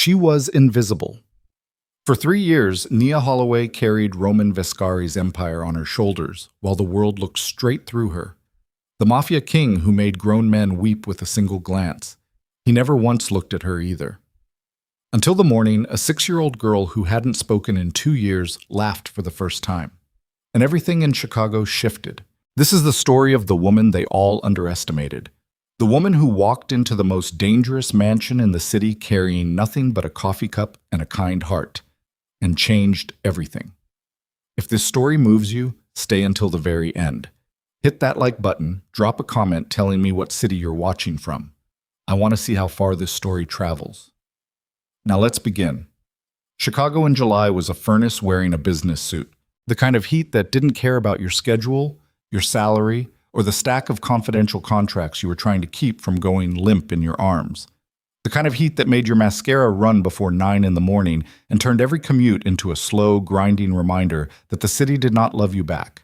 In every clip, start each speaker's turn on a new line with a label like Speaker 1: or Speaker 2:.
Speaker 1: She was invisible. For 3 years, Nia Holloway carried Roman Vescari's empire on her shoulders, while the world looked straight through her. The Mafia king who made grown men weep with a single glance. He never once looked at her either. Until the morning, a 6-year-old girl who hadn't spoken in 2 years laughed for the first time. And everything in Chicago shifted. This is the story of the woman they all underestimated. The woman who walked into the most dangerous mansion in the city carrying nothing but a coffee cup and a kind heart, and changed everything. If this story moves you, stay until the very end. Hit that like button, drop a comment telling me what city you're watching from. I want to see how far this story travels. Now let's begin. Chicago in July was a furnace wearing a business suit. The kind of heat that didn't care about your schedule, your salary, or the stack of confidential contracts you were trying to keep from going limp in your arms. The kind of heat that made your mascara run before 9 in the morning and turned every commute into a slow, grinding reminder that the city did not love you back.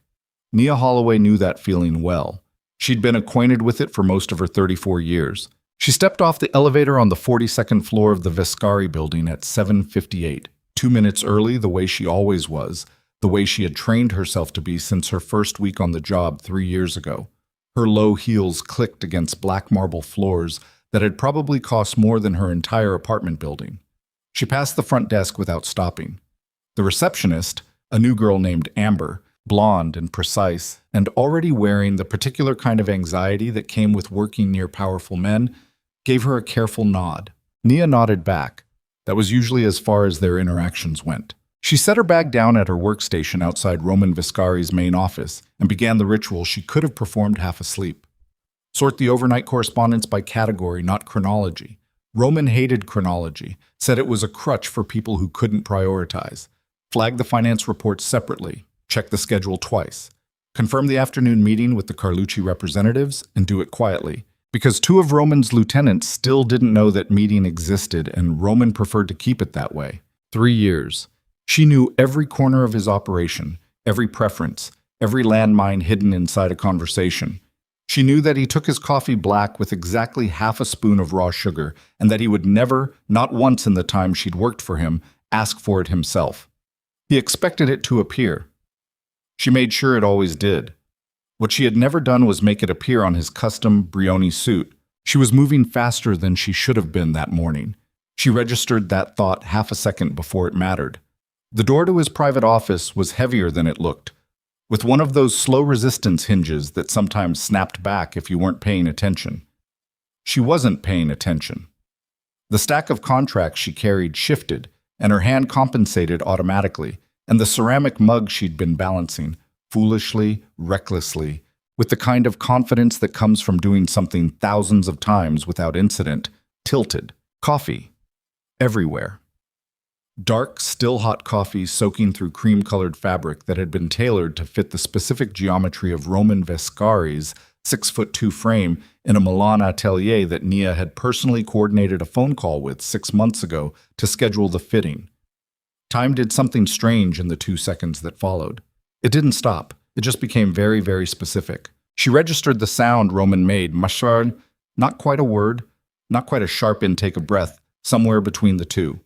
Speaker 1: Nia Holloway knew that feeling well. She'd been acquainted with it for most of her 34 years. She stepped off the elevator on the 42nd floor of the Vescari building at 7:58, 2 minutes early the way she always was, the way she had trained herself to be since her first week on the job 3 years ago. Her low heels clicked against black marble floors that had probably cost more than her entire apartment building. She passed the front desk without stopping. The receptionist, a new girl named Amber, blonde and precise, and already wearing the particular kind of anxiety that came with working near powerful men, gave her a careful nod. Nia nodded back. That was usually as far as their interactions went. She set her bag down at her workstation outside Roman Vescari's main office and began the ritual she could have performed half asleep. Sort the overnight correspondence by category, not chronology. Roman hated chronology, said it was a crutch for people who couldn't prioritize. Flag the finance reports separately, check the schedule twice. Confirm the afternoon meeting with the Carlucci representatives and do it quietly. Because 2 of Roman's lieutenants still didn't know that meeting existed and Roman preferred to keep it that way. 3 years. She knew every corner of his operation, every preference, every landmine hidden inside a conversation. She knew that he took his coffee black with exactly half a spoon of raw sugar and that he would never, not once in the time she'd worked for him, ask for it himself. He expected it to appear. She made sure it always did. What she had never done was make it appear on his custom Brioni suit. She was moving faster than she should have been that morning. She registered that thought half a second before it mattered. The door to his private office was heavier than it looked, with one of those slow resistance hinges that sometimes snapped back if you weren't paying attention. She wasn't paying attention. The stack of contracts she carried shifted, and her hand compensated automatically, and the ceramic mug she'd been balancing, foolishly, recklessly, with the kind of confidence that comes from doing something thousands of times without incident, tilted. Coffee. Everywhere. Dark, still hot coffee soaking through cream-colored fabric that had been tailored to fit the specific geometry of Roman Vescari's 6'2" frame in a Milan atelier that Nia had personally coordinated a phone call with 6 months ago to schedule the fitting. Time did something strange in the 2 seconds that followed. It didn't stop. It just became very, very specific. She registered the sound Roman made, mashar, not quite a word, not quite a sharp intake of breath, somewhere between the two.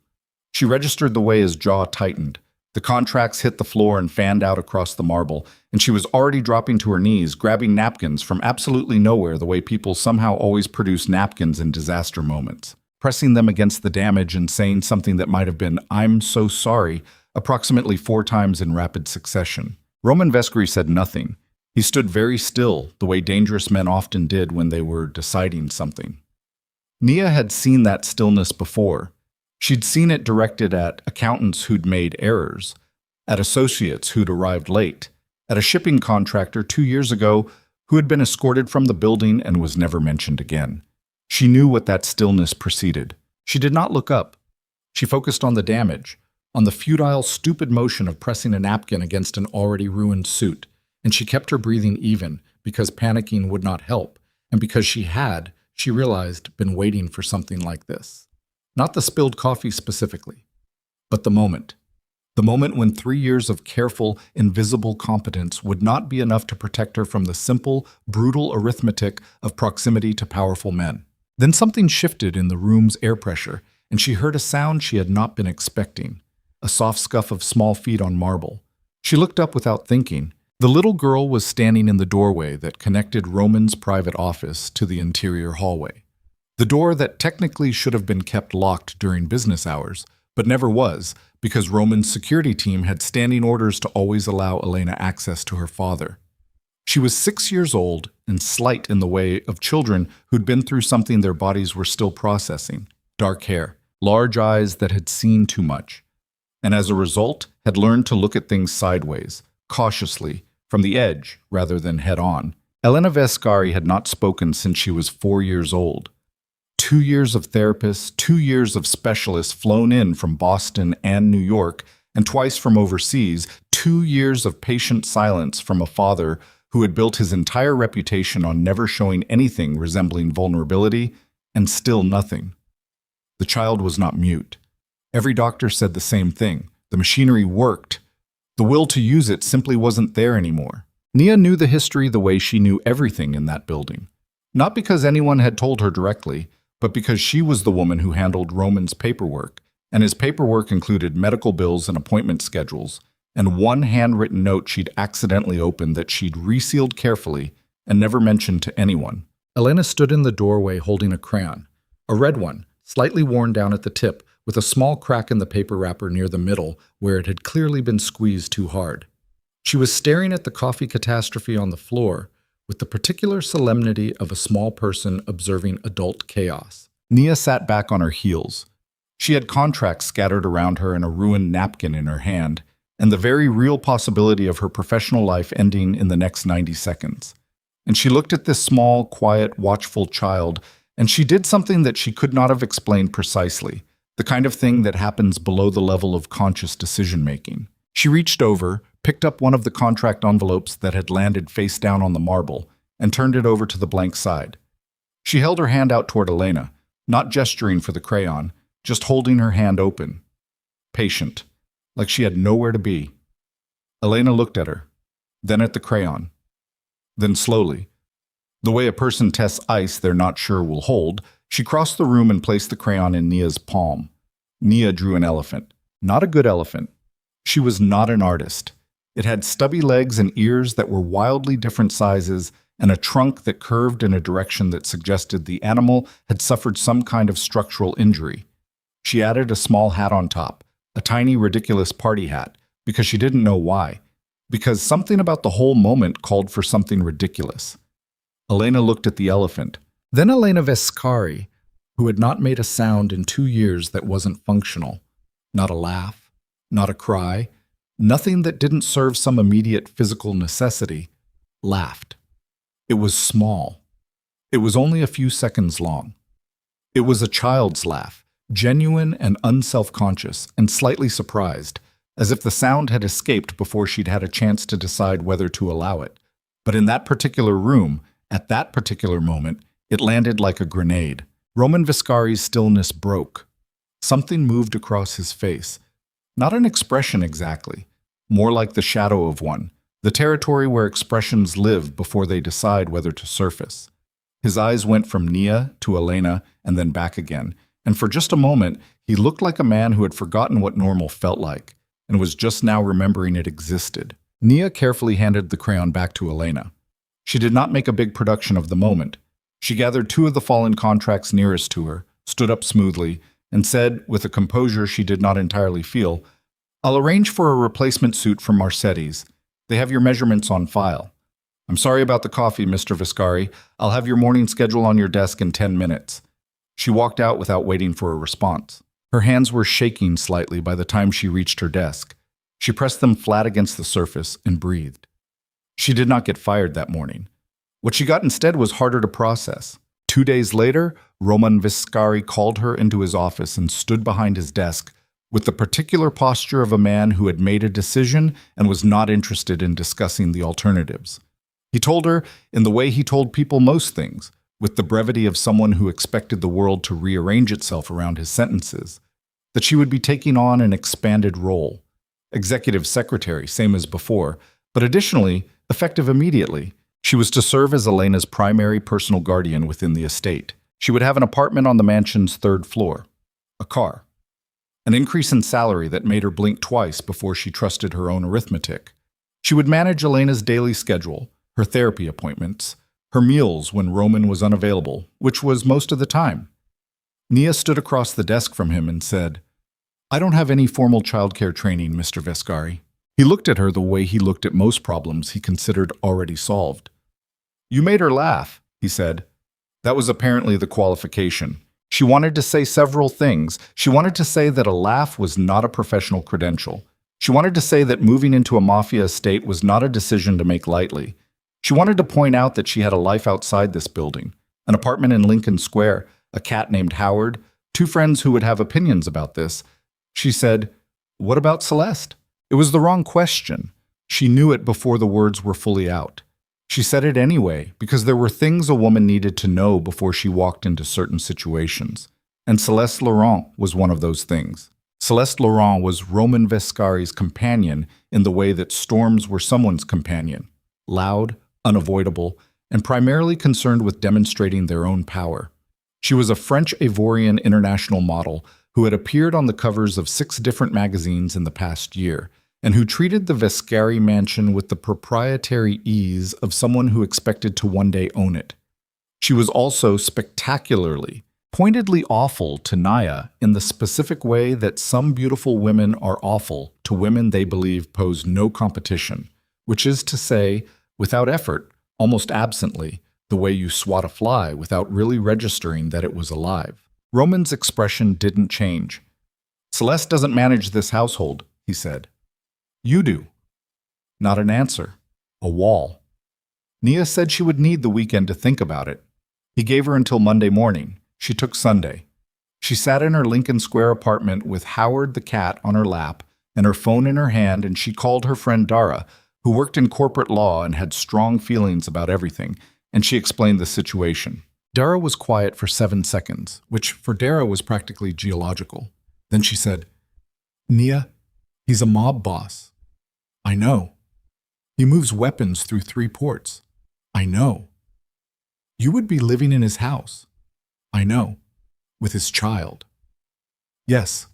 Speaker 1: She registered the way his jaw tightened. The contracts hit the floor and fanned out across the marble, and she was already dropping to her knees, grabbing napkins from absolutely nowhere the way people somehow always produce napkins in disaster moments, pressing them against the damage and saying something that might have been, "I'm so sorry," approximately 4 times in rapid succession. Roman Vescari said nothing. He stood very still, the way dangerous men often did when they were deciding something. Nia had seen that stillness before. She'd seen it directed at accountants who'd made errors, at associates who'd arrived late, at a shipping contractor 2 years ago who had been escorted from the building and was never mentioned again. She knew what that stillness preceded. She did not look up. She focused on the damage, on the futile, stupid motion of pressing a napkin against an already ruined suit, and she kept her breathing even because panicking would not help, and because she realized, been waiting for something like this. Not the spilled coffee specifically, but the moment. The moment when 3 years of careful, invisible competence would not be enough to protect her from the simple, brutal arithmetic of proximity to powerful men. Then something shifted in the room's air pressure, and she heard a sound she had not been expecting, a soft scuff of small feet on marble. She looked up without thinking. The little girl was standing in the doorway that connected Roman's private office to the interior hallway. The door that technically should have been kept locked during business hours, but never was, because Roman's security team had standing orders to always allow Elena access to her father. She was 6 years old and slight in the way of children who'd been through something their bodies were still processing. Dark hair, large eyes that had seen too much, and as a result had learned to look at things sideways, cautiously, from the edge rather than head-on. Elena Vescari had not spoken since she was 4 years old. 2 years of therapists, 2 years of specialists flown in from Boston and New York, and twice from overseas, 2 years of patient silence from a father who had built his entire reputation on never showing anything resembling vulnerability, and still nothing. The child was not mute. Every doctor said the same thing. The machinery worked. The will to use it simply wasn't there anymore. Nia knew the history the way she knew everything in that building. Not because anyone had told her directly, but because she was the woman who handled Roman's paperwork, and his paperwork included medical bills and appointment schedules, and one handwritten note she'd accidentally opened that she'd resealed carefully and never mentioned to anyone. Elena stood in the doorway holding a crayon, a red one, slightly worn down at the tip, with a small crack in the paper wrapper near the middle where it had clearly been squeezed too hard. She was staring at the coffee catastrophe on the floor with the particular solemnity of a small person observing adult chaos. Nia sat back on her heels. She had contracts scattered around her and a ruined napkin in her hand, and the very real possibility of her professional life ending in the next 90 seconds. And she looked at this small, quiet, watchful child, and she did something that she could not have explained precisely, the kind of thing that happens below the level of conscious decision-making. She reached over, picked up one of the contract envelopes that had landed face down on the marble, and turned it over to the blank side. She held her hand out toward Elena, not gesturing for the crayon, just holding her hand open. Patient, like she had nowhere to be. Elena looked at her, then at the crayon. Then slowly, the way a person tests ice they're not sure will hold, she crossed the room and placed the crayon in Nia's palm. Nia drew an elephant. Not a good elephant. She was not an artist. It had stubby legs and ears that were wildly different sizes and a trunk that curved in a direction that suggested the animal had suffered some kind of structural injury. She added a small hat on top, a tiny, ridiculous party hat, because she didn't know why. Because something about the whole moment called for something ridiculous. Elena looked at the elephant. Then Elena Vescari, who had not made a sound in 2 years that wasn't functional. Not a laugh, not a cry, nothing that didn't serve some immediate physical necessity, laughed. It was small. It was only a few seconds long. It was a child's laugh, genuine and unself-conscious and slightly surprised, as if the sound had escaped before she'd had a chance to decide whether to allow it. But in that particular room, at that particular moment, it landed like a grenade. Roman Vescari's stillness broke. Something moved across his face. Not an expression exactly, more like the shadow of one, the territory where expressions live before they decide whether to surface. His eyes went from Nia to Elena and then back again, and for just a moment, he looked like a man who had forgotten what normal felt like, and was just now remembering it existed. Nia carefully handed the crayon back to Elena. She did not make a big production of the moment. She gathered 2 of the fallen contracts nearest to her, stood up smoothly, and said, with a composure she did not entirely feel, "I'll arrange for a replacement suit from Marcetti's. They have your measurements on file. I'm sorry about the coffee, Mr. Vescari. I'll have your morning schedule on your desk in 10 minutes." She walked out without waiting for a response. Her hands were shaking slightly by the time she reached her desk. She pressed them flat against the surface and breathed. She did not get fired that morning. What she got instead was harder to process. 2 days later, Roman Vescari called her into his office and stood behind his desk with the particular posture of a man who had made a decision and was not interested in discussing the alternatives. He told her, in the way he told people most things, with the brevity of someone who expected the world to rearrange itself around his sentences, that she would be taking on an expanded role. Executive secretary, same as before, but additionally, effective immediately. She was to serve as Elena's primary personal guardian within the estate. She would have an apartment on the mansion's 3rd floor. a car. An increase in salary that made her blink twice before she trusted her own arithmetic. She would manage Elena's daily schedule, her therapy appointments, her meals when Roman was unavailable, which was most of the time. Nia stood across the desk from him and said, "I don't have any formal childcare training, Mr. Vescari." He looked at her the way he looked at most problems he considered already solved. "You made her laugh," he said. That was apparently the qualification. She wanted to say several things. She wanted to say that a laugh was not a professional credential. She wanted to say that moving into a mafia estate was not a decision to make lightly. She wanted to point out that she had a life outside this building, an apartment in Lincoln Square, a cat named Howard, two friends who would have opinions about this. She said, "What about Celeste?" It was the wrong question. She knew it before the words were fully out. She said it anyway, because there were things a woman needed to know before she walked into certain situations. And Celeste Laurent was one of those things. Celeste Laurent was Roman Vescari's companion in the way that storms were someone's companion. Loud, unavoidable, and primarily concerned with demonstrating their own power. She was a French Ivorian international model who had appeared on the covers of 6 different magazines in the past year, and who treated the Vescari mansion with the proprietary ease of someone who expected to one day own it. She was also spectacularly, pointedly awful to Naya in the specific way that some beautiful women are awful to women they believe pose no competition, which is to say, without effort, almost absently, the way you swat a fly without really registering that it was alive. Roman's expression didn't change. "Celeste doesn't manage this household," he said. "You do." Not an answer. A wall. Nia said she would need the weekend to think about it. He gave her until Monday morning. She took Sunday. She sat in her Lincoln Square apartment with Howard the cat on her lap and her phone in her hand, and she called her friend Dara, who worked in corporate law and had strong feelings about everything, and she explained the situation. Dara was quiet for 7 seconds, which for Dara was practically geological. Then she said, "Nia, he's a mob boss." "I know." "He moves weapons through 3 ports." "I know." "You would be living in his house." "I know." "With his child." "Yes."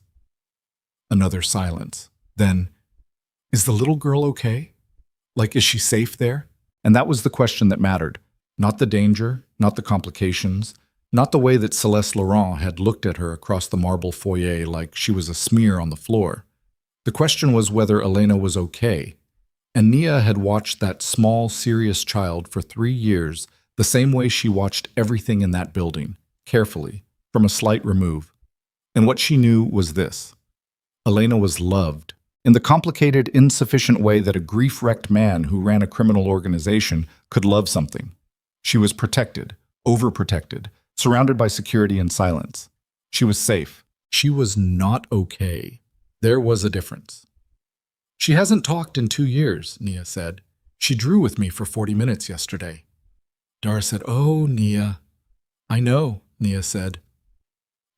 Speaker 1: Another silence. Then, "Is the little girl okay? Like, is she safe there?" And that was the question that mattered. Not the danger, not the complications, not the way that Celeste Laurent had looked at her across the marble foyer like she was a smear on the floor. The question was whether Elena was okay. And Nia had watched that small, serious child for 3 years the same way she watched everything in that building, carefully, from a slight remove. And what she knew was this. Elena was loved, in the complicated, insufficient way that a grief-wrecked man who ran a criminal organization could love something. She was protected, overprotected, surrounded by security and silence. She was safe. She was not okay. There was a difference. "She hasn't talked in 2 years, Nia said. "She drew with me for 40 minutes yesterday." Dara said, "Oh, Nia." "I know," Nia said.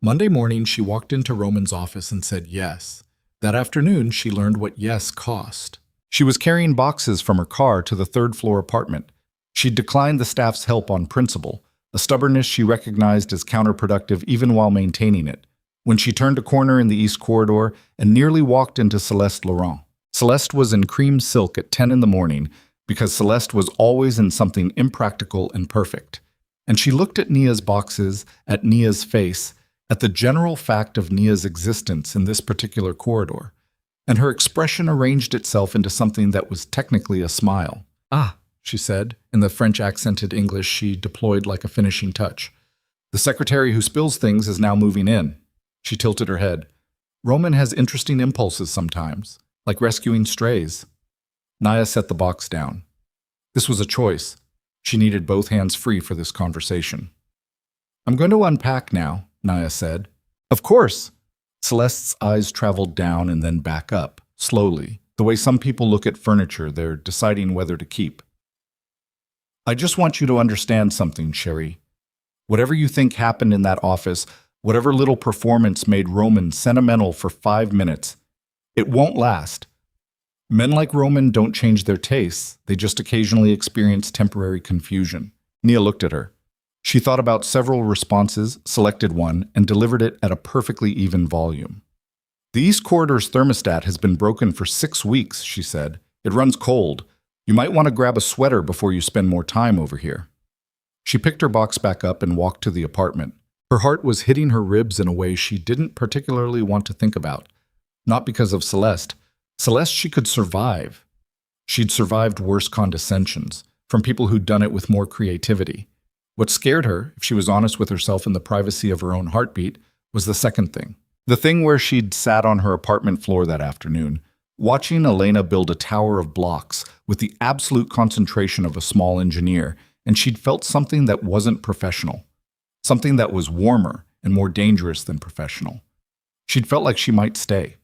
Speaker 1: Monday morning, she walked into Roman's office and said yes. That afternoon, she learned what yes cost. She was carrying boxes from her car to the 3rd-floor apartment. She'd declined the staff's help on principle, a stubbornness she recognized as counterproductive even while maintaining it, when she turned a corner in the East Corridor and nearly walked into Celeste Laurent. Celeste was in cream silk at 10 in the morning because Celeste was always in something impractical and perfect. And she looked at Nia's boxes, at Nia's face, at the general fact of Nia's existence in this particular corridor, and her expression arranged itself into something that was technically a smile. "Ah," she said, in the French-accented English she deployed like a finishing touch. "The secretary who spills things is now moving in." She tilted her head. "Roman has interesting impulses sometimes, like rescuing strays." Nia set the box down. This was a choice. She needed both hands free for this conversation. "I'm going to unpack now," Nia said. "Of course." Celeste's eyes traveled down and then back up, slowly, the way some people look at furniture they're deciding whether to keep. "I just want you to understand something, Sherry. Whatever you think happened in that office, whatever little performance made Roman sentimental for 5 minutes, it won't last. Men like Roman don't change their tastes, they just occasionally experience temporary confusion." Nia looked at her. She thought about several responses, selected one, and delivered it at a perfectly even volume. "The East Corridor's thermostat has been broken for 6 weeks," she said. "It runs cold. You might want to grab a sweater before you spend more time over here." She picked her box back up and walked to the apartment. Her heart was hitting her ribs in a way she didn't particularly want to think about. Not because of Celeste. Celeste she could survive. She'd survived worse condescensions, from people who'd done it with more creativity. What scared her, if she was honest with herself in the privacy of her own heartbeat, was the second thing. The thing where she'd sat on her apartment floor that afternoon, watching Elena build a tower of blocks with the absolute concentration of a small engineer, and she'd felt something that wasn't professional. Something that was warmer and more dangerous than professional. She'd felt like she might stay.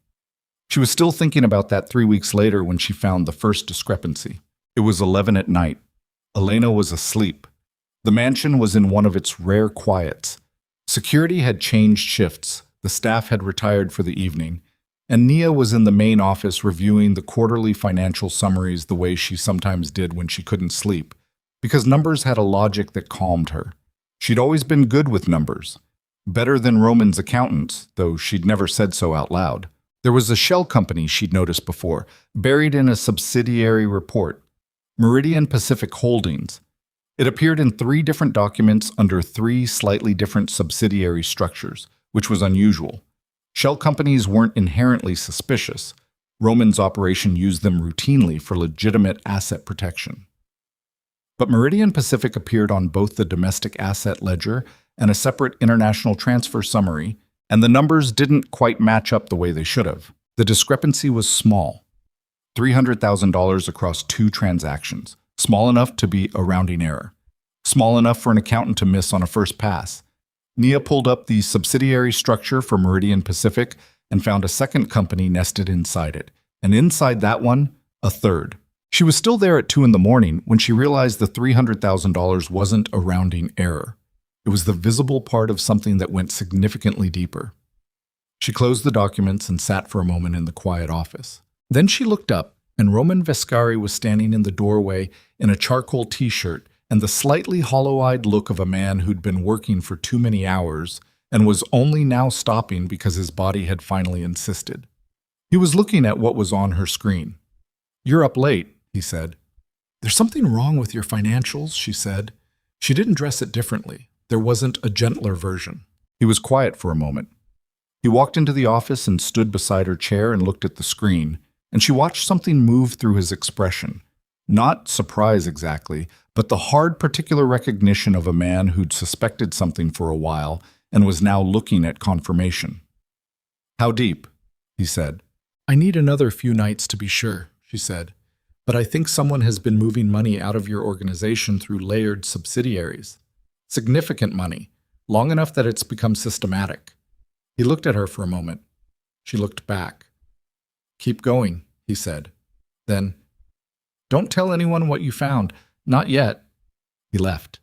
Speaker 1: She was still thinking about that 3 weeks later when she found the first discrepancy. It was 11 at night. Elena was asleep. The mansion was in one of its rare quiets. Security had changed shifts, the staff had retired for the evening, and Nia was in the main office reviewing the quarterly financial summaries the way she sometimes did when she couldn't sleep, because numbers had a logic that calmed her. She'd always been good with numbers. Better than Roman's accountants, though she'd never said so out loud. There was a shell company she'd noticed before, buried in a subsidiary report, Meridian Pacific Holdings. It appeared in 3 different documents under 3 slightly different subsidiary structures, which was unusual. Shell companies weren't inherently suspicious. Roman's operation used them routinely for legitimate asset protection. But Meridian Pacific appeared on both the domestic asset ledger and a separate international transfer summary, and the numbers didn't quite match up the way they should have. The discrepancy was small. $300,000 across 2 transactions. Small enough to be a rounding error. Small enough for an accountant to miss on a first pass. Nia pulled up the subsidiary structure for Meridian Pacific and found a second company nested inside it. And inside that one, a third. She was still there at 2 in the morning when she realized the $300,000 wasn't a rounding error. It was the visible part of something that went significantly deeper. She closed the documents and sat for a moment in the quiet office. Then she looked up, and Roman Vescari was standing in the doorway in a charcoal t-shirt and the slightly hollow-eyed look of a man who'd been working for too many hours and was only now stopping because his body had finally insisted. He was looking at what was on her screen. "You're up late," he said. "There's something wrong with your financials," she said. She didn't dress it differently. There wasn't a gentler version. He was quiet for a moment. He walked into the office and stood beside her chair and looked at the screen, and she watched something move through his expression. Not surprise exactly, but the hard particular recognition of a man who'd suspected something for a while and was now looking at confirmation. "How deep?" he said. "I need another few nights to be sure," she said. "But I think someone has been moving money out of your organization through layered subsidiaries. Significant money, long enough that it's become systematic." He looked at her for a moment. She looked back. "Keep going," he said. Then, "Don't tell anyone what you found. Not yet." He left.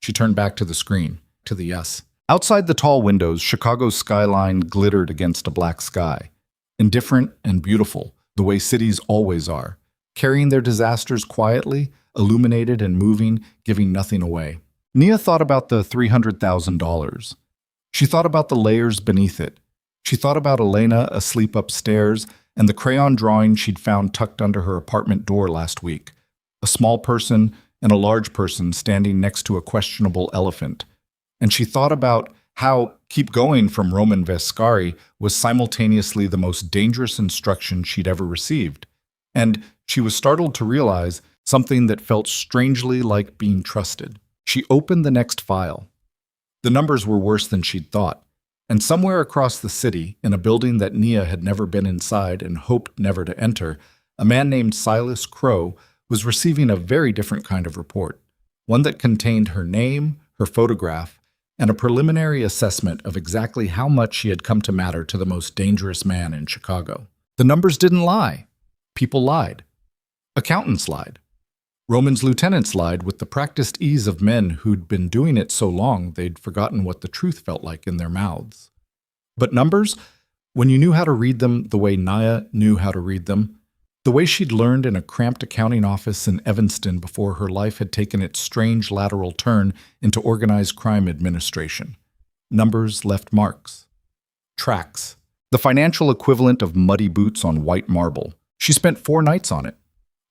Speaker 1: She turned back to the screen, to the yes. Outside the tall windows, Chicago's skyline glittered against a black sky. Indifferent and beautiful, the way cities always are, carrying their disasters quietly, illuminated and moving, giving nothing away. Nia thought about the $300,000. She thought about the layers beneath it. She thought about Elena asleep upstairs and the crayon drawing she'd found tucked under her apartment door last week. A small person and a large person standing next to a questionable elephant. And she thought about how "keep going" from Roman Vescari was simultaneously the most dangerous instruction she'd ever received. And she was startled to realize something that felt strangely like being trusted. She opened the next file. The numbers were worse than she'd thought, and somewhere across the city, in a building that Nia had never been inside and hoped never to enter, a man named Silas Crow was receiving a very different kind of report, one that contained her name, her photograph, and a preliminary assessment of exactly how much she had come to matter to the most dangerous man in Chicago. The numbers didn't lie. People lied. Accountants lied. Roman's lieutenants lied with the practiced ease of men who'd been doing it so long they'd forgotten what the truth felt like in their mouths. But numbers, when you knew how to read them the way Nia knew how to read them, The way she'd learned in a cramped accounting office in Evanston before her life had taken its strange lateral turn into organized crime administration. Numbers left marks. Tracks. The financial equivalent of muddy boots on white marble. She spent 4 nights on it.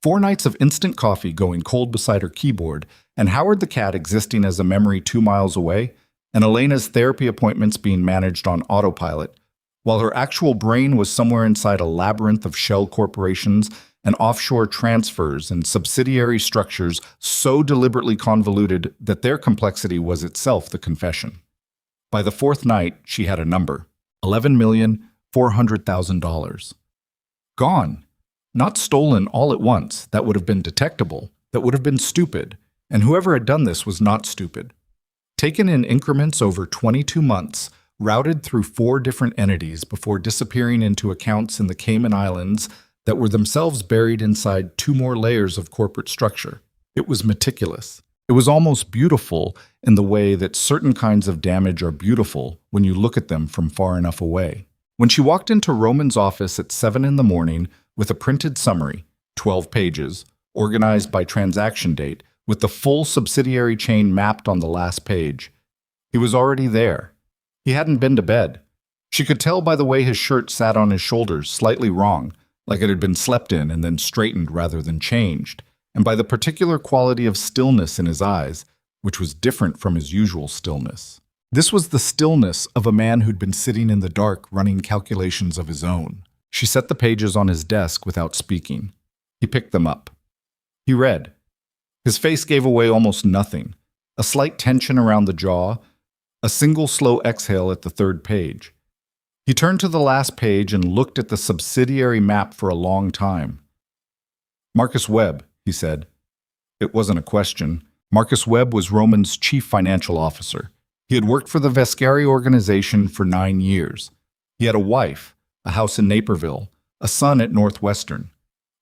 Speaker 1: 4 nights of instant coffee going cold beside her keyboard, and Howard the cat existing as a memory 2 miles away, and Elena's therapy appointments being managed on autopilot, while her actual brain was somewhere inside a labyrinth of shell corporations and offshore transfers and subsidiary structures so deliberately convoluted that their complexity was itself the confession. By the 4th night, she had a number: $11,400,000. Gone. Not stolen all at once. That would have been detectable. That would have been stupid. And whoever had done this was not stupid. Taken in increments over 22 months, routed through 4 different entities before disappearing into accounts in the Cayman Islands that were themselves buried inside 2 more layers of corporate structure. It was meticulous. It was almost beautiful in the way that certain kinds of damage are beautiful when you look at them from far enough away. When she walked into Roman's office at 7 in the morning with a printed summary, 12 pages, organized by transaction date, with the full subsidiary chain mapped on the last page, he was already there. He hadn't been to bed. She could tell by the way his shirt sat on his shoulders, slightly wrong, like it had been slept in and then straightened rather than changed, and by the particular quality of stillness in his eyes, which was different from his usual stillness. This was the stillness of a man who'd been sitting in the dark running calculations of his own. She set the pages on his desk without speaking. He picked them up. He read. His face gave away almost nothing. A slight tension around the jaw, a single slow exhale at the 3rd page. He turned to the last page and looked at the subsidiary map for a long time. Marcus Webb, he said. It wasn't a question. Marcus Webb was Roman's chief financial officer. He had worked for the Vescari organization for 9 years. He had a wife, a house in Naperville, a son at Northwestern.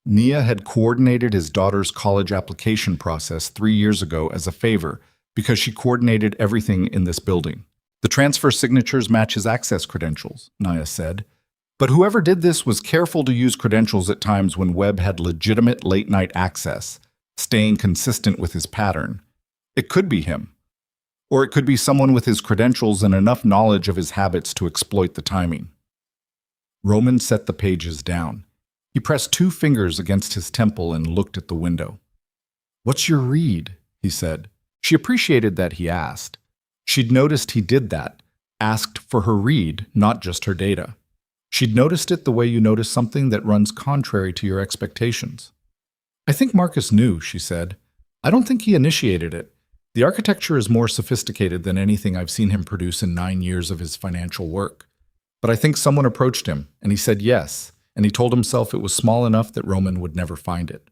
Speaker 1: Nia had coordinated his daughter's college application process 3 years ago as a favor because she coordinated everything in this building. The transfer signatures match his access credentials, Nia said. But whoever did this was careful to use credentials at times when Webb had legitimate late-night access, staying consistent with his pattern. It could be him. Or it could be someone with his credentials and enough knowledge of his habits to exploit the timing. Roman set the pages down. He pressed 2 fingers against his temple and looked at the window. "What's your read?" he said. She appreciated that he asked. She'd noticed he did that, asked for her read, not just her data. She'd noticed it the way you notice something that runs contrary to your expectations. "I think Marcus knew," she said. "I don't think he initiated it. The architecture is more sophisticated than anything I've seen him produce in 9 years of his financial work. But I think someone approached him, and he said yes, and he told himself it was small enough that Roman would never find it."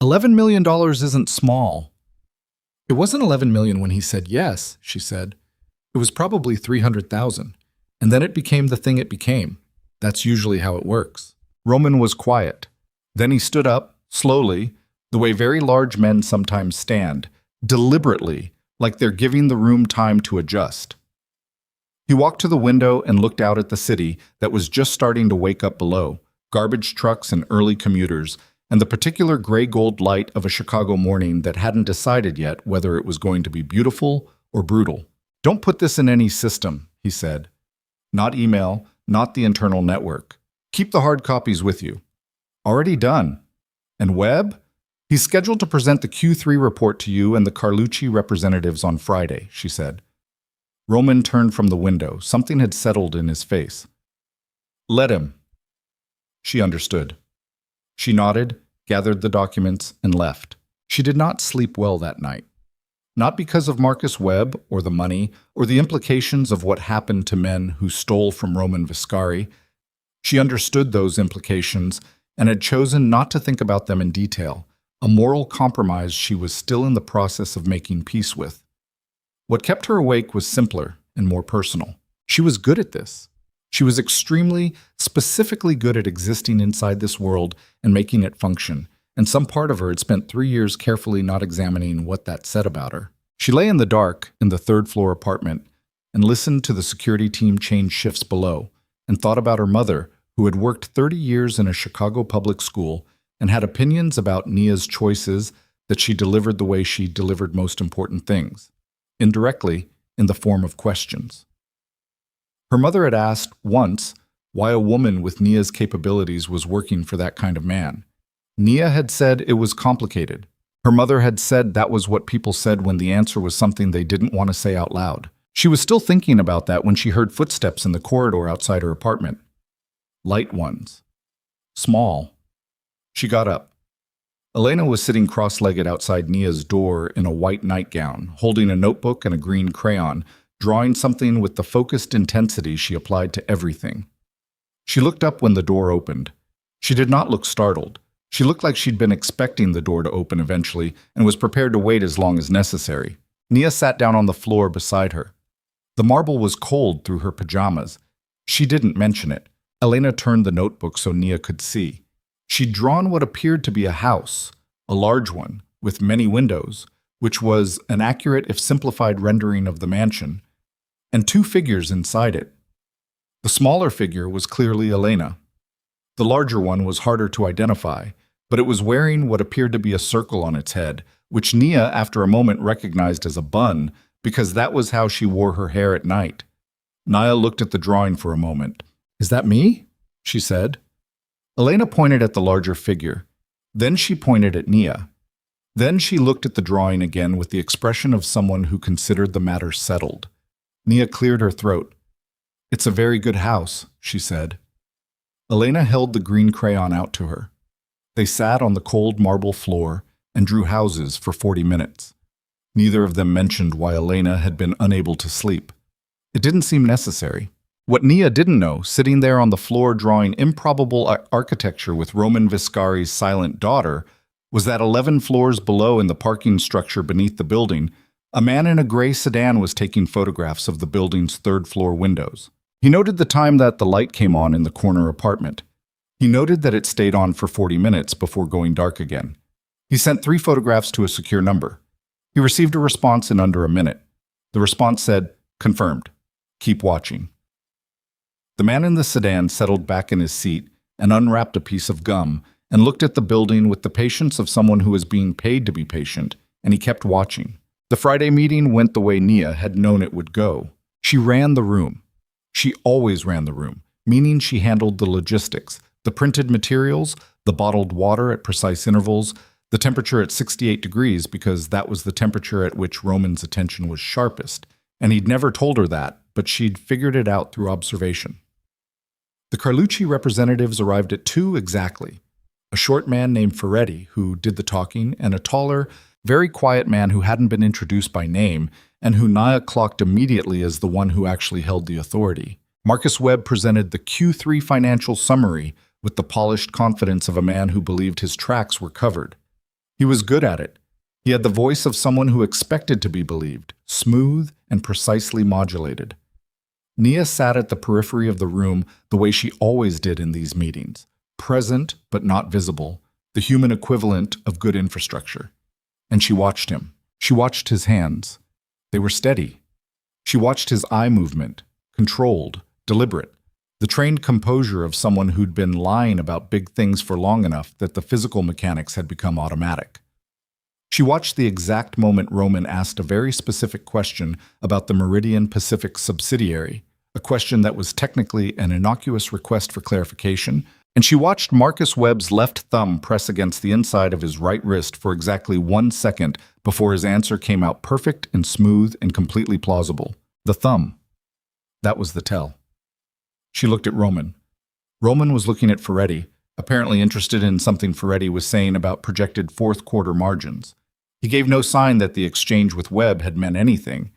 Speaker 1: $11 million isn't small. "It wasn't 11 million when he said yes," she said. "It was probably 300,000, and then it became the thing it became. That's usually how it works." Roman was quiet. Then he stood up, slowly, the way very large men sometimes stand, deliberately, like they're giving the room time to adjust. He walked to the window and looked out at the city that was just starting to wake up below, garbage trucks and early commuters, and the particular gray-gold light of a Chicago morning that hadn't decided yet whether it was going to be beautiful or brutal. "Don't put this in any system," he said. "Not email, not the internal network. Keep the hard copies with you." "Already done." "And Webb? He's scheduled to present the Q3 report to you and the Carlucci representatives on Friday," she said. Roman turned from the window. Something had settled in his face. "Let him." She understood. She nodded, gathered the documents, and left. She did not sleep well that night. Not because of Marcus Webb, or the money, or the implications of what happened to men who stole from Roman Viscari. She understood those implications and had chosen not to think about them in detail, a moral compromise she was still in the process of making peace with. What kept her awake was simpler and more personal. She was good at this. She was extremely, specifically good at existing inside this world and making it function, and some part of her had spent 3 years carefully not examining what that said about her. She lay in the dark in the 3rd-floor apartment and listened to the security team change shifts below, and thought about her mother, who had worked 30 years in a Chicago public school and had opinions about Nia's choices that she delivered the way she delivered most important things, indirectly in the form of questions. Her mother had asked once why a woman with Nia's capabilities was working for that kind of man. Nia had said it was complicated. Her mother had said that was what people said when the answer was something they didn't want to say out loud. She was still thinking about that when she heard footsteps in the corridor outside her apartment. Light ones. Small. She got up. Elena was sitting cross-legged outside Nia's door in a white nightgown, holding a notebook and a green crayon, drawing something with the focused intensity she applied to everything. She looked up when the door opened. She did not look startled. She looked like she'd been expecting the door to open eventually and was prepared to wait as long as necessary. Nia sat down on the floor beside her. The marble was cold through her pajamas. She didn't mention it. Elena turned the notebook so Nia could see. She'd drawn what appeared to be a house, a large one, with many windows, which was an accurate if simplified rendering of the mansion, and two figures inside it. The smaller figure was clearly Elena. The larger one was harder to identify, but it was wearing what appeared to be a circle on its head, which Nia after a moment recognized as a bun because that was how she wore her hair at night. Nia looked at the drawing for a moment. "Is that me?" she said. Elena pointed at the larger figure. Then she pointed at Nia. Then she looked at the drawing again with the expression of someone who considered the matter settled. Nia cleared her throat. "It's a very good house," she said. Elena held the green crayon out to her. They sat on the cold marble floor and drew houses for 40 minutes. Neither of them mentioned why Elena had been unable to sleep. It didn't seem necessary. What Nia didn't know, sitting there on the floor drawing improbable architecture with Roman Viscari's silent daughter, was that 11 floors below in the parking structure beneath the building, a man in a gray sedan was taking photographs of the building's third-floor windows. He noted the time that the light came on in the corner apartment. He noted that it stayed on for 40 minutes before going dark again. He sent 3 photographs to a secure number. He received a response in under a minute. The response said, "Confirmed. Keep watching." The man in the sedan settled back in his seat and unwrapped a piece of gum and looked at the building with the patience of someone who is being paid to be patient, and he kept watching. The Friday meeting went the way Nia had known it would go. She ran the room. She always ran the room, meaning she handled the logistics, the printed materials, the bottled water at precise intervals, the temperature at 68 degrees because that was the temperature at which Roman's attention was sharpest, and he'd never told her that, but she'd figured it out through observation. The Carlucci representatives arrived at 2 exactly. A short man named Ferretti, who did the talking, and a taller, very quiet man who hadn't been introduced by name, and who Nia clocked immediately as the one who actually held the authority. Marcus Webb presented the Q3 financial summary with the polished confidence of a man who believed his tracks were covered. He was good at it. He had the voice of someone who expected to be believed, smooth and precisely modulated. Nia sat at the periphery of the room the way she always did in these meetings, present but not visible, the human equivalent of good infrastructure. And she watched him. She watched his hands. They were steady. She watched his eye movement, controlled, deliberate, the trained composure of someone who'd been lying about big things for long enough that the physical mechanics had become automatic. She watched the exact moment Roman asked a very specific question about the Meridian Pacific subsidiary, a question that was technically an innocuous request for clarification, and she watched Marcus Webb's left thumb press against the inside of his right wrist for exactly 1 second before his answer came out perfect and smooth and completely plausible. The thumb. That was the tell. She looked at Roman. Roman was looking at Ferretti, apparently interested in something Ferretti was saying about projected fourth-quarter margins. He gave no sign that the exchange with Webb had meant anything,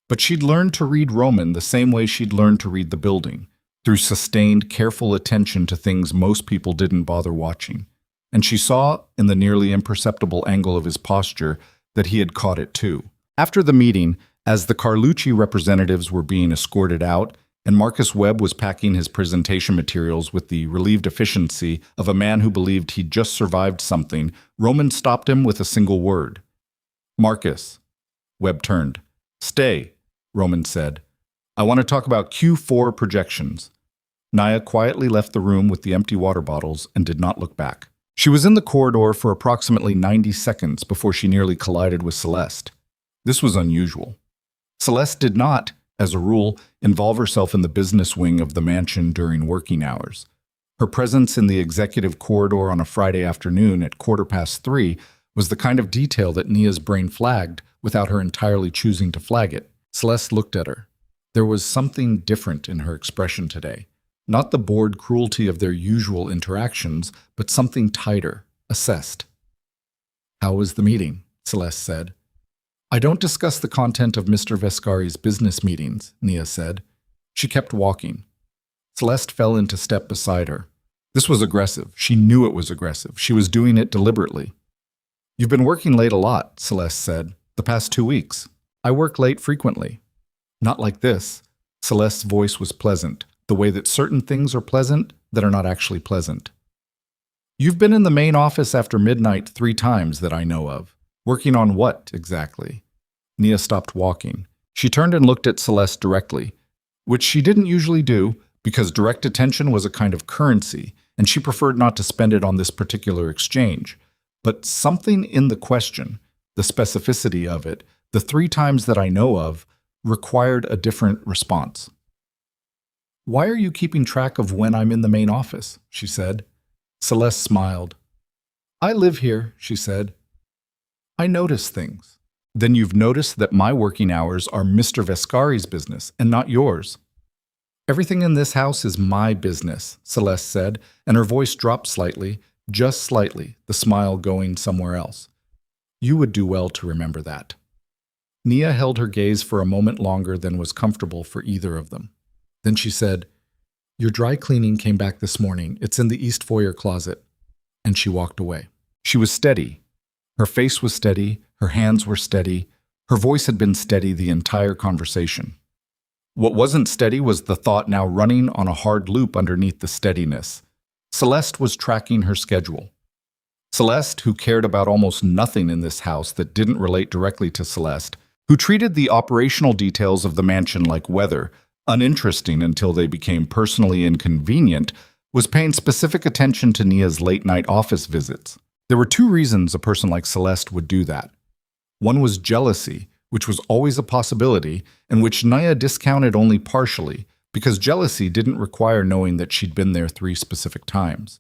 Speaker 1: but she'd learned to read Roman the same way she'd learned to read the building, through sustained, careful attention to things most people didn't bother watching. And she saw, in the nearly imperceptible angle of his posture, that he had caught it too. After the meeting, as the Carlucci representatives were being escorted out, and Marcus Webb was packing his presentation materials with the relieved efficiency of a man who believed he'd just survived something, Roman stopped him with a single word. "Marcus." Webb turned. "Stay," Roman said. "I want to talk about Q4 projections." Nia quietly left the room with the empty water bottles and did not look back. She was in the corridor for approximately 90 seconds before she nearly collided with Celeste. This was unusual. Celeste did not, as a rule, involve herself in the business wing of the mansion during working hours. Her presence in the executive corridor on a Friday afternoon at 3:15 was the kind of detail that Nia's brain flagged without her entirely choosing to flag it. Celeste looked at her. There was something different in her expression today. Not the bored cruelty of their usual interactions, but something tighter, assessed. "How was the meeting?" Celeste said. "I don't discuss the content of Mr. Vescari's business meetings," Nia said. She kept walking. Celeste fell into step beside her. This was aggressive. She knew it was aggressive. She was doing it deliberately. "You've been working late a lot," Celeste said. "The past 2 weeks. I work late frequently." "Not like this." Celeste's voice was pleasant, the way that certain things are pleasant that are not actually pleasant. "You've been in the main office after midnight 3 times that I know of. Working on what, exactly?" Nia stopped walking. She turned and looked at Celeste directly, which she didn't usually do because direct attention was a kind of currency, and she preferred not to spend it on this particular exchange. But something in the question, the specificity of it, the 3 times that I know of, required a different response. "Why are you keeping track of when I'm in the main office?" she said. Celeste smiled. "I live here," she said. "I notice things." "Then you've noticed that my working hours are Mr. Vescari's business and not yours." "Everything in this house is my business," Celeste said, and her voice dropped slightly, just slightly, the smile going somewhere else. "You would do well to remember that." Nia held her gaze for a moment longer than was comfortable for either of them. Then she said, "Your dry cleaning came back this morning. It's in the east foyer closet." And she walked away. She was steady. Her face was steady, her hands were steady, her voice had been steady the entire conversation. What wasn't steady was the thought now running on a hard loop underneath the steadiness. Celeste was tracking her schedule. Celeste, who cared about almost nothing in this house that didn't relate directly to Celeste, who treated the operational details of the mansion like weather, uninteresting until they became personally inconvenient, was paying specific attention to Nia's late-night office visits. There were 2 reasons a person like Celeste would do that. One was jealousy, which was always a possibility, and which Nia discounted only partially, because jealousy didn't require knowing that she'd been there 3 specific times.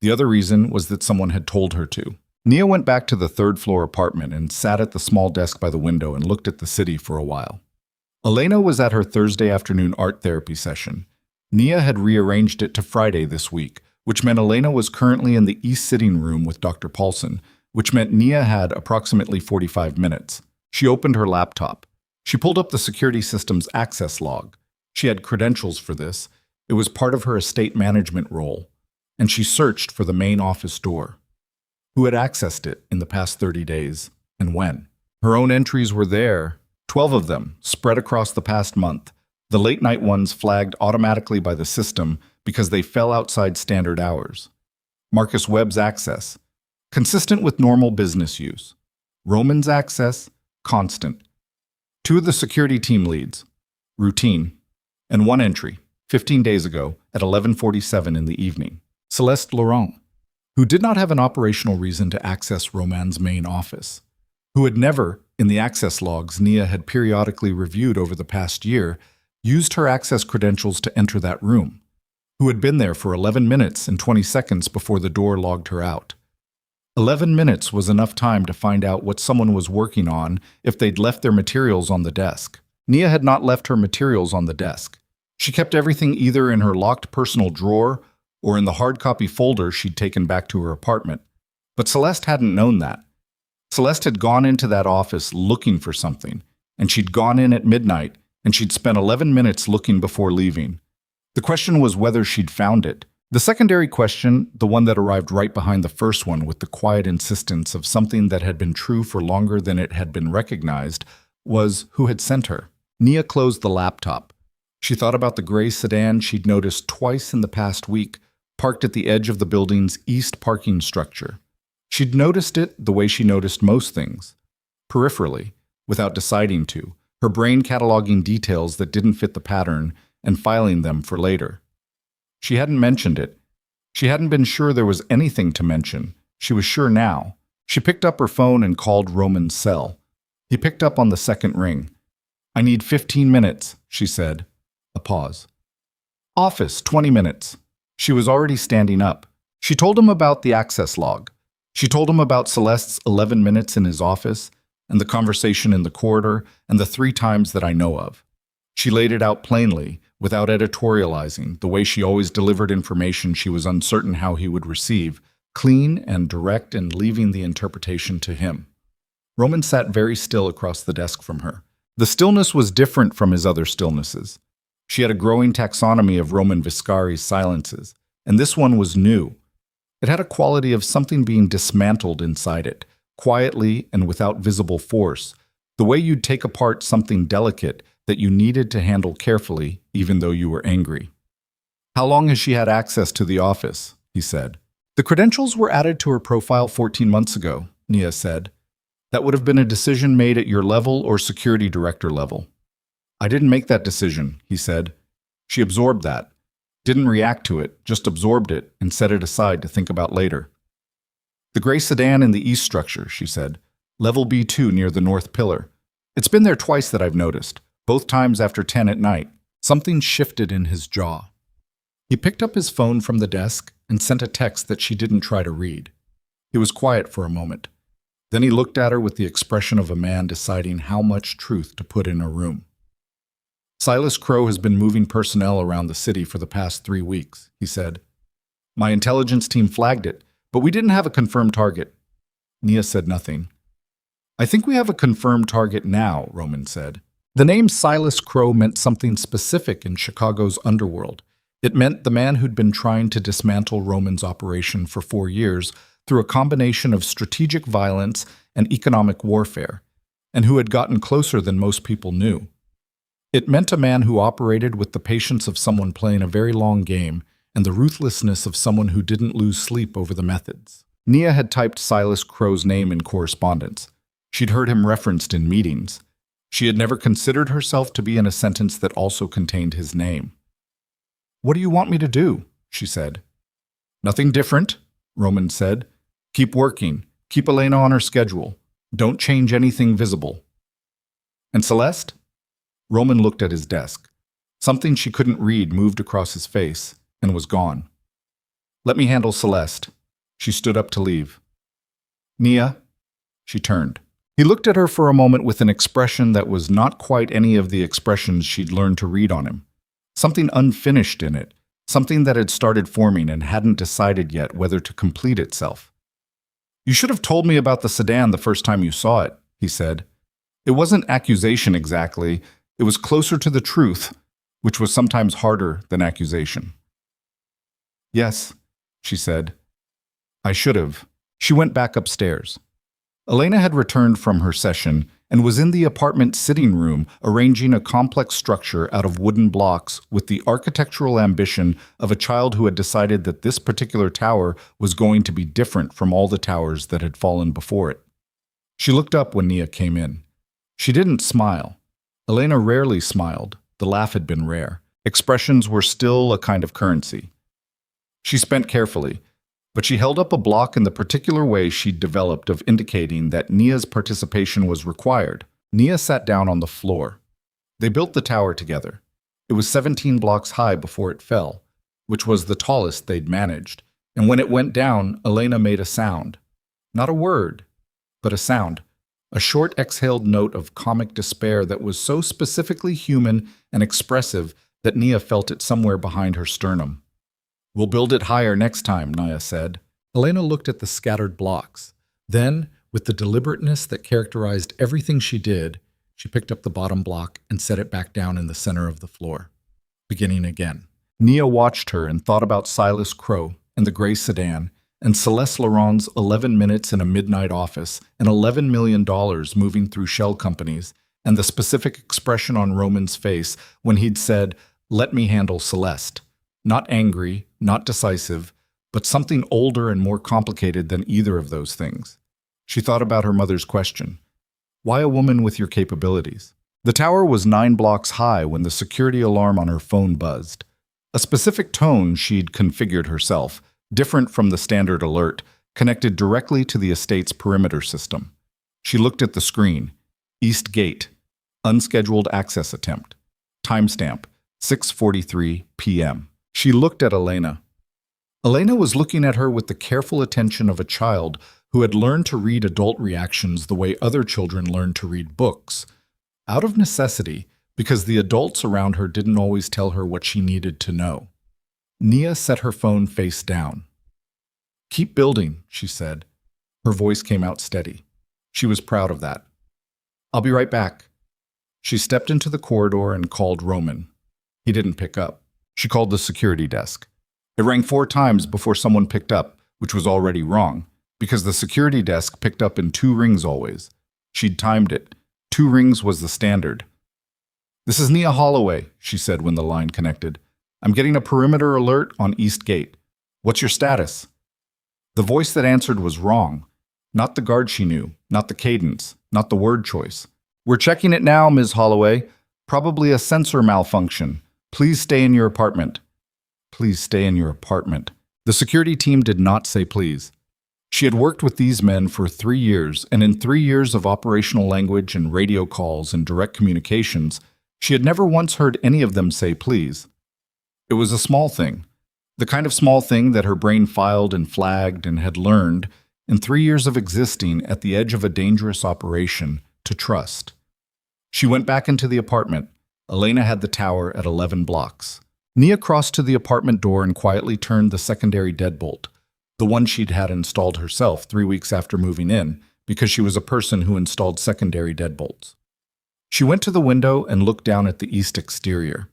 Speaker 1: The other reason was that someone had told her to. Nia went back to the 3rd-floor apartment and sat at the small desk by the window and looked at the city for a while. Elena was at her Thursday afternoon art therapy session. Nia had rearranged it to Friday this week, which meant Elena was currently in the east sitting room with Dr. Paulson, which meant Nia had approximately 45 minutes. She opened her laptop. She pulled up the security system's access log. She had credentials for this. It was part of her estate management role. And she searched for the main office door. Who had accessed it in the past 30 days, and when? Her own entries were there, 12 of them, spread across the past month. The late-night ones flagged automatically by the system because they fell outside standard hours. Marcus Webb's access, consistent with normal business use. Roman's access, constant. 2 of the security team leads, routine. And 1 entry, 15 days ago, at 11:47 in the evening. Celeste Laurent, who did not have an operational reason to access Roman's main office, who had never, in the access logs Nia had periodically reviewed over the past year, used her access credentials to enter that room, who had been there for 11 minutes and 20 seconds before the door logged her out. 11 minutes was enough time to find out what someone was working on if they'd left their materials on the desk. Nia had not left her materials on the desk. She kept everything either in her locked personal drawer or in the hard copy folder she'd taken back to her apartment. But Celeste hadn't known that. Celeste had gone into that office looking for something, and she'd gone in at midnight, and she'd spent 11 minutes looking before leaving. The question was whether she'd found it. The secondary question, the one that arrived right behind the first one with the quiet insistence of something that had been true for longer than it had been recognized, was who had sent her. Nia closed the laptop. She thought about the gray sedan she'd noticed twice in the past week, parked at the edge of the building's east parking structure. She'd noticed it the way she noticed most things, peripherally, without deciding to, her brain cataloging details that didn't fit the pattern and filing them for later. She hadn't mentioned it. She hadn't been sure there was anything to mention. She was sure now. She picked up her phone and called Roman's cell. He picked up on the second ring. "I need 15 minutes, she said. A pause. "Office, 20 minutes. She was already standing up. She told him about the access log. She told him about Celeste's 11 minutes in his office, and the conversation in the corridor, and the 3 times that I know of. She laid it out plainly, without editorializing, the way she always delivered information she was uncertain how he would receive, clean and direct, and leaving the interpretation to him. Roman sat very still across the desk from her. The stillness was different from his other stillnesses. She had a growing taxonomy of Roman Viscari's silences, and this one was new. It had a quality of something being dismantled inside it, quietly and without visible force, the way you'd take apart something delicate that you needed to handle carefully, even though you were angry. "How long has she had access to the office?" he said. "The credentials were added to her profile 14 months ago, Nia said. "That would have been a decision made at your level or security director level." "I didn't make that decision," he said. "She absorbed that. Didn't react to it, just absorbed it and set it aside to think about later." "The gray sedan in the east structure," she said. "Level B2 near the north pillar. It's been there twice that I've noticed, both times after 10 at night." Something shifted in his jaw. He picked up his phone from the desk and sent a text that she didn't try to read. He was quiet for a moment. Then he looked at her with the expression of a man deciding how much truth to put in a room. "Silas Crow has been moving personnel around the city for the past 3 weeks, he said. "My intelligence team flagged it, but we didn't have a confirmed target." Nia said nothing. "I think we have a confirmed target now," Roman said. The name Silas Crow meant something specific in Chicago's underworld. It meant the man who'd been trying to dismantle Roman's operation for 4 years through a combination of strategic violence and economic warfare, and who had gotten closer than most people knew. It meant a man who operated with the patience of someone playing a very long game and the ruthlessness of someone who didn't lose sleep over the methods. Nia had typed Silas Crow's name in correspondence. She'd heard him referenced in meetings. She had never considered herself to be in a sentence that also contained his name. "What do you want me to do?" she said. "Nothing different," Roman said. "Keep working. Keep Elena on her schedule. Don't change anything visible." "And Celeste?" Roman looked at his desk. Something she couldn't read moved across his face and was gone. "Let me handle Celeste." She stood up to leave. "Nia?" She turned. He looked at her for a moment with an expression that was not quite any of the expressions she'd learned to read on him. Something unfinished in it, something that had started forming and hadn't decided yet whether to complete itself. "You should have told me about the sedan the first time you saw it," he said. "It wasn't accusation exactly. It was closer to the truth, which was sometimes harder than accusation." "Yes," she said. "I should have." She went back upstairs. Elena had returned from her session and was in the apartment sitting room arranging a complex structure out of wooden blocks with the architectural ambition of a child who had decided that this particular tower was going to be different from all the towers that had fallen before it. She looked up when Nia came in. She didn't smile. Elena rarely smiled. The laugh had been rare. Expressions were still a kind of currency. She spent carefully, but she held up a block in the particular way she'd developed of indicating that Nia's participation was required. Nia sat down on the floor. They built the tower together. It was 17 blocks high before it fell, which was the tallest they'd managed, and when it went down, Elena made a sound. Not a word, but a sound. A short exhaled note of comic despair that was so specifically human and expressive that Nia felt it somewhere behind her sternum. "We'll build it higher next time," Nia said. Elena looked at the scattered blocks. Then, with the deliberateness that characterized everything she did, she picked up the bottom block and set it back down in the center of the floor. Beginning again. Nia watched her and thought about Silas Crow and the gray sedan, and Celeste Laurent's 11 minutes in a midnight office and $11 million moving through shell companies, and the specific expression on Roman's face when he'd said, "Let me handle Celeste." Not angry, not decisive, but something older and more complicated than either of those things. She thought about her mother's question. Why a woman with your capabilities? The tower was 9 blocks high when the security alarm on her phone buzzed. A specific tone she'd configured herself, different from the standard alert, connected directly to the estate's perimeter system. She looked at the screen. East Gate. Unscheduled access attempt. Timestamp. 6:43 p.m. She looked at Elena. Elena was looking at her with the careful attention of a child who had learned to read adult reactions the way other children learn to read books. Out of necessity, because the adults around her didn't always tell her what she needed to know. Nia set her phone face down. "Keep building," she said. Her voice came out steady. She was proud of that. "I'll be right back." She stepped into the corridor and called Roman. He didn't pick up. She called the security desk. It rang 4 times before someone picked up, which was already wrong, because the security desk picked up in 2 rings always. She'd timed it. 2 rings was the standard. "This is Nia Holloway," she said when the line connected. "I'm getting a perimeter alert on East Gate. What's your status?" The voice that answered was wrong. Not the guard she knew, not the cadence, not the word choice. "We're checking it now, Ms. Holloway. Probably a sensor malfunction. Please stay in your apartment." Please stay in your apartment. The security team did not say please. She had worked with these men for 3 years, and in 3 years of operational language and radio calls and direct communications, she had never once heard any of them say please. It was a small thing, the kind of small thing that her brain filed and flagged and had learned, in 3 years of existing at the edge of a dangerous operation, to trust. She went back into the apartment. Elena had the tower at 11 blocks. Nia crossed to the apartment door and quietly turned the secondary deadbolt, the one she'd had installed herself 3 weeks after moving in, because she was a person who installed secondary deadbolts. She went to the window and looked down at the east exterior.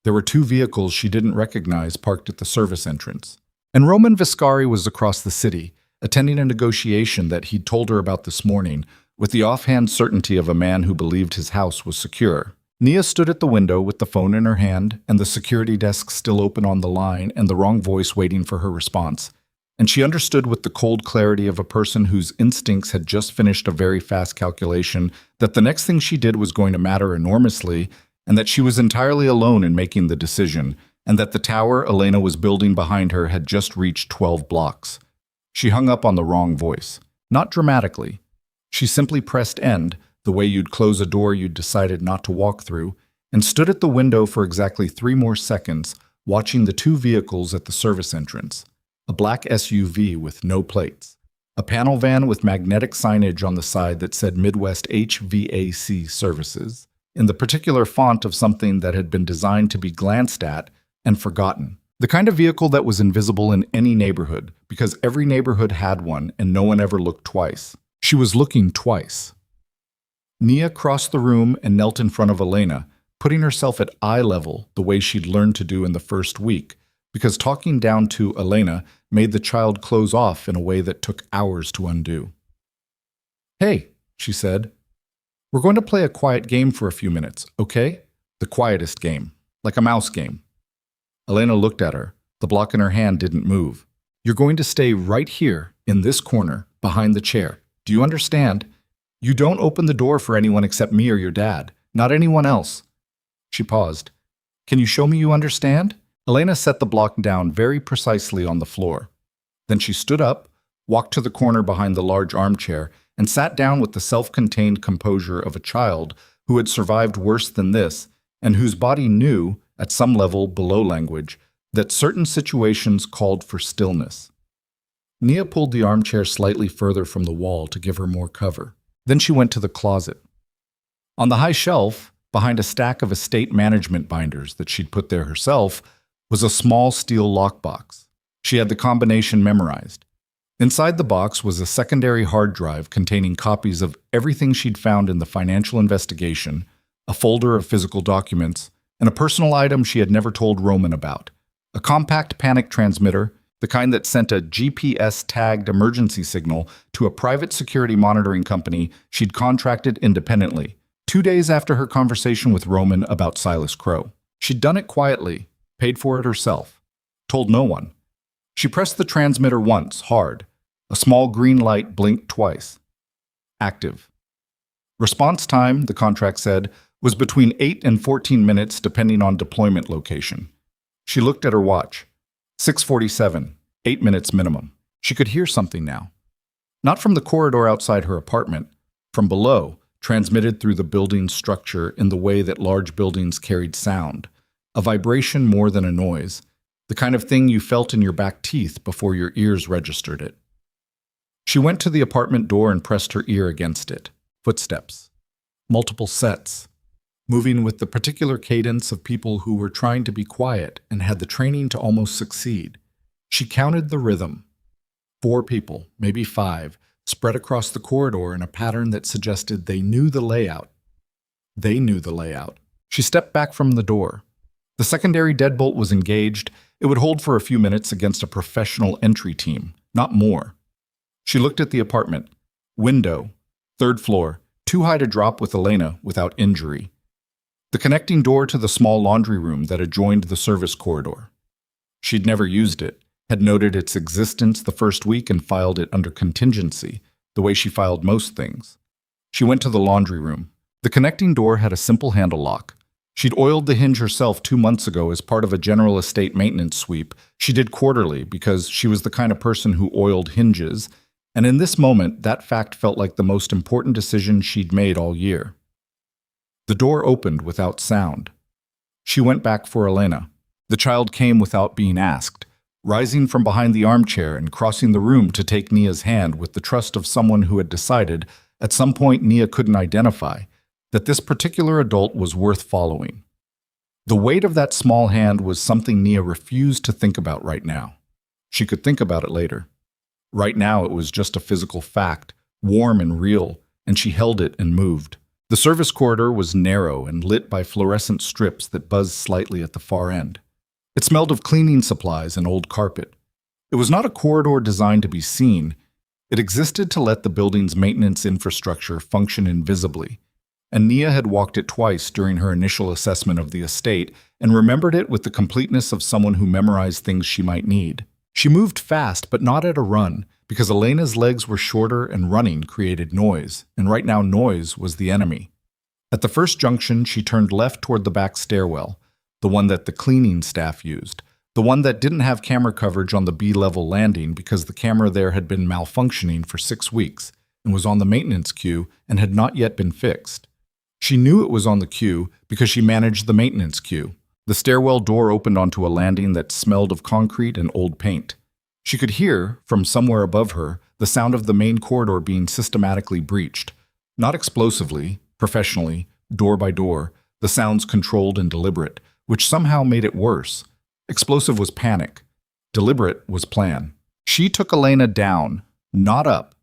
Speaker 1: There were 2 vehicles she didn't recognize parked at the service entrance. And Roman Viscari was across the city, attending a negotiation that he'd told her about this morning, with the offhand certainty of a man who believed his house was secure. Nia stood at the window with the phone in her hand and the security desk still open on the line and the wrong voice waiting for her response. And she understood with the cold clarity of a person whose instincts had just finished a very fast calculation that the next thing she did was going to matter enormously, and that she was entirely alone in making the decision, and that the tower Elena was building behind her had just reached 12 blocks. She hung up on the wrong voice. Not dramatically. She simply pressed end, the way you'd close a door you'd decided not to walk through, and stood at the window for exactly 3 more seconds, watching the 2 vehicles at the service entrance. A black SUV with no plates. A panel van with magnetic signage on the side that said Midwest HVAC Services, in the particular font of something that had been designed to be glanced at and forgotten. The kind of vehicle that was invisible in any neighborhood, because every neighborhood had one and no one ever looked twice. She was looking twice. Nia crossed the room and knelt in front of Elena, putting herself at eye level the way she'd learned to do in the first week, because talking down to Elena made the child close off in a way that took hours to undo. "Hey," she said, "we're going to play a quiet game for a few minutes, okay? The quietest game, like a mouse game." Elena looked at her. The block in her hand didn't move. "You're going to stay right here, in this corner, behind the chair. Do you understand? You don't open the door for anyone except me or your dad, not anyone else." She paused. "Can you show me you understand?" Elena set the block down very precisely on the floor. Then she stood up, walked to the corner behind the large armchair, and sat down with the self-contained composure of a child who had survived worse than this, and whose body knew, at some level below language, that certain situations called for stillness. Nia pulled the armchair slightly further from the wall to give her more cover. Then she went to the closet. On the high shelf, behind a stack of estate management binders that she'd put there herself, was a small steel lockbox. She had the combination memorized. Inside the box was a secondary hard drive containing copies of everything she'd found in the financial investigation, a folder of physical documents, and a personal item she had never told Roman about, a compact panic transmitter, the kind that sent a GPS-tagged emergency signal to a private security monitoring company she'd contracted independently, 2 days after her conversation with Roman about Silas Crow. She'd done it quietly, paid for it herself, told no one. She pressed the transmitter once, hard. A small green light blinked twice. Active. Response time, the contract said, was between 8 and 14 minutes depending on deployment location. She looked at her watch. 6:47. 8 minutes minimum. She could hear something now. Not from the corridor outside her apartment, from below, transmitted through the building's structure in the way that large buildings carried sound. A vibration more than a noise, the kind of thing you felt in your back teeth before your ears registered it. She went to the apartment door and pressed her ear against it. Footsteps. Multiple sets. Moving with the particular cadence of people who were trying to be quiet and had the training to almost succeed. She counted the rhythm. 4 people, maybe 5, spread across the corridor in a pattern that suggested they knew the layout. They knew the layout. She stepped back from the door. The secondary deadbolt was engaged. It would hold for a few minutes against a professional entry team, not more. She looked at the apartment. Window, 3rd floor, too high to drop with Elena without injury. The connecting door to the small laundry room that adjoined the service corridor. She'd never used it, had noted its existence the first week and filed it under contingency, the way she filed most things. She went to the laundry room. The connecting door had a simple handle lock. She'd oiled the hinge herself 2 months ago as part of a general estate maintenance sweep she did quarterly because she was the kind of person who oiled hinges, and in this moment, that fact felt like the most important decision she'd made all year. The door opened without sound. She went back for Elena. The child came without being asked, rising from behind the armchair and crossing the room to take Nia's hand with the trust of someone who had decided, at some point Nia couldn't identify, that this particular adult was worth following. The weight of that small hand was something Nia refused to think about right now. She could think about it later. Right now it was just a physical fact, warm and real, and she held it and moved. The service corridor was narrow and lit by fluorescent strips that buzzed slightly at the far end. It smelled of cleaning supplies and old carpet. It was not a corridor designed to be seen. It existed to let the building's maintenance infrastructure function invisibly, and Nia had walked it twice during her initial assessment of the estate and remembered it with the completeness of someone who memorized things she might need. She moved fast, but not at a run, because Elena's legs were shorter and running created noise, and right now noise was the enemy. At the first junction, she turned left toward the back stairwell, the one that the cleaning staff used, the one that didn't have camera coverage on the B-level landing because the camera there had been malfunctioning for 6 weeks and was on the maintenance queue and had not yet been fixed. She knew it was on the queue because she managed the maintenance queue. The stairwell door opened onto a landing that smelled of concrete and old paint. She could hear, from somewhere above her, the sound of the main corridor being systematically breached. Not explosively, professionally, door by door, the sounds controlled and deliberate, which somehow made it worse. Explosive was panic. Deliberate was plan. She took Elena down, not up.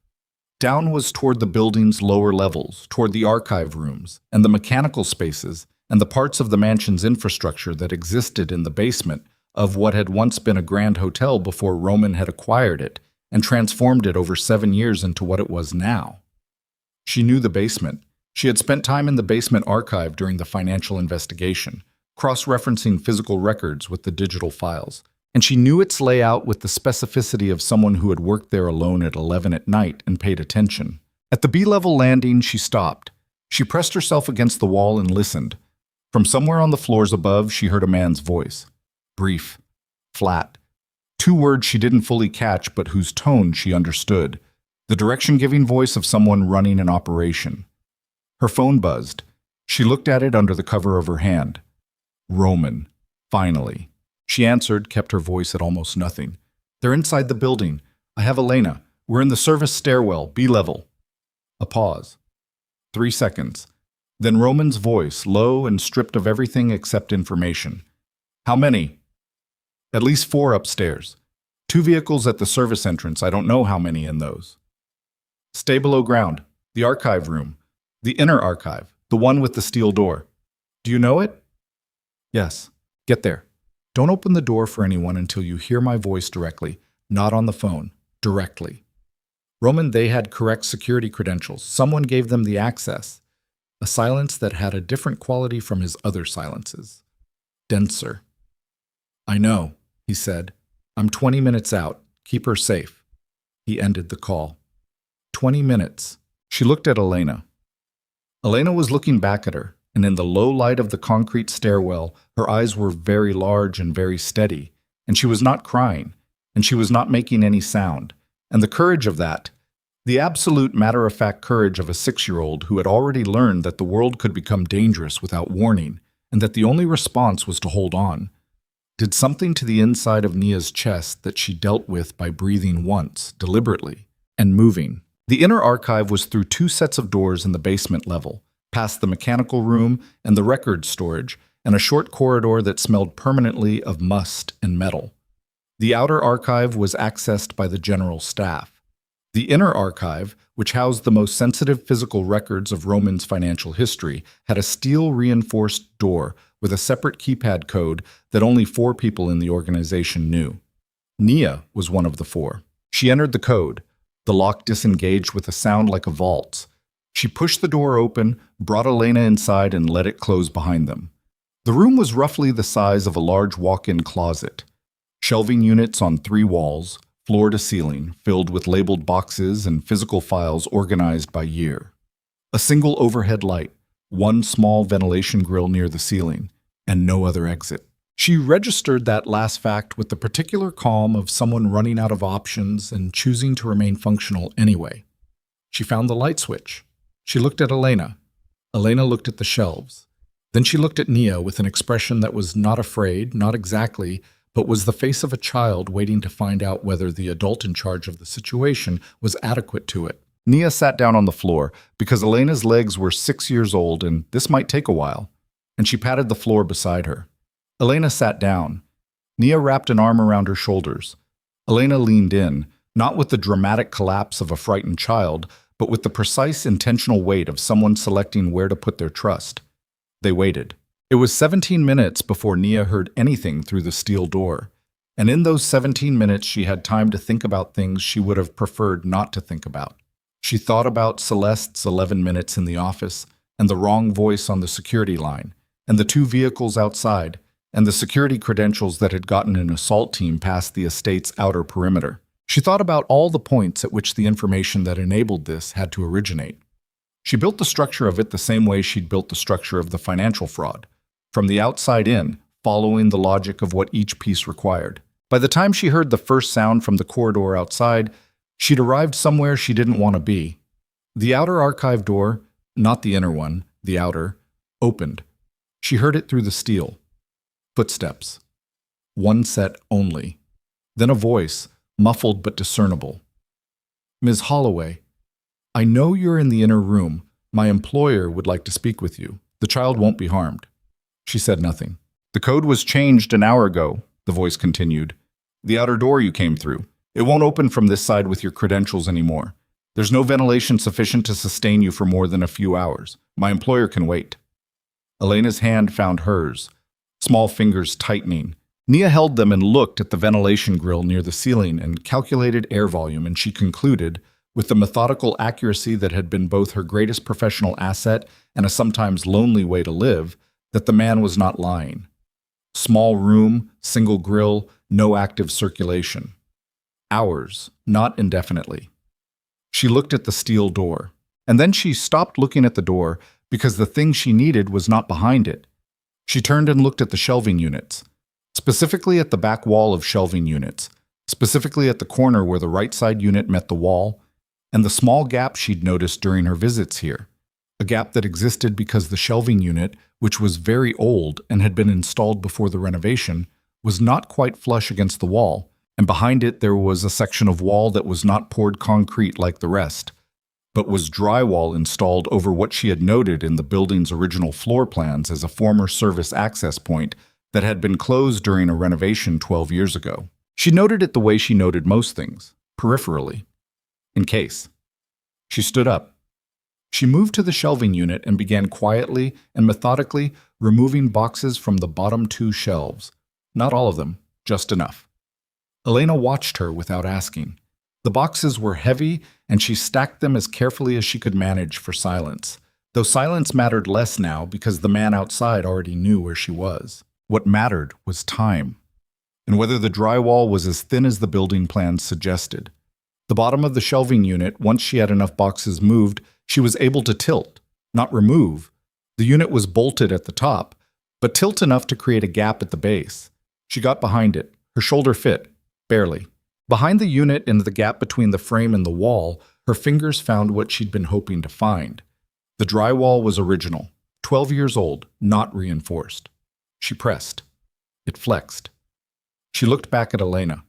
Speaker 1: Down was toward the building's lower levels, toward the archive rooms, and the mechanical spaces, and the parts of the mansion's infrastructure that existed in the basement of what had once been a grand hotel before Roman had acquired it and transformed it over 7 years into what it was now. She knew the basement. She had spent time in the basement archive during the financial investigation, cross-referencing physical records with the digital files, and she knew its layout with the specificity of someone who had worked there alone at 11 at night and paid attention. At the B-level landing, she stopped. She pressed herself against the wall and listened. From somewhere on the floors above, she heard a man's voice. Brief, flat. 2 words she didn't fully catch, but whose tone she understood. The direction-giving voice of someone running an operation. Her phone buzzed. She looked at it under the cover of her hand. Roman. Finally. She answered, kept her voice at almost nothing. They're inside the building. I have Elena. We're in the service stairwell, B-level. A pause. 3 seconds. Then Roman's voice, low and stripped of everything except information. How many? At least 4 upstairs. 2 vehicles at the service entrance. I don't know how many in those. Stay below ground. The archive room. The inner archive. The one with the steel door. Do you know it? Yes. Get there. Don't open the door for anyone until you hear my voice directly, not on the phone, directly. Roman, they had correct security credentials. Someone gave them the access. A silence that had a different quality from his other silences. Denser. I know, he said. I'm 20 minutes out. Keep her safe. He ended the call. 20 minutes. She looked at Elena. Elena was looking back at her, and in the low light of the concrete stairwell, her eyes were very large and very steady, and she was not crying. and she was not making any sound. And the courage of that, the absolute matter-of-fact courage of a 6-year-old who had already learned that the world could become dangerous without warning, and that the only response was to hold on, did something to the inside of Nia's chest that she dealt with by breathing once, deliberately, and moving. The inner archive was through 2 sets of doors in the basement level, past the mechanical room and the record storage, and a short corridor that smelled permanently of must and metal. The outer archive was accessed by the general staff. The inner archive, which housed the most sensitive physical records of Roman's financial history, had a steel-reinforced door with a separate keypad code that only 4 people in the organization knew. Nia was one of the 4. She entered the code. The lock disengaged with a sound like a waltz. She pushed the door open, brought Elena inside, and let it close behind them. The room was roughly the size of a large walk-in closet. Shelving units on 3 walls, floor to ceiling, filled with labeled boxes and physical files organized by year. A single overhead light, 1 small ventilation grill near the ceiling, and no other exit. She registered that last fact with the particular calm of someone running out of options and choosing to remain functional anyway. She found the light switch. She looked at Elena. Elena looked at the shelves. Then she looked at Nia with an expression that was not afraid, not exactly, but was the face of a child waiting to find out whether the adult in charge of the situation was adequate to it. Nia sat down on the floor because Elena's legs were 6 years old and this might take a while, and she patted the floor beside her. Elena sat down. Nia wrapped an arm around her shoulders. Elena leaned in, not with the dramatic collapse of a frightened child, but with the precise intentional weight of someone selecting where to put their trust. They waited. It was 17 minutes before Nia heard anything through the steel door, and in those 17 minutes she had time to think about things she would have preferred not to think about. She thought about Celeste's 11 minutes in the office, and the wrong voice on the security line, and the 2 vehicles outside, and the security credentials that had gotten an assault team past the estate's outer perimeter. She thought about all the points at which the information that enabled this had to originate. She built the structure of it the same way she'd built the structure of the financial fraud, from the outside in, following the logic of what each piece required. By the time she heard the first sound from the corridor outside, she'd arrived somewhere she didn't want to be. The outer archive door, not the inner one, the outer, opened. She heard it through the steel. Footsteps. 1 set only. Then a voice, muffled but discernible. "Ms. Holloway, I know you're in the inner room. My employer would like to speak with you. The child won't be harmed." She said nothing. "The code was changed an hour ago," the voice continued. "The outer door you came through. It won't open from this side with your credentials anymore. There's no ventilation sufficient to sustain you for more than a few hours. My employer can wait." Elena's hand found hers, small fingers tightening. Nia held them and looked at the ventilation grill near the ceiling and calculated air volume, and she concluded, with the methodical accuracy that had been both her greatest professional asset and a sometimes lonely way to live, that the man was not lying. Small room, single grill, no active circulation. Hours, not indefinitely. She looked at the steel door, and then she stopped looking at the door because the thing she needed was not behind it. She turned and looked at the shelving units, specifically at the back wall of shelving units, specifically at the corner where the right side unit met the wall, and the small gap she'd noticed during her visits here. A gap that existed because the shelving unit, which was very old and had been installed before the renovation, was not quite flush against the wall, and behind it there was a section of wall that was not poured concrete like the rest, but was drywall installed over what she had noted in the building's original floor plans as a former service access point that had been closed during a renovation 12 years ago. She noted it the way she noted most things, peripherally, in case. She stood up. She moved to the shelving unit and began quietly and methodically removing boxes from the bottom 2 shelves. Not all of them, just enough. Elena watched her without asking. The boxes were heavy, and she stacked them as carefully as she could manage for silence, though silence mattered less now because the man outside already knew where she was. What mattered was time, and whether the drywall was as thin as the building plans suggested. The bottom of the shelving unit, once she had enough boxes moved, she was able to tilt, not remove. The unit was bolted at the top, but tilt enough to create a gap at the base. She got behind it. Her shoulder fit, barely. Behind the unit, in the gap between the frame and the wall, her fingers found what she'd been hoping to find. The drywall was original, 12 years old, not reinforced. She pressed. It flexed. She looked back at Elena.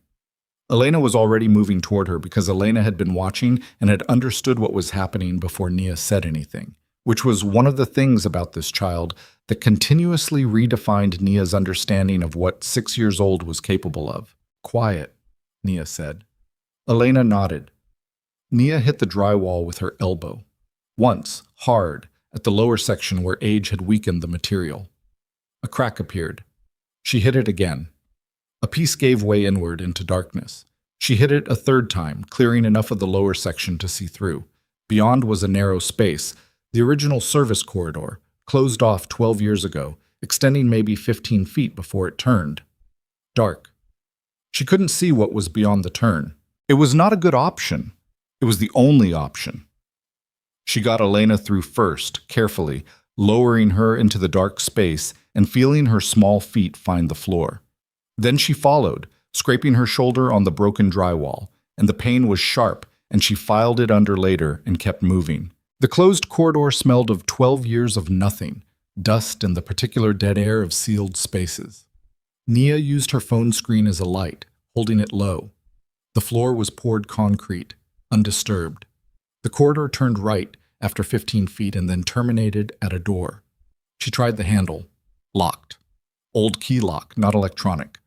Speaker 1: Elena was already moving toward her because Elena had been watching and had understood what was happening before Nia said anything, which was one of the things about this child that continuously redefined Nia's understanding of what 6 years old was capable of. Quiet, Nia said. Elena nodded. Nia hit the drywall with her elbow. Once, hard, at the lower section where age had weakened the material. A crack appeared. She hit it again. A piece gave way inward into darkness. She hit it a third time, clearing enough of the lower section to see through. Beyond was a narrow space, the original service corridor, closed off 12 years ago, extending maybe 15 feet before it turned. Dark. She couldn't see what was beyond the turn. It was not a good option. It was the only option. She got Elena through first, carefully, lowering her into the dark space and feeling her small feet find the floor. Then she followed, scraping her shoulder on the broken drywall, and the pain was sharp, and she filed it under later and kept moving. The closed corridor smelled of 12 years of nothing, dust and the particular dead air of sealed spaces. Nia used her phone screen as a light, holding it low. The floor was poured concrete, undisturbed. The corridor turned right after 15 feet and then terminated at a door. She tried the handle. Locked. Old key lock, not electronic.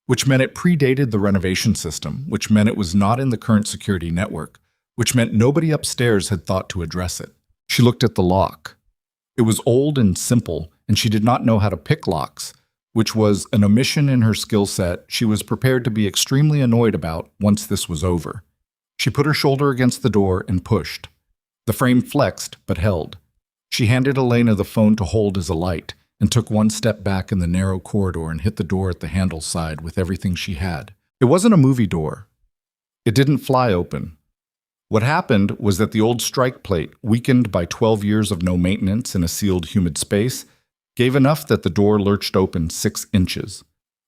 Speaker 1: Which meant it predated the renovation system, which meant it was not in the current security network, which meant nobody upstairs had thought to address it. She looked at the lock. It was old and simple, and she did not know how to pick locks, which was an omission in her skill set she was prepared to be extremely annoyed about once this was over. She put her shoulder against the door and pushed. The frame flexed, but held. She handed Elena the phone to hold as a light, and took one step back in the narrow corridor and hit the door at the handle side with everything she had. It wasn't a movie door. It didn't fly open. What happened was that the old strike plate, weakened by 12 years of no maintenance in a sealed, humid space, gave enough that the door lurched open 6 inches.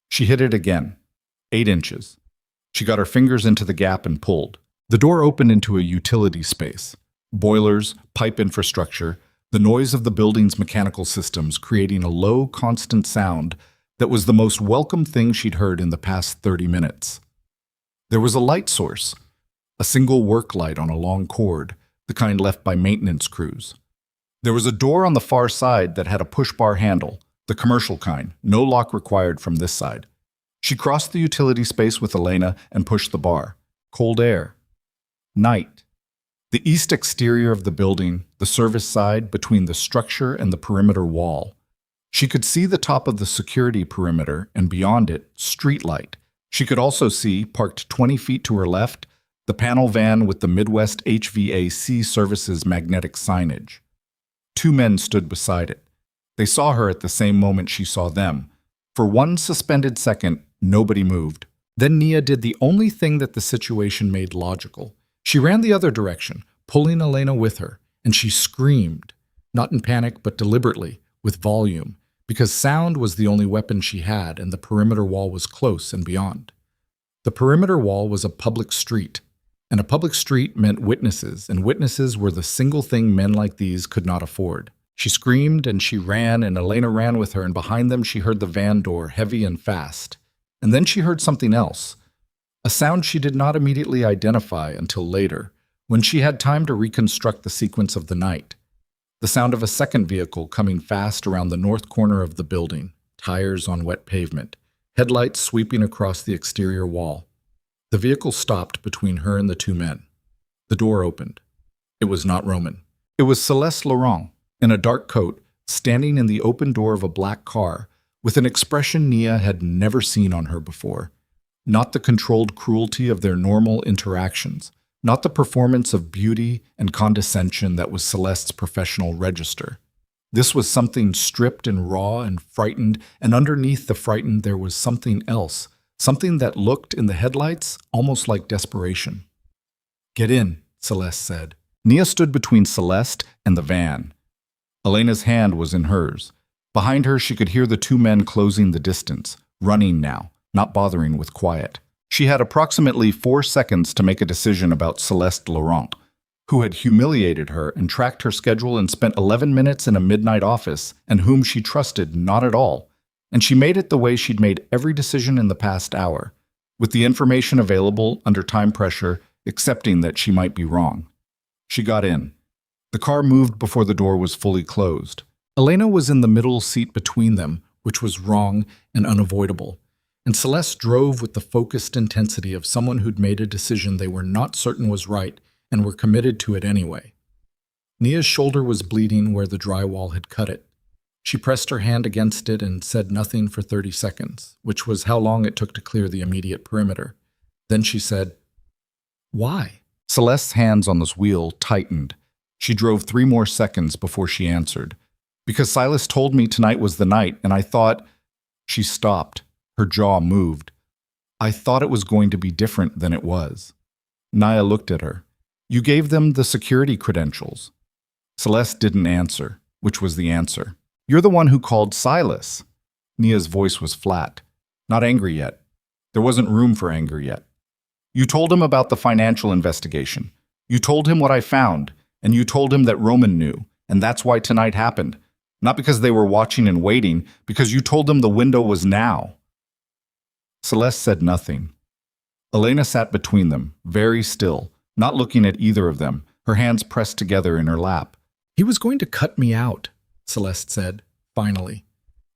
Speaker 1: She hit it again. 8 inches. She got her fingers into the gap and pulled. The door opened into a utility space. Boilers, pipe infrastructure, the noise of the building's mechanical systems creating a low, constant sound that was the most welcome thing she'd heard in the past 30 minutes. There was a light source, a single work light on a long cord, the kind left by maintenance crews. There was a door on the far side that had a push-bar handle, the commercial kind, no lock required from this side. She crossed the utility space with Elena and pushed the bar. Cold air. Night. The east exterior of the building, the service side between the structure and the perimeter wall. She could see the top of the security perimeter and beyond it, street light. She could also see, parked 20 feet to her left, the panel van with the Midwest HVAC Services magnetic signage. 2 men stood beside it. They saw her at the same moment she saw them. For one suspended second, nobody moved. Then Nia did the only thing that the situation made logical. She ran the other direction, pulling Elena with her, and she screamed, not in panic but deliberately, with volume, because sound was the only weapon she had and the perimeter wall was close and beyond. The perimeter wall was a public street, and a public street meant witnesses, and witnesses were the single thing men like these could not afford. She screamed and she ran, and Elena ran with her, and behind them she heard the van door heavy and fast. And then she heard something else. A sound she did not immediately identify until later, when she had time to reconstruct the sequence of the night. The sound of a second vehicle coming fast around the north corner of the building, tires on wet pavement, headlights sweeping across the exterior wall. The vehicle stopped between her and the 2 men. The door opened. It was not Roman. It was Celeste Laurent, in a dark coat, standing in the open door of a black car, with an expression Nia had never seen on her before. Not the controlled cruelty of their normal interactions, not the performance of beauty and condescension that was Celeste's professional register. This was something stripped and raw and frightened, and underneath the frightened there was something else, something that looked in the headlights almost like desperation. "Get in," Celeste said. Nia stood between Celeste and the van. Elena's hand was in hers. Behind her she could hear the 2 men closing the distance, running now, not bothering with quiet. She had approximately 4 seconds to make a decision about Celeste Laurent, who had humiliated her and tracked her schedule and spent 11 minutes in a midnight office, and whom she trusted not at all. And she made it the way she'd made every decision in the past hour, with the information available under time pressure, accepting that she might be wrong. She got in. The car moved before the door was fully closed. Elena was in the middle seat between them, which was wrong and unavoidable. And Celeste drove with the focused intensity of someone who'd made a decision they were not certain was right and were committed to it anyway. Nia's shoulder was bleeding where the drywall had cut it. She pressed her hand against it and said nothing for 30 seconds, which was how long it took to clear the immediate perimeter. Then she said, "Why?" Celeste's hands on this wheel tightened. She drove 3 more seconds before she answered. "Because Silas told me tonight was the night, and I thought—" She stopped. Her jaw moved. "I thought it was going to be different than it was." Nia looked at her. "You gave them the security credentials." Celeste didn't answer, which was the answer. "You're the one who called Silas." Nia's voice was flat. Not angry yet. There wasn't room for anger yet. "You told him about the financial investigation. You told him what I found, and you told him that Roman knew, and that's why tonight happened. Not because they were watching and waiting, because you told them the window was now." Celeste said nothing. Elena sat between them, very still, not looking at either of them, her hands pressed together in her lap. "He was going to cut me out," Celeste said, finally.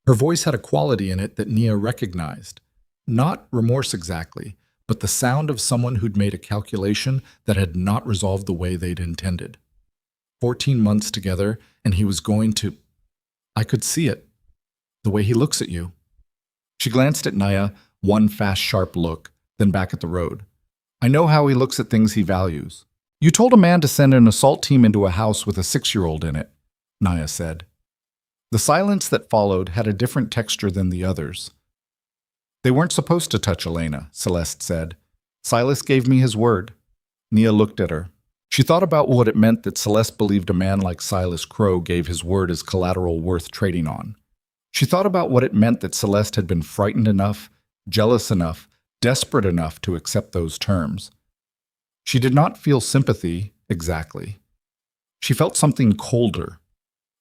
Speaker 1: Her voice had a quality in it that Nia recognized. Not remorse exactly, but the sound of someone who'd made a calculation that had not resolved the way they'd intended. 14 months together, and he was going to... I could see it. The way he looks at you. She glanced at Nia, one fast, sharp look, then back at the road. "I know how he looks at things he values." "You told a man to send an assault team into a house with a 6-year-old in it," Nia said. The silence that followed had a different texture than the others. "They weren't supposed to touch Elena," Celeste said. "Silas gave me his word." Nia looked at her. She thought about what it meant that Celeste believed a man like Silas Crow gave his word as collateral worth trading on. She thought about what it meant that Celeste had been frightened enough, jealous enough, desperate enough to accept those terms. She did not feel sympathy, exactly. She felt something colder.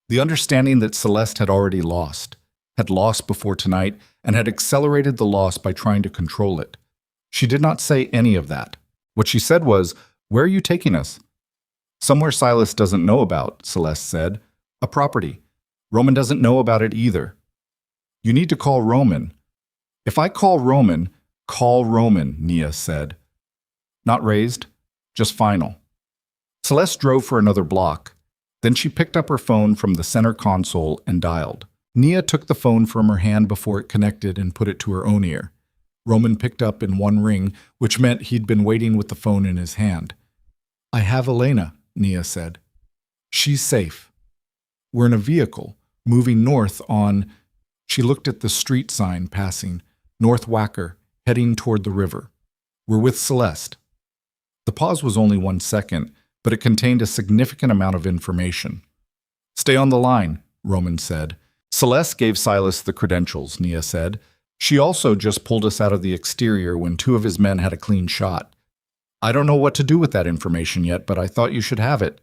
Speaker 1: The understanding that Celeste had already lost, had lost before tonight, and had accelerated the loss by trying to control it. She did not say any of that. What she said was, "Where are you taking us?" "Somewhere Silas doesn't know about," Celeste said. "A property. Roman doesn't know about it either." "You need to call Roman." "If I call Roman, Nia said. "Not raised, just final." Celeste drove for another block. Then she picked up her phone from the center console and dialed. Nia took the phone from her hand before it connected and put it to her own ear. Roman picked up in one ring, which meant he'd been waiting with the phone in his hand. "I have Elena," Nia said. "She's safe. We're in a vehicle, moving north on..." She looked at the street sign passing, North Wacker, heading toward the river. "We're with Celeste." The pause was only 1 second, but it contained a significant amount of information. "Stay on the line," Roman said. "Celeste gave Silas the credentials," Nia said. "She also just pulled us out of the exterior when 2 of his men had a clean shot. I don't know what to do with that information yet, but I thought you should have it."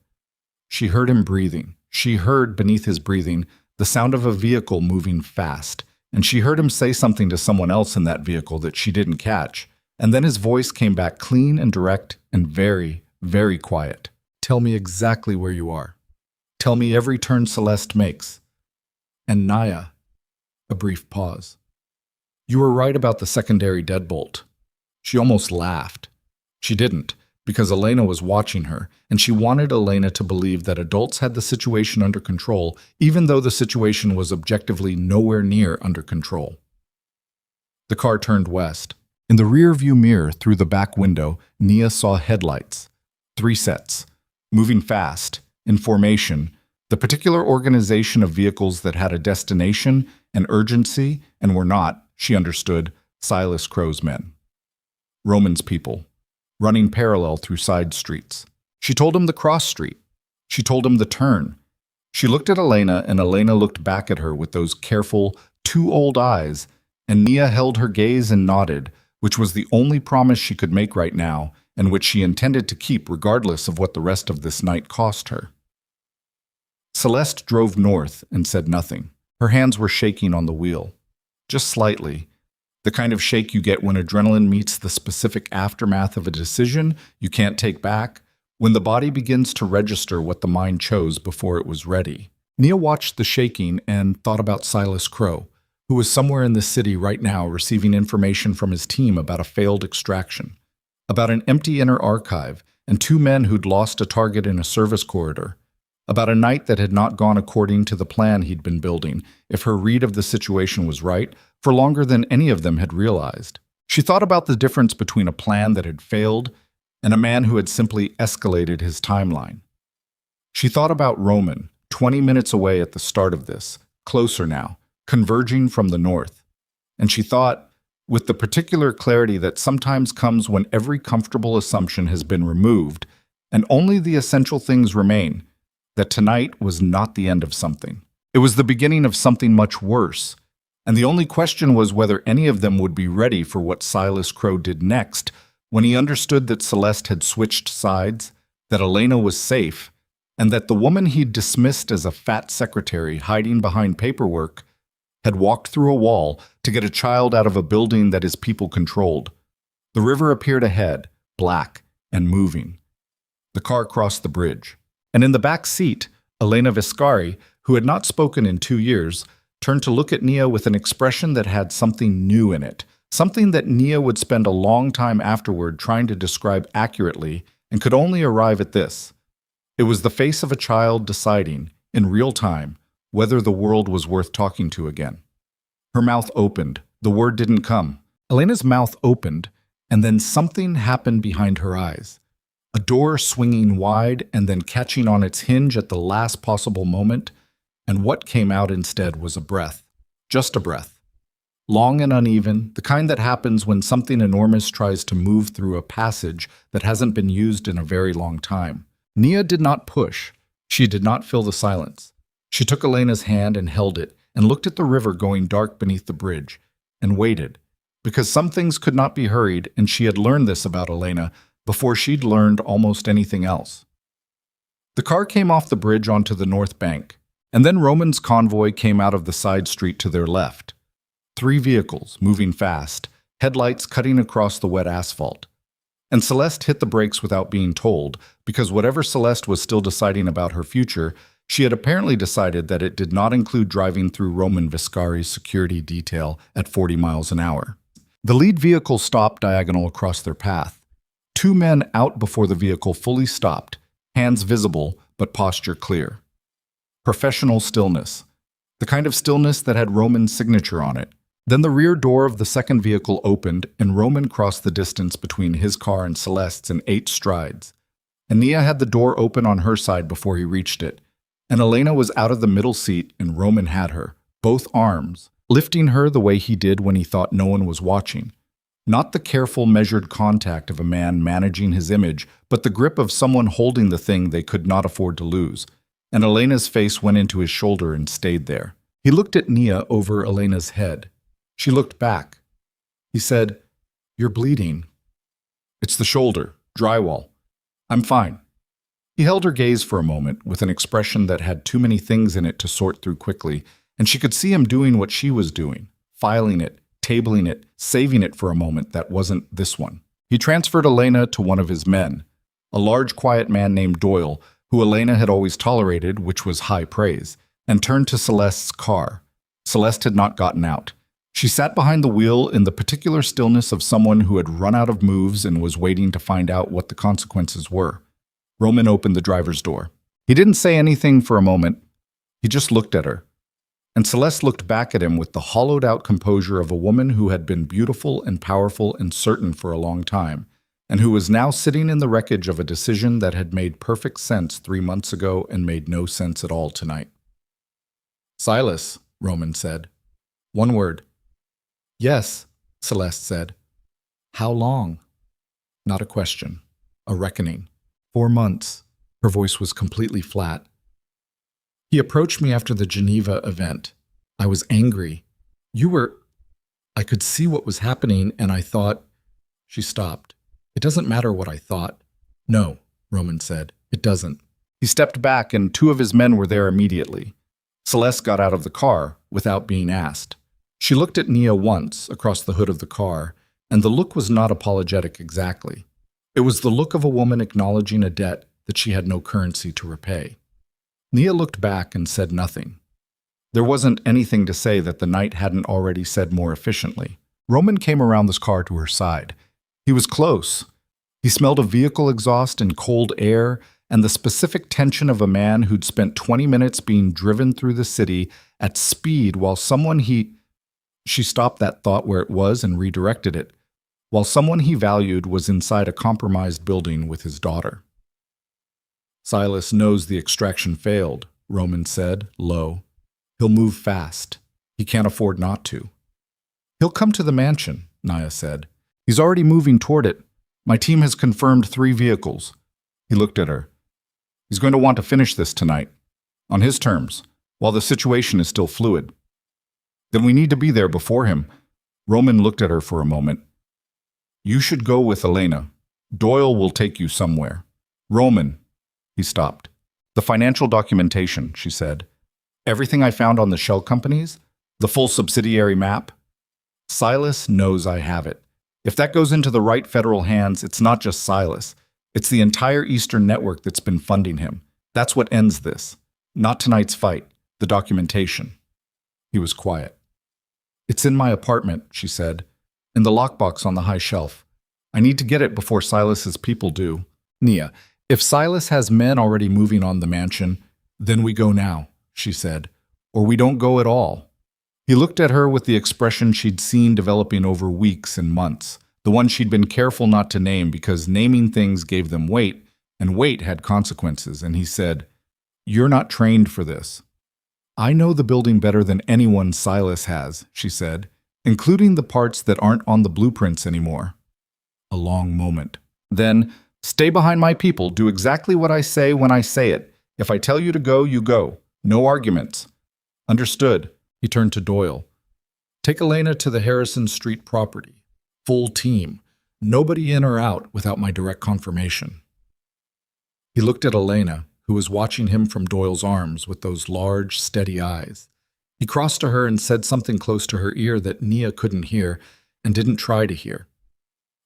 Speaker 1: She heard him breathing. She heard, beneath his breathing, the sound of a vehicle moving fast, and she heard him say something to someone else in that vehicle that she didn't catch. And then his voice came back clean and direct and very, very quiet. "Tell me exactly where you are. Tell me every turn Celeste makes." And Nia, a brief pause. "You were right about the secondary deadbolt." She almost laughed. She didn't, because Elena was watching her, and she wanted Elena to believe that adults had the situation under control, even though the situation was objectively nowhere near under control. The car turned west. In the rear-view mirror through the back window, Nia saw headlights. 3 sets. Moving fast, in formation, the particular organization of vehicles that had a destination, an urgency, and were not, she understood, Silas Crow's men. Roman's people, running parallel through side streets. She told him the cross street. She told him the turn. She looked at Elena, and Elena looked back at her with those careful, too old eyes, and Nia held her gaze and nodded, which was the only promise she could make right now and which she intended to keep regardless of what the rest of this night cost her. Celeste drove north and said nothing. Her hands were shaking on the wheel. Just slightly. The kind of shake you get when adrenaline meets the specific aftermath of a decision you can't take back, when the body begins to register what the mind chose before it was ready. Nia watched the shaking and thought about Silas Crow, who was somewhere in the city right now receiving information from his team about a failed extraction, about an empty inner archive and two men who'd lost a target in a service corridor, about a night that had not gone according to the plan he'd been building, if her read of the situation was right, for longer than any of them had realized. She thought about the difference between a plan that had failed and a man who had simply escalated his timeline. She thought about Roman, 20 minutes away at the start of this, closer now, converging from the north. And she thought, with the particular clarity that sometimes comes when every comfortable assumption has been removed and only the essential things remain, that tonight was not the end of something. It was the beginning of something much worse, and the only question was whether any of them would be ready for what Silas Crow did next when he understood that Celeste had switched sides, that Elena was safe, and that the woman he'd dismissed as a fat secretary hiding behind paperwork had walked through a wall to get a child out of a building that his people controlled. The river appeared ahead, black and moving. The car crossed the bridge. And in the back seat, Elena Viscari, who had not spoken in 2 years, turned to look at Nia with an expression that had something new in it, something that Nia would spend a long time afterward trying to describe accurately and could only arrive at this. It was the face of a child deciding, in real time, whether the world was worth talking to again. Her mouth opened. The word didn't come. Elena's mouth opened, and then something happened behind her eyes. A door swinging wide and then catching on its hinge at the last possible moment, and what came out instead was a breath. Just a breath. Long and uneven, the kind that happens when something enormous tries to move through a passage that hasn't been used in a very long time. Nia did not push. She did not fill the silence. She took Elena's hand and held it, and looked at the river going dark beneath the bridge, and waited, because some things could not be hurried, and she had learned this about Elena before she'd learned almost anything else. The car came off the bridge onto the north bank, and then Roman's convoy came out of the side street to their left. 3 vehicles, moving fast, headlights cutting across the wet asphalt. And Celeste hit the brakes without being told, because whatever Celeste was still deciding about her future, she had apparently decided that it did not include driving through Roman Viscari's security detail at 40 miles an hour. The lead vehicle stopped diagonal across their path. 2 men out before the vehicle fully stopped, hands visible but posture clear. Professional stillness, the kind of stillness that had Roman's signature on it. Then the rear door of the second vehicle opened and Roman crossed the distance between his car and Celeste's in 8 strides. And Nia had the door open on her side before he reached it. And Elena was out of the middle seat and Roman had her, both arms, lifting her the way he did when he thought no one was watching. Not the careful, measured contact of a man managing his image, but the grip of someone holding the thing they could not afford to lose. And Elena's face went into his shoulder and stayed there. He looked at Nia over Elena's head. She looked back. He said, "You're bleeding." "It's the shoulder, drywall. I'm fine." He held her gaze for a moment with an expression that had too many things in it to sort through quickly, and she could see him doing what she was doing, filing it, tabling it, saving it for a moment that wasn't this one. He transferred Elena to one of his men, a large, quiet man named Doyle, who Elena had always tolerated, which was high praise, and turned to Celeste's car. Celeste had not gotten out. She sat behind the wheel in the particular stillness of someone who had run out of moves and was waiting to find out what the consequences were. Roman opened the driver's door. He didn't say anything for a moment. He just looked at her. And Celeste looked back at him with the hollowed-out composure of a woman who had been beautiful and powerful and certain for a long time, and who was now sitting in the wreckage of a decision that had made perfect sense 3 months ago and made no sense at all tonight. "Silas," Roman said. One word. "Yes," Celeste said. "How long?" Not a question. A reckoning. 4 months. Her voice was completely flat. "He approached me after the Geneva event. I was angry. I could see what was happening, and I thought, She stopped. It doesn't matter what I thought. No, Roman said. It doesn't. He stepped back and two of his men were there immediately. Celeste got out of the car without being asked. She looked at Nia once across the hood of the car, and the look was not apologetic exactly. It was the look of a woman acknowledging a debt that she had no currency to repay. Nia looked back and said nothing. There wasn't anything to say that the night hadn't already said more efficiently. Roman came around this car to her side. He was close. He smelled of vehicle exhaust and cold air, and the specific tension of a man who'd spent 20 minutes being driven through the city at speed while someone She stopped that thought where it was and redirected it, while someone he valued was inside a compromised building with his daughter. Silas knows the extraction failed, Roman said, low. He'll move fast. He can't afford not to. He'll come to the mansion, Nia said. He's already moving toward it. My team has confirmed 3 vehicles. He looked at her. He's going to want to finish this tonight, on his terms, while the situation is still fluid. Then we need to be there before him. Roman looked at her for a moment. You should go with Elena. Doyle will take you somewhere. Roman. He stopped. The financial documentation, she said. Everything I found on the shell companies, the full subsidiary map. Silas knows I have it. If that goes into the right federal hands, it's not just Silas. It's the entire Eastern network that's been funding him. That's what ends this. Not tonight's fight, the documentation. He was quiet. It's in my apartment, she said, in the lockbox on the high shelf. I need to get it before Silas's people do. Nia, if Silas has men already moving on the mansion, then we go now, she said, or we don't go at all. He looked at her with the expression she'd seen developing over weeks and months, the one she'd been careful not to name because naming things gave them weight, and weight had consequences, and he said, You're not trained for this. I know the building better than anyone Silas has, she said, including the parts that aren't on the blueprints anymore. A long moment. Then, stay behind my people, do exactly what I say when I say it. If I tell you to go, you go. No arguments. Understood. He turned to Doyle. Take Elena to the Harrison Street property. Full team. Nobody in or out without my direct confirmation. He looked at Elena, who was watching him from Doyle's arms with those large, steady eyes. He crossed to her and said something close to her ear that Nia couldn't hear and didn't try to hear.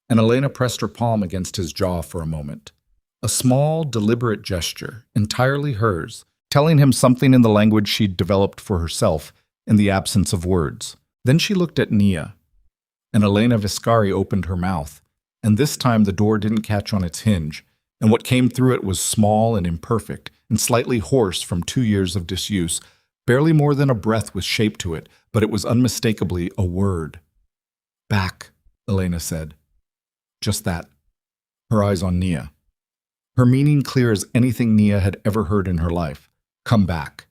Speaker 1: And Elena pressed her palm against his jaw for a moment. A small, deliberate gesture, entirely hers, telling him something in the language she'd developed for herself in the absence of words. Then she looked at Nia, and Elena Viscari opened her mouth, and this time the door didn't catch on its hinge, and what came through it was small and imperfect and slightly hoarse from 2 years of disuse, barely more than a breath with shape to it, but it was unmistakably a word. Back, Elena said. Just that. Her eyes on Nia. Her meaning clear as anything Nia had ever heard in her life. Come back.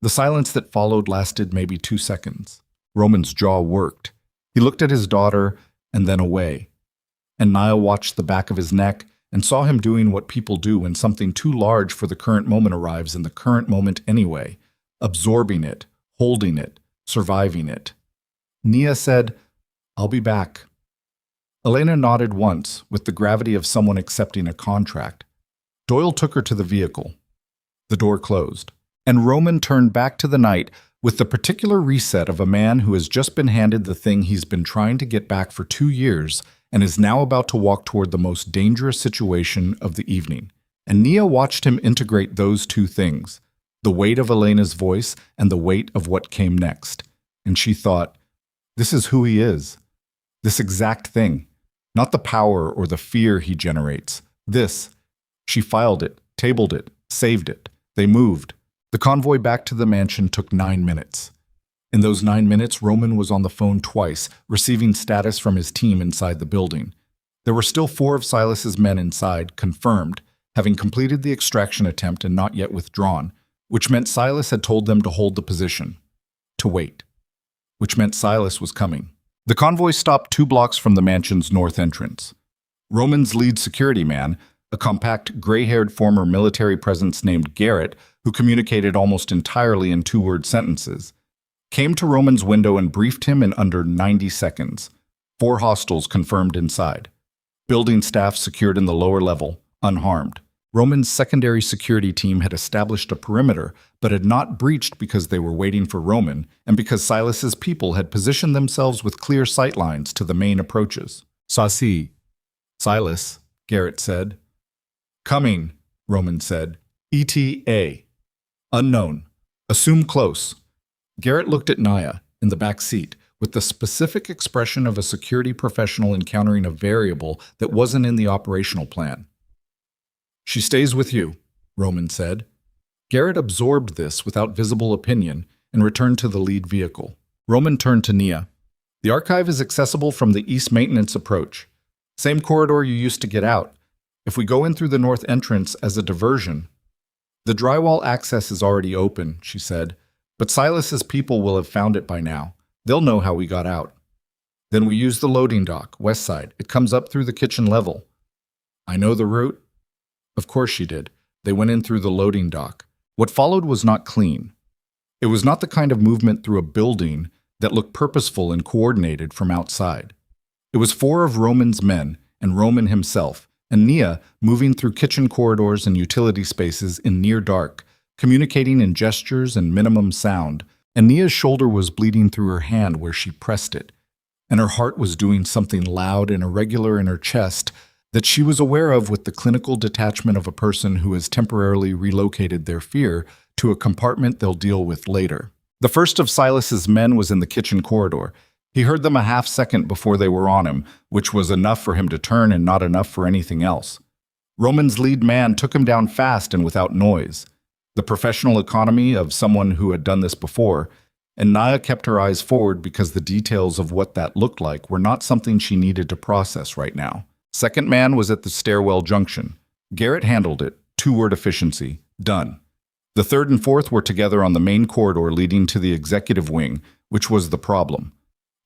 Speaker 1: The silence that followed lasted maybe 2 seconds. Roman's jaw worked. He looked at his daughter and then away. And Nia watched the back of his neck and saw him doing what people do when something too large for the current moment arrives in the current moment anyway, absorbing it, holding it, surviving it. Nia said, I'll be back. Elena nodded once, with the gravity of someone accepting a contract. Doyle took her to the vehicle. The door closed, and Roman turned back to the night with the particular reset of a man who has just been handed the thing he's been trying to get back for 2 years and is now about to walk toward the most dangerous situation of the evening. And Nia watched him integrate those 2 things, the weight of Elena's voice and the weight of what came next. And she thought, this is who he is. This exact thing. Not the power or the fear he generates. This. She filed it, tabled it, saved it. They moved. The convoy back to the mansion took 9 minutes. In those 9 minutes, Roman was on the phone twice, receiving status from his team inside the building. There were still 4 of Silas's men inside, confirmed, having completed the extraction attempt and not yet withdrawn, which meant Silas had told them to hold the position. To wait. Which meant Silas was coming. The convoy stopped 2 blocks from the mansion's north entrance. Roman's lead security man, a compact, gray-haired former military presence named Garrett, who communicated almost entirely in 2-word sentences, came to Roman's window and briefed him in under 90 seconds. 4 hostiles confirmed inside. Building staff secured in the lower level, unharmed. Roman's secondary security team had established a perimeter, but had not breached because they were waiting for Roman, and because Silas's people had positioned themselves with clear sightlines to the main approaches. Sasi. Silas, Garrett said. Coming, Roman said. ETA. Unknown. Assume close. Garrett looked at Naya, in the back seat, with the specific expression of a security professional encountering a variable that wasn't in the operational plan. She stays with you, Roman said. Garrett absorbed this without visible opinion and returned to the lead vehicle. Roman turned to Nia. The archive is accessible from the east maintenance approach. Same corridor you used to get out. If we go in through the north entrance as a diversion. The drywall access is already open, she said, but Silas's people will have found it by now. They'll know how we got out. Then we use the loading dock, west side. It comes up through the kitchen level. I know the route. Of course she did. They went in through the loading dock. What followed was not clean. It was not the kind of movement through a building that looked purposeful and coordinated from outside. It was 4 of Roman's men and Roman himself, and Nia moving through kitchen corridors and utility spaces in near dark, communicating in gestures and minimum sound, and Nia's shoulder was bleeding through her hand where she pressed it, and her heart was doing something loud and irregular in her chest that she was aware of with the clinical detachment of a person who has temporarily relocated their fear to a compartment they'll deal with later. The first of Silas's men was in the kitchen corridor. He heard them a half second before they were on him, which was enough for him to turn and not enough for anything else. Roman's lead man took him down fast and without noise. The professional economy of someone who had done this before, and Naya kept her eyes forward because the details of what that looked like were not something she needed to process right now. Second man was at the stairwell junction. Garrett handled it. 2-word efficiency. Done. The third and fourth were together on the main corridor leading to the executive wing, which was the problem.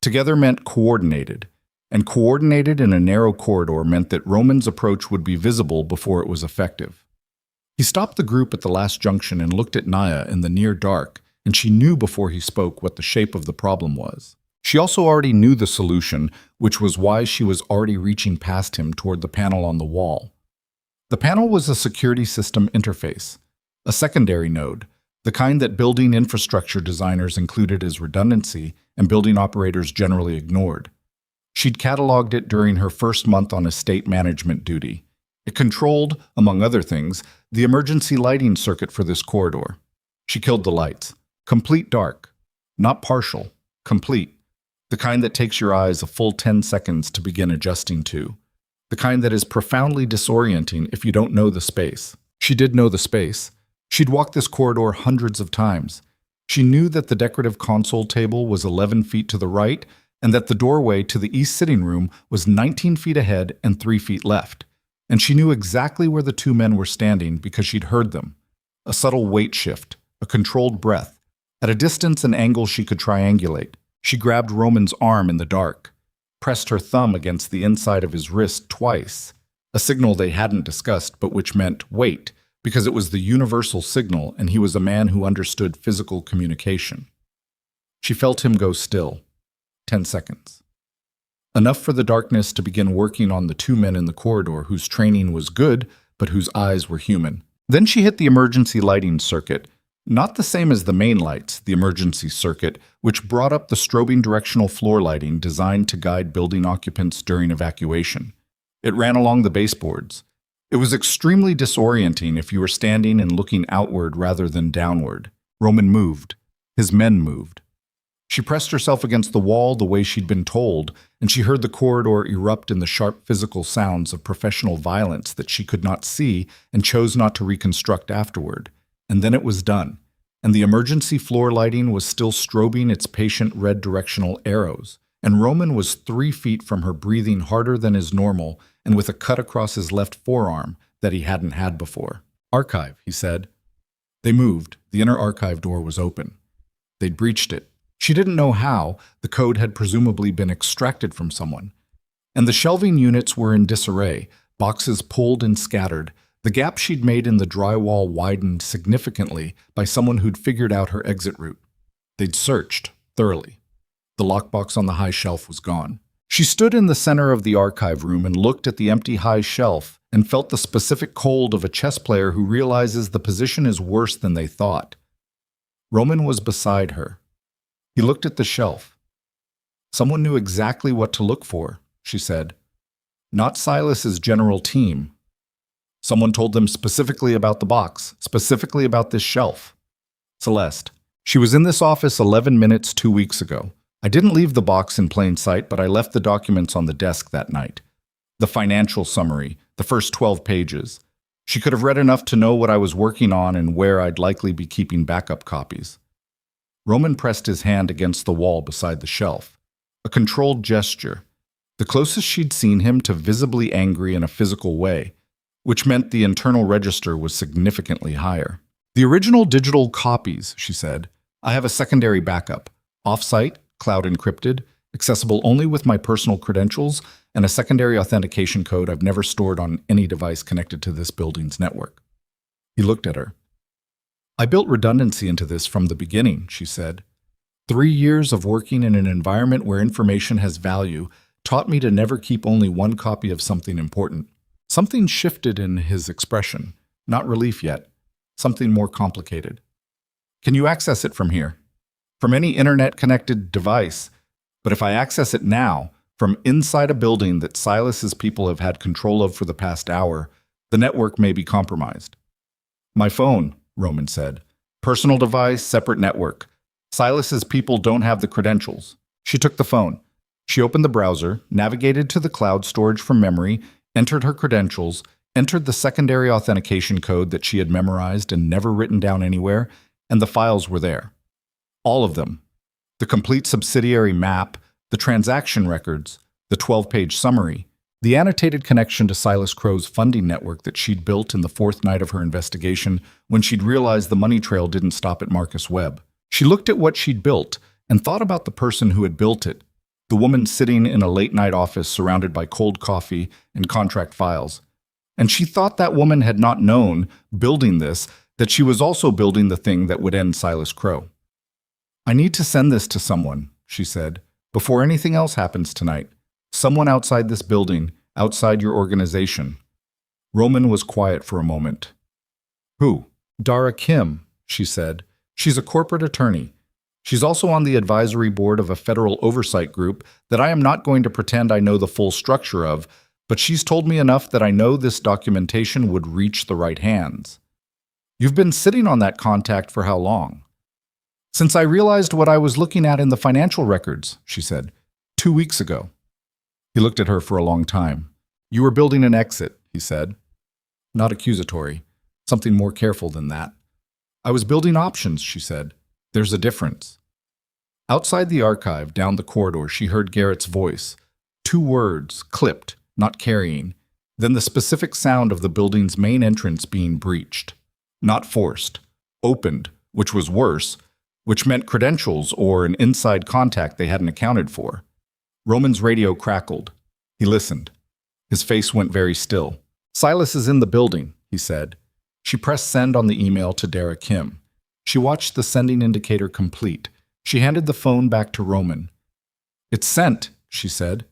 Speaker 1: Together meant coordinated, and coordinated in a narrow corridor meant that Roman's approach would be visible before it was effective. He stopped the group at the last junction and looked at Naya in the near dark, and she knew before he spoke what the shape of the problem was. She also already knew the solution, which was why she was already reaching past him toward the panel on the wall. The panel was a security system interface, a secondary node, the kind that building infrastructure designers included as redundancy and building operators generally ignored. She'd cataloged it during her first month on estate management duty. It controlled, among other things, the emergency lighting circuit for this corridor. She killed the lights. Complete dark. Not partial. Complete. The kind that takes your eyes a full 10 seconds to begin adjusting to. The kind that is profoundly disorienting if you don't know the space. She did know the space. She'd walked this corridor hundreds of times. She knew that the decorative console table was 11 feet to the right and that the doorway to the east sitting room was 19 feet ahead and 3 feet left. And she knew exactly where the 2 men were standing because she'd heard them. A subtle weight shift, a controlled breath. At a distance and angle she could triangulate. She grabbed Roman's arm in the dark, pressed her thumb against the inside of his wrist twice, a signal they hadn't discussed but which meant wait, because it was the universal signal and he was a man who understood physical communication. She felt him go still. 10 seconds. Enough for the darkness to begin working on the 2 men in the corridor whose training was good, but whose eyes were human. Then she hit the emergency lighting circuit, not the same as the main lights, the emergency circuit, which brought up the strobing directional floor lighting designed to guide building occupants during evacuation. It ran along the baseboards. It was extremely disorienting if you were standing and looking outward rather than downward. Roman moved. His men moved. She pressed herself against the wall the way she'd been told, and she heard the corridor erupt in the sharp physical sounds of professional violence that she could not see and chose not to reconstruct afterward. And then it was done, and the emergency floor lighting was still strobing its patient red directional arrows, and Roman was 3 feet from her, breathing harder than is normal and with a cut across his left forearm that he hadn't had before. Archive, he said. They moved. The inner archive door was open. They'd breached it. She didn't know how. The code had presumably been extracted from someone. And the shelving units were in disarray, boxes pulled and scattered. The gap she'd made in the drywall widened significantly by someone who'd figured out her exit route. They'd searched, thoroughly. The lockbox on the high shelf was gone. She stood in the center of the archive room and looked at the empty high shelf and felt the specific cold of a chess player who realizes the position is worse than they thought. Roman was beside her. He looked at the shelf. Someone knew exactly what to look for, she said. Not Silas's general team. Someone told them specifically about the box, specifically about this shelf. Celeste. She was in this office 11 minutes 2 weeks ago. I didn't leave the box in plain sight, but I left the documents on the desk that night. The financial summary, the first 12 pages. She could have read enough to know what I was working on and where I'd likely be keeping backup copies. Roman pressed his hand against the wall beside the shelf. A controlled gesture. The closest she'd seen him to visibly angry in a physical way, which meant the internal register was significantly higher. The original digital copies, she said. I have a secondary backup. Off-site, cloud encrypted, accessible only with my personal credentials, and a secondary authentication code I've never stored on any device connected to this building's network. He looked at her. I built redundancy into this from the beginning, she said. 3 years of working in an environment where information has value taught me to never keep only one copy of something important. Something shifted in his expression, not relief yet, something more complicated. Can you access it from here? From any internet-connected device, but if I access it now, from inside a building that Silas's people have had control of for the past hour, the network may be compromised. My phone, Roman said. Personal device, separate network. Silas's people don't have the credentials. She took the phone. She opened the browser, navigated to the cloud storage from memory, entered her credentials, entered the secondary authentication code that she had memorized and never written down anywhere, and the files were there. All of them. The complete subsidiary map, the transaction records, the 12-page summary, the annotated connection to Silas Crow's funding network that she'd built in the 4th night of her investigation when she'd realized the money trail didn't stop at Marcus Webb. She looked at what she'd built and thought about the person who had built it, the woman sitting in a late-night office surrounded by cold coffee and contract files. And she thought that woman had not known, building this, that she was also building the thing that would end Silas Crow. I need to send this to someone, she said, before anything else happens tonight. Someone outside this building, outside your organization. Roman was quiet for a moment. Who? Dara Kim, she said. She's a corporate attorney. She's also on the advisory board of a federal oversight group that I am not going to pretend I know the full structure of, but she's told me enough that I know this documentation would reach the right hands. You've been sitting on that contact for how long? Since I realized what I was looking at in the financial records, she said. 2 weeks ago. He looked at her for a long time. You were building an exit, he said. Not accusatory. Something more careful than that. I was building options, she said. There's a difference. Outside the archive, down the corridor, she heard Garrett's voice. 2 words, clipped, not carrying. Then the specific sound of the building's main entrance being breached. Not forced. Opened, which was worse, which meant credentials or an inside contact they hadn't accounted for. Roman's radio crackled. He listened. His face went very still. Silas is in the building, he said. She pressed send on the email to Dara Kim. She watched the sending indicator complete. She handed the phone back to Roman. It's sent, she said.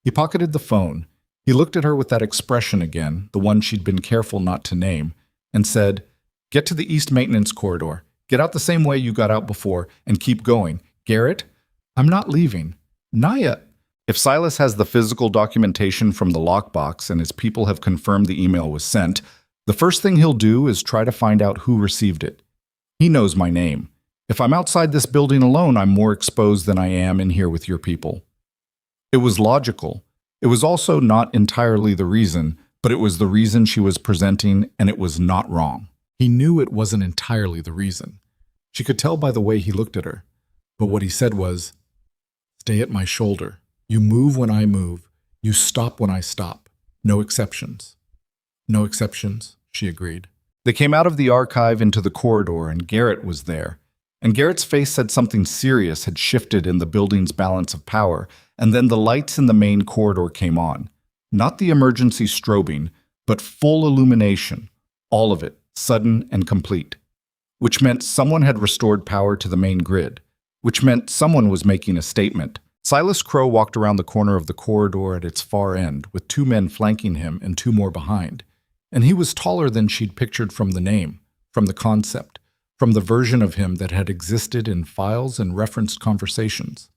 Speaker 1: He pocketed the phone. He looked at her with that expression again, the one she'd been careful not to name, and said, Get to the East Maintenance Corridor. Get out the same way you got out before, and keep going. Garrett, I'm not leaving. Naya. If Silas has the physical documentation from the lockbox and his people have confirmed the email was sent, the first thing he'll do is try to find out who received it. He knows my name. If I'm outside this building alone, I'm more exposed than I am in here with your people. It was logical. It was also not entirely the reason, but it was the reason she was presenting, and it was not wrong. He knew it wasn't entirely the reason. She could tell by the way he looked at her. But what he said was, Stay at my shoulder. You move when I move. You stop when I stop. No exceptions. No exceptions, she agreed. They came out of the archive into the corridor, and Garrett was there. And Garrett's face said something serious had shifted in the building's balance of power, and then the lights in the main corridor came on. Not the emergency strobing, but full illumination. All of it, sudden and complete. Which meant someone had restored power to the main grid. Which meant someone was making a statement. Silas Crow walked around the corner of the corridor at its far end, with 2 men flanking him and 2 more behind. And he was taller than she'd pictured from the name, from the concept, from the version of him that had existed in files and referenced conversations.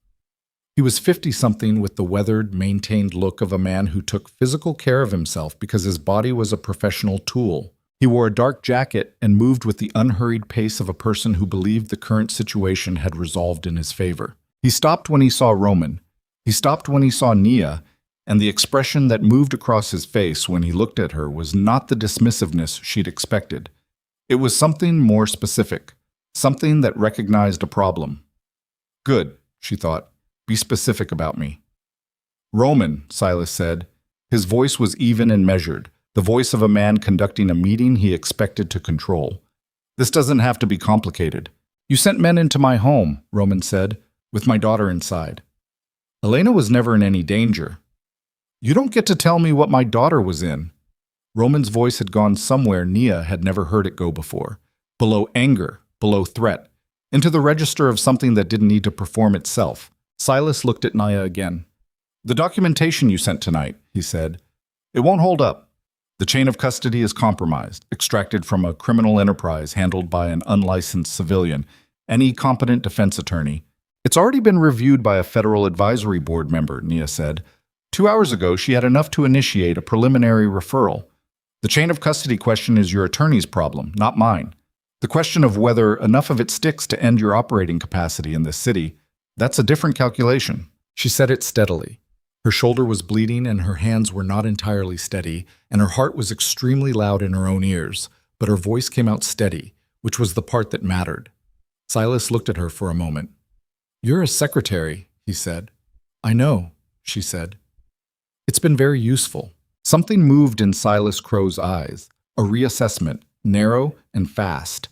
Speaker 1: He was 50-something with the weathered, maintained look of a man who took physical care of himself because his body was a professional tool. He wore a dark jacket and moved with the unhurried pace of a person who believed the current situation had resolved in his favor. He stopped when he saw Roman. He stopped when he saw Nia, and the expression that moved across his face when he looked at her was not the dismissiveness she'd expected. It was something more specific, something that recognized a problem. Good, she thought. Be specific about me. Roman, Silas said. His voice was even and measured, the voice of a man conducting a meeting he expected to control. This doesn't have to be complicated. You sent men into my home, Roman said, with my daughter inside. Elena was never in any danger. You don't get to tell me what my daughter was in. Roman's voice had gone somewhere Nia had never heard it go before, below anger, below threat, into the register of something that didn't need to perform itself. Silas looked at Nia again. The documentation you sent tonight, he said. It won't hold up. The chain of custody is compromised, extracted from a criminal enterprise handled by an unlicensed civilian, any competent defense attorney. It's already been reviewed by a federal advisory board member, Nia said. 2 hours ago, she had enough to initiate a preliminary referral. The chain of custody question is your attorney's problem, not mine. The question of whether enough of it sticks to end your operating capacity in this city, that's a different calculation. She said it steadily. Her shoulder was bleeding and her hands were not entirely steady, and her heart was extremely loud in her own ears, but her voice came out steady, which was the part that mattered. Silas looked at her for a moment. You're a secretary, he said. I know, she said. It's been very useful. Something moved in Silas Crow's eyes, a reassessment, narrow and fast.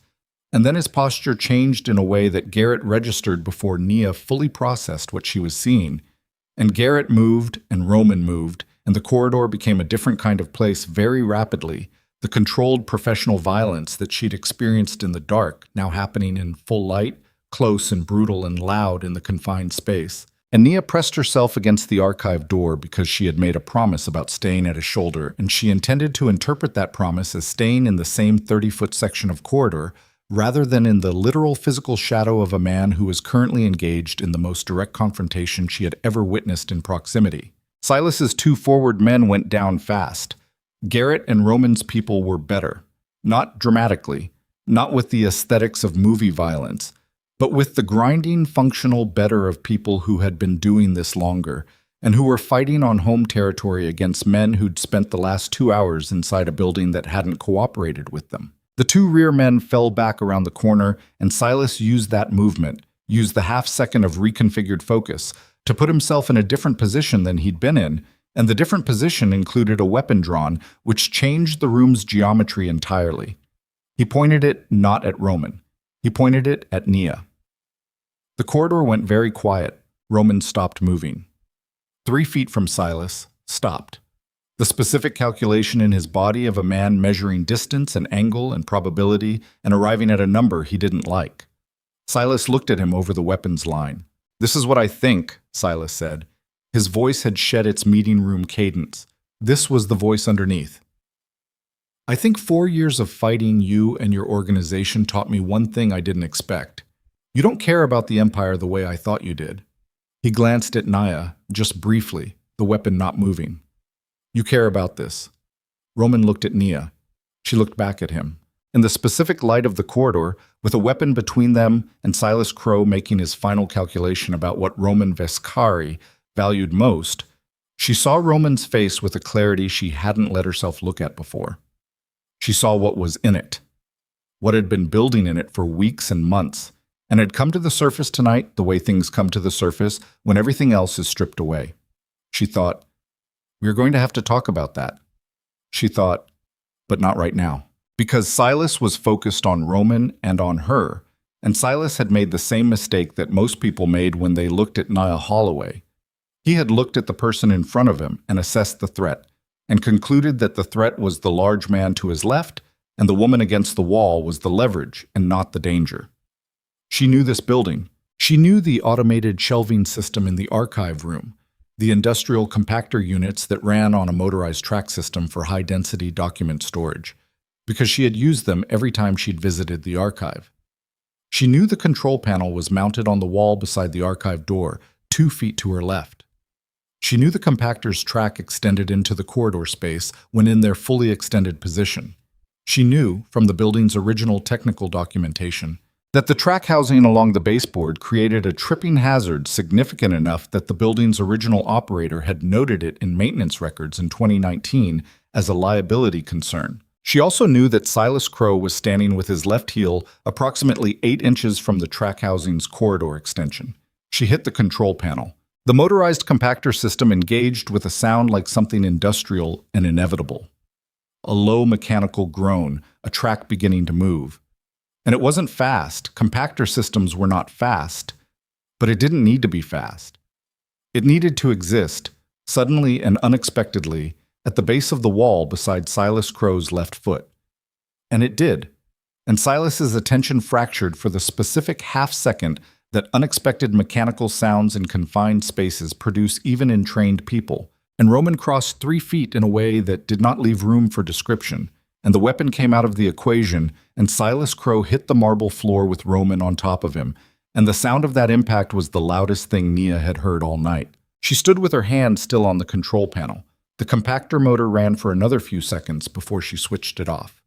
Speaker 1: And then his posture changed in a way that Garrett registered before Nia fully processed what she was seeing. And Garrett moved, and Roman moved, and the corridor became a different kind of place very rapidly, the controlled professional violence that she'd experienced in the dark now happening in full light, close and brutal and loud in the confined space. And Nia pressed herself against the archive door because she had made a promise about staying at his shoulder, and she intended to interpret that promise as staying in the same 30-foot section of corridor, rather than in the literal physical shadow of a man who was currently engaged in the most direct confrontation she had ever witnessed in proximity. Silas's 2 forward men went down fast. Garrett and Roman's people were better. Not dramatically, not with the aesthetics of movie violence, but with the grinding, functional better of people who had been doing this longer, and who were fighting on home territory against men who'd spent the last 2 hours inside a building that hadn't cooperated with them. The 2 rear men fell back around the corner, and Silas used that movement, used the half-second of reconfigured focus, to put himself in a different position than he'd been in, and the different position included a weapon drawn, which changed the room's geometry entirely. He pointed it not at Roman. He pointed it at Nia. The corridor went very quiet. Roman stopped moving. 3 feet from Silas, stopped. The specific calculation in his body of a man measuring distance and angle and probability and arriving at a number he didn't like. Silas looked at him over the weapons line. This is what I think, Silas said. His voice had shed its meeting room cadence. This was the voice underneath. I think 4 years of fighting you and your organization taught me one thing I didn't expect. You don't care about the Empire the way I thought you did. He glanced at Nia, just briefly, the weapon not moving. You care about this. Roman looked at Nia. She looked back at him. In the specific light of the corridor, with a weapon between them and Silas Crow making his final calculation about what Roman Vescari valued most, she saw Roman's face with a clarity she hadn't let herself look at before. She saw what was in it, what had been building in it for weeks and months, and had come to the surface tonight the way things come to the surface when everything else is stripped away. She thought, we're going to have to talk about that. She thought, but not right now. Because Silas was focused on Roman and on her, and Silas had made the same mistake that most people made when they looked at Nia Holloway. He had looked at the person in front of him and assessed the threat, and concluded that the threat was the large man to his left, and the woman against the wall was the leverage and not the danger. She knew this building. She knew the automated shelving system in the archive room, the industrial compactor units that ran on a motorized track system for high-density document storage, because she had used them every time she'd visited the archive. She knew the control panel was mounted on the wall beside the archive door, 2 feet to her left. She knew the compactor's track extended into the corridor space when in their fully extended position. She knew, from the building's original technical documentation, that the track housing along the baseboard created a tripping hazard significant enough that the building's original operator had noted it in maintenance records in 2019 as a liability concern. She also knew that Silas Crow was standing with his left heel approximately 8 inches from the track housing's corridor extension. She hit the control panel. The motorized compactor system engaged with a sound like something industrial and inevitable. A low mechanical groan, a track beginning to move. And it wasn't fast. Compactor systems were not fast. But it didn't need to be fast. It needed to exist, suddenly and unexpectedly, at the base of the wall beside Silas Crow's left foot. And it did. And Silas's attention fractured for the specific half-second that unexpected mechanical sounds in confined spaces produce even in trained people. And Roman crossed 3 feet in a way that did not leave room for description, and the weapon came out of the equation, and Silas Crow hit the marble floor with Roman on top of him, and the sound of that impact was the loudest thing Nia had heard all night. She stood with her hand still on the control panel. The compactor motor ran for another few seconds before she switched it off.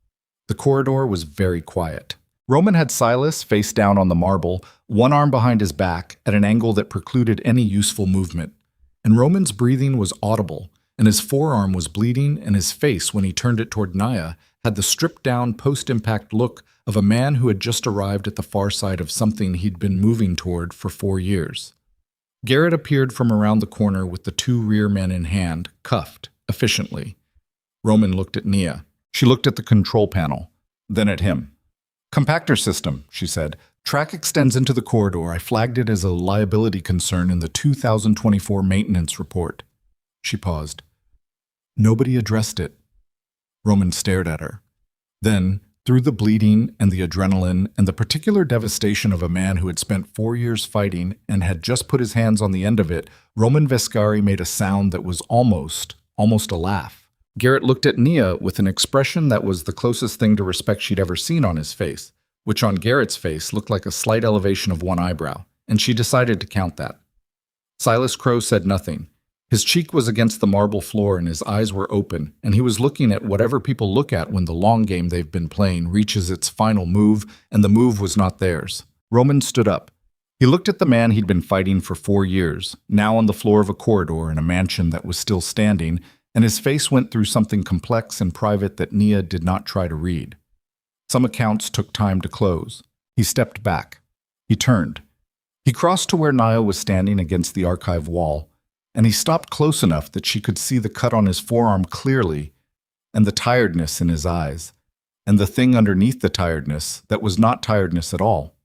Speaker 1: The corridor was very quiet. Roman had Silas face down on the marble, one arm behind his back, at an angle that precluded any useful movement. And Roman's breathing was audible, and his forearm was bleeding, and his face, when he turned it toward Nia, had the stripped-down post-impact look of a man who had just arrived at the far side of something he'd been moving toward for 4 years. Garrett appeared from around the corner with the 2 rear men in hand, cuffed, efficiently. Roman looked at Nia. She looked at the control panel, then at him. "Compactor system," she said. "Track extends into the corridor. I flagged it as a liability concern in the 2024 maintenance report." She paused. Nobody addressed it. Roman stared at her. Then, through the bleeding and the adrenaline and the particular devastation of a man who had spent 4 years fighting and had just put his hands on the end of it, Roman Vescari made a sound that was almost a laugh. Garrett looked at Nia with an expression that was the closest thing to respect she'd ever seen on his face, which on Garrett's face looked like a slight elevation of one eyebrow, and she decided to count that. Silas Crow said nothing. His cheek was against the marble floor and his eyes were open, and he was looking at whatever people look at when the long game they've been playing reaches its final move, and the move was not theirs. Roman stood up. He looked at the man he'd been fighting for 4 years, now on the floor of a corridor in a mansion that was still standing, and his face went through something complex and private that Nia did not try to read. Some accounts took time to close. He stepped back. He turned. He crossed to where Nia was standing against the archive wall, and he stopped close enough that she could see the cut on his forearm clearly, and the tiredness in his eyes, and the thing underneath the tiredness that was not tiredness at all.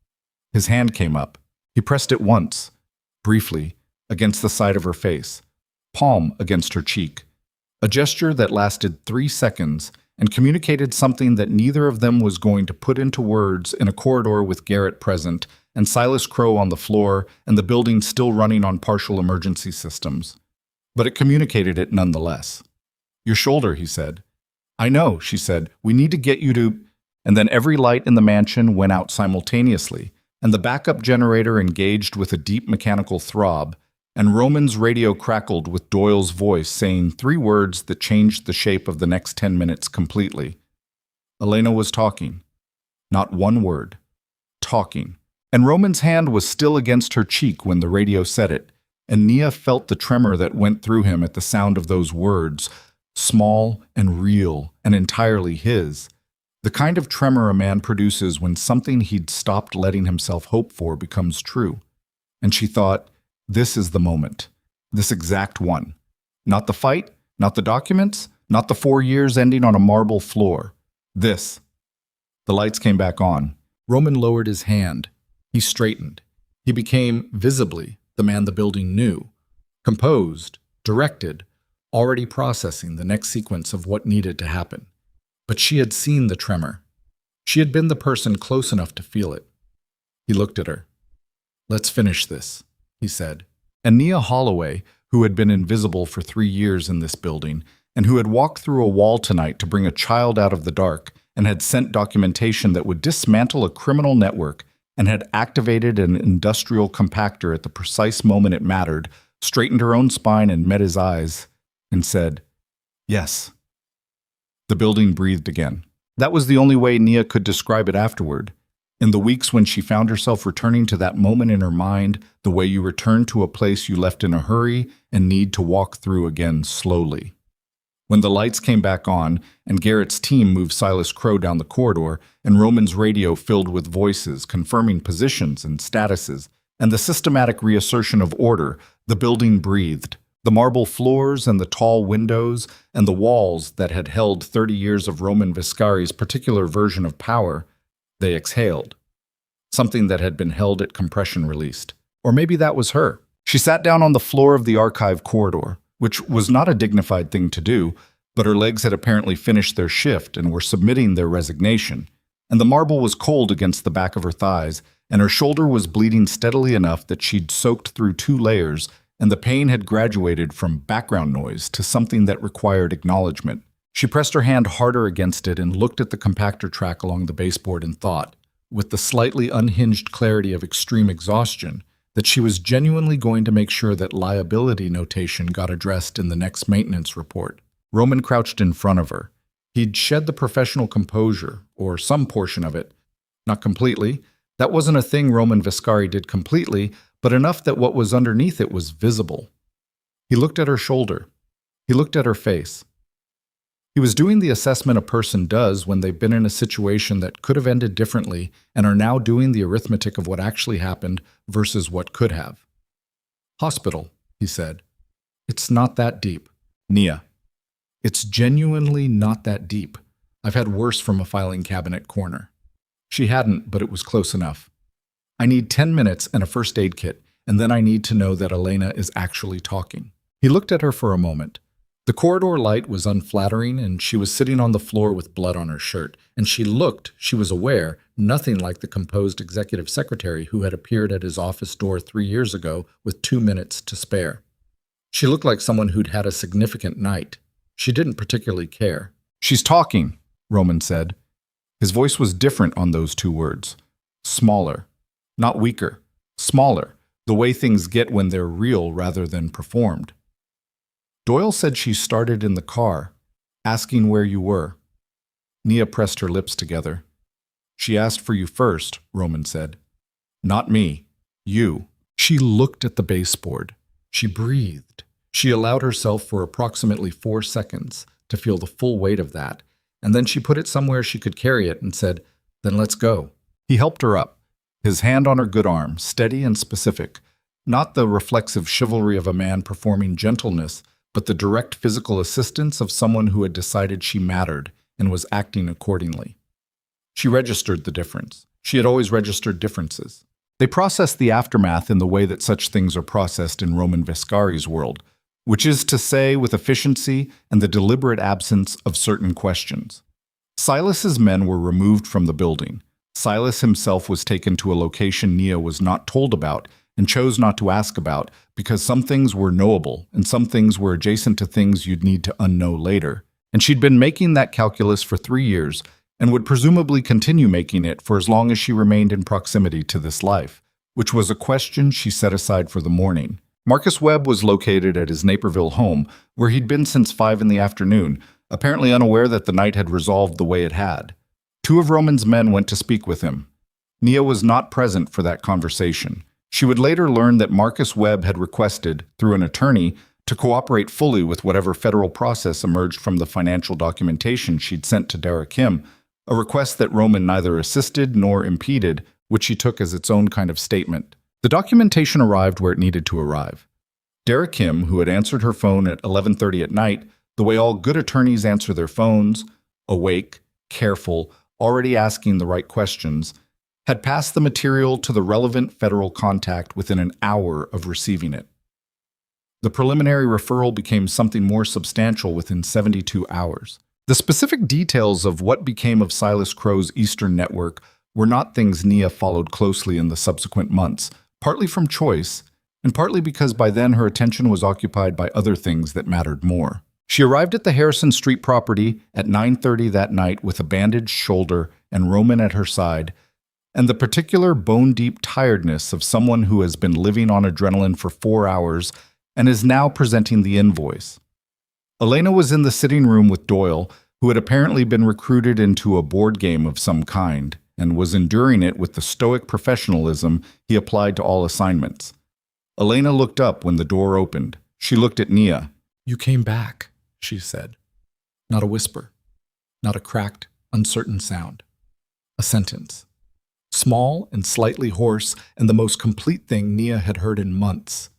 Speaker 1: His hand came up. He pressed it once, briefly, against the side of her face, palm against her cheek, a gesture that lasted 3 seconds and communicated something that neither of them was going to put into words in a corridor with Garrett present and Silas Crow on the floor and the building still running on partial emergency systems. But it communicated it nonetheless. "Your shoulder," he said. "I know," she said. "We need to get you to—" And then every light in the mansion went out simultaneously, and the backup generator engaged with a deep mechanical throb, and Roman's radio crackled with Doyle's voice saying 3 words that changed the shape of the next 10 minutes completely. Elena was talking. Not one word. Talking. And Roman's hand was still against her cheek when the radio said it, and Nia felt the tremor that went through him at the sound of those words, small and real and entirely his, the kind of tremor a man produces when something he'd stopped letting himself hope for becomes true. And she thought, this is the moment, this exact one. Not the fight, not the documents, not the 4 years ending on a marble floor. This. The lights came back on. Roman lowered his hand. He straightened. He became, visibly, the man the building knew. Composed, directed, already processing the next sequence of what needed to happen. But she had seen the tremor. She had been the person close enough to feel it. He looked at her. "Let's finish this," he said. And Nia Holloway, who had been invisible for 3 years in this building, and who had walked through a wall tonight to bring a child out of the dark, and had sent documentation that would dismantle a criminal network, and had activated an industrial compactor at the precise moment it mattered, straightened her own spine and met his eyes, and said, "Yes." The building breathed again. That was the only way Nia could describe it afterward. In the weeks when she found herself returning to that moment in her mind, the way you return to a place you left in a hurry and need to walk through again slowly. When the lights came back on, and Garrett's team moved Silas Crow down the corridor, and Roman's radio filled with voices confirming positions and statuses, and the systematic reassertion of order, the building breathed. The marble floors and the tall windows and the walls that had held 30 years of Roman Viscari's particular version of power, they exhaled. Something that had been held at compression released. Or maybe that was her. She sat down on the floor of the archive corridor, which was not a dignified thing to do, but her legs had apparently finished their shift and were submitting their resignation, and the marble was cold against the back of her thighs, and her shoulder was bleeding steadily enough that she'd soaked through 2 layers, and the pain had graduated from background noise to something that required acknowledgement. She pressed her hand harder against it and looked at the compactor track along the baseboard and thought, with the slightly unhinged clarity of extreme exhaustion, that she was genuinely going to make sure that liability notation got addressed in the next maintenance report. Roman crouched in front of her. He'd shed the professional composure, or some portion of it. Not completely. That wasn't a thing Roman Viscari did completely, but enough that what was underneath it was visible. He looked at her shoulder. He looked at her face. He was doing the assessment a person does when they've been in a situation that could have ended differently and are now doing the arithmetic of what actually happened versus what could have. "Hospital," he said. "It's not that deep." "Nia, it's genuinely not that deep. I've had worse from a filing cabinet corner." She hadn't, but it was close enough. "I need 10 minutes and a first aid kit, and then I need to know that Elena is actually talking." He looked at her for a moment. The corridor light was unflattering, and she was sitting on the floor with blood on her shirt, and she was aware, nothing like the composed executive secretary who had appeared at his office door 3 years ago with 2 minutes to spare. She looked like someone who'd had a significant night. She didn't particularly care. "She's talking," Roman said. His voice was different on those 2 words. Smaller. Not weaker. Smaller. The way things get when they're real rather than performed. "Doyle said she started in the car, asking where you were." Nia pressed her lips together. "She asked for you first," Roman said. "Not me. You." She looked at the baseboard. She breathed. She allowed herself for approximately 4 seconds to feel the full weight of that, and then she put it somewhere she could carry it and said, "Then let's go." He helped her up, his hand on her good arm, steady and specific, not the reflexive chivalry of a man performing gentleness, but the direct physical assistance of someone who had decided she mattered and was acting accordingly. She registered the difference. She had always registered differences. They processed the aftermath in the way that such things are processed in Roman Viscari's world, which is to say with efficiency and the deliberate absence of certain questions. Silas's men were removed from the building. Silas himself was taken to a location Nia was not told about and chose not to ask about because some things were knowable and some things were adjacent to things you'd need to unknow later. And she'd been making that calculus for 3 years and would presumably continue making it for as long as she remained in proximity to this life, which was a question she set aside for the morning. Marcus Webb was located at his Naperville home, where he'd been since 5 in the afternoon, apparently unaware that the night had resolved the way it had. 2 of Roman's men went to speak with him. Nia was not present for that conversation. She would later learn that Marcus Webb had requested, through an attorney, to cooperate fully with whatever federal process emerged from the financial documentation she'd sent to Derek Kim, a request that Roman neither assisted nor impeded, which she took as its own kind of statement. The documentation arrived where it needed to arrive. Derek Kim, who had answered her phone at 11:30 at night, the way all good attorneys answer their phones, awake, careful, already asking the right questions, had passed the material to the relevant federal contact within an hour of receiving it. The preliminary referral became something more substantial within 72 hours. The specific details of what became of Silas Crow's Eastern network were not things Nia followed closely in the subsequent months, partly from choice, and partly because by then her attention was occupied by other things that mattered more. She arrived at the Harrison Street property at 9:30 that night with a bandaged shoulder and Roman at her side, and the particular bone-deep tiredness of someone who has been living on adrenaline for 4 hours and is now presenting the invoice. Elena was in the sitting room with Doyle, who had apparently been recruited into a board game of some kind, and was enduring it with the stoic professionalism he applied to all assignments. Elena looked up when the door opened. She looked at Nia.
Speaker 2: "You came back," she said. Not a whisper. Not a cracked, uncertain sound. A sentence. Small and slightly hoarse, and the most complete thing Nia had heard in months.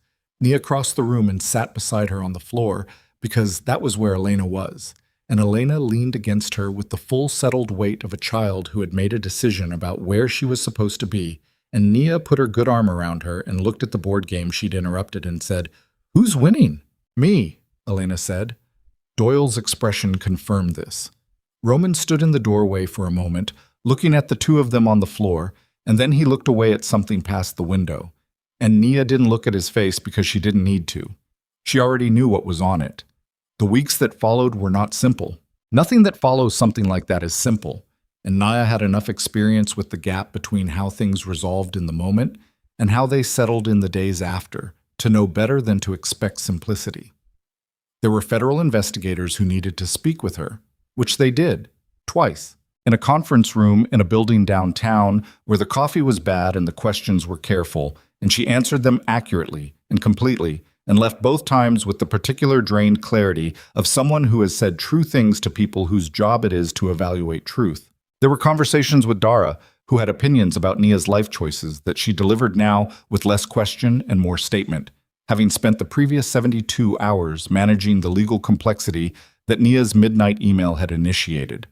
Speaker 2: Nia crossed the room and sat beside her on the floor, because that was where Elena was, and Elena leaned against her with the full settled weight of a child who had made a decision about where she was supposed to be, and Nia put her good arm around her and looked at the board game she'd interrupted and said, "Who's winning?" "Me," Elena said. Doyle's expression confirmed this. Roman stood in the doorway for a moment, looking at the two of them on the floor, and then he looked away at something past the window. And Nia didn't look at his face because she didn't need to. She already knew what was on it. The weeks that followed were not simple. Nothing that follows something like that is simple, and Nia had enough experience with the gap between how things resolved in the moment and how they settled in the days after to know better than to expect simplicity. There were federal investigators who needed to speak with her, which they did, twice, in a conference room in a building downtown where the coffee was bad and the questions were careful, and she answered them accurately and completely, and left both times with the particular drained clarity of someone who has said true things to people whose job it is to evaluate truth. There were conversations with Dara, who had opinions about Nia's life choices that she delivered now with less question and more statement, having spent the previous 72 hours managing the legal complexity that Nia's midnight email had initiated.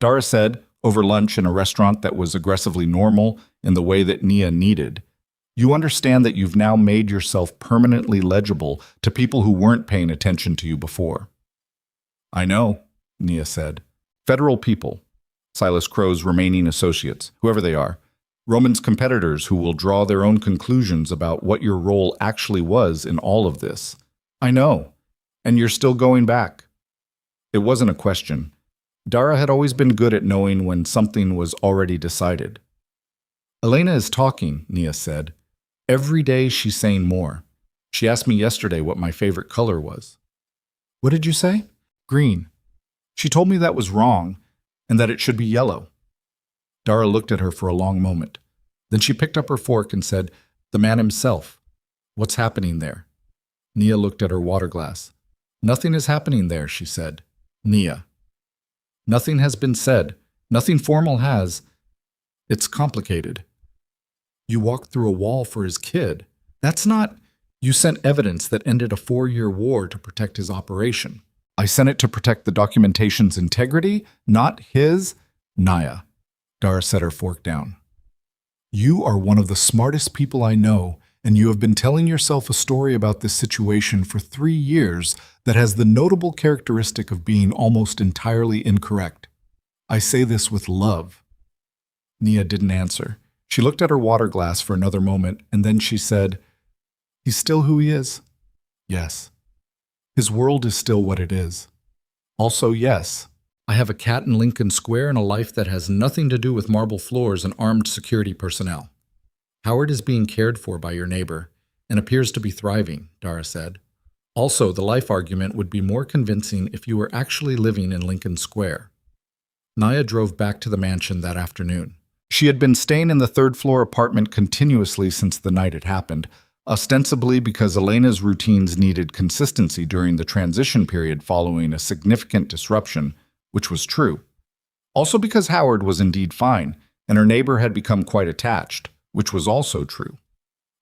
Speaker 2: Dara said, over lunch in a restaurant that was aggressively normal in the way that Nia needed, "You understand that you've now made yourself permanently legible to people who weren't paying attention to you before." "I know," Nia said. "Federal people, Silas Crow's remaining associates, whoever they are, Roman's competitors who will draw their own conclusions about what your role actually was in all of this. I know. And you're still going back." It wasn't a question. Dara had always been good at knowing when something was already decided. "Elena is talking," Nia said. "Every day she's saying more. She asked me yesterday what my favorite color was." "What did you say?" "Green. She told me that was wrong and that it should be yellow." Dara looked at her for a long moment. Then she picked up her fork and said, "The man himself. What's happening there?" Nia looked at her water glass. "Nothing is happening there," she said. "Nia. Nothing has been said. Nothing formal has. It's complicated." "You walked through a wall for his kid. That's not—" "You sent evidence that ended a 4-year war to protect his operation." "I sent it to protect the documentation's integrity, not his—" "Nia." Dara set her fork down. "You are one of the smartest people I know, and you have been telling yourself a story about this situation for 3 years that has the notable characteristic of being almost entirely incorrect. I say this with love." Nia didn't answer. She looked at her water glass for another moment, and then she said, "He's still who he is?" "Yes." "His world is still what it is." "Also, yes. I have a cat in Lincoln Square and a life that has nothing to do with marble floors and armed security personnel." "Howard is being cared for by your neighbor and appears to be thriving," Dara said. "Also, the life argument would be more convincing if you were actually living in Lincoln Square." Nia drove back to the mansion that afternoon. She had been staying in the third-floor apartment continuously since the night it happened, ostensibly because Elena's routines needed consistency during the transition period following a significant disruption, which was true. Also because Howard was indeed fine, and her neighbor had become quite attached, which was also true.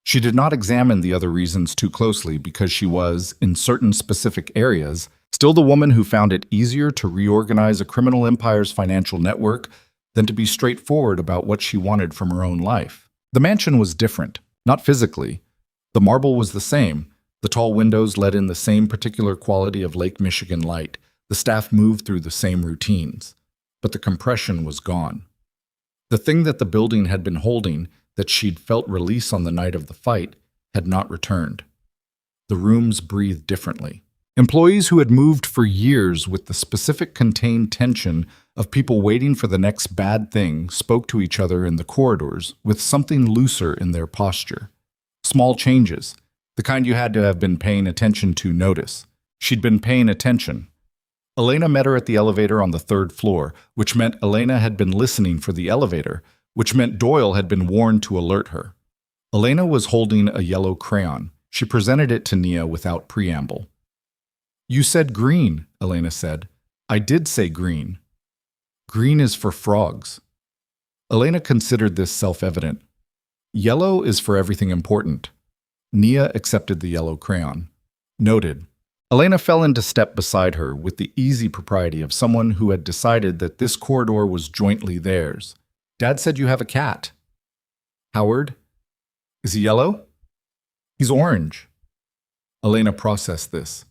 Speaker 2: She did not examine the other reasons too closely because she was, in certain specific areas, still the woman who found it easier to reorganize a criminal empire's financial network than to be straightforward about what she wanted from her own life. The mansion was different, not physically. The marble was the same. The tall windows let in the same particular quality of Lake Michigan light. The staff moved through the same routines. But the compression was gone. The thing that the building had been holding,
Speaker 1: that she'd felt release on the night of the fight had not returned. The rooms breathed differently. Employees who had moved for years with the specific contained tension of people waiting for the next bad thing spoke to each other in the corridors with something looser in their posture. Small changes, the kind you had to have been paying attention to notice. She'd been paying attention. Elena met her at the elevator on the 3rd floor, which meant Elena had been listening for the elevator, which meant Doyle had been warned to alert her. Elena was holding a yellow crayon. She presented it to Nia without preamble. "You said green," Elena said. "I did say green. Green is for frogs." Elena considered this self-evident. Yellow is for everything important. Nia accepted the yellow crayon. Noted. Elena fell into step beside her with the easy propriety of someone who had decided that this corridor was jointly theirs. "Dad said you have a cat." "Howard? Is he yellow?" "He's orange." Elena processed this.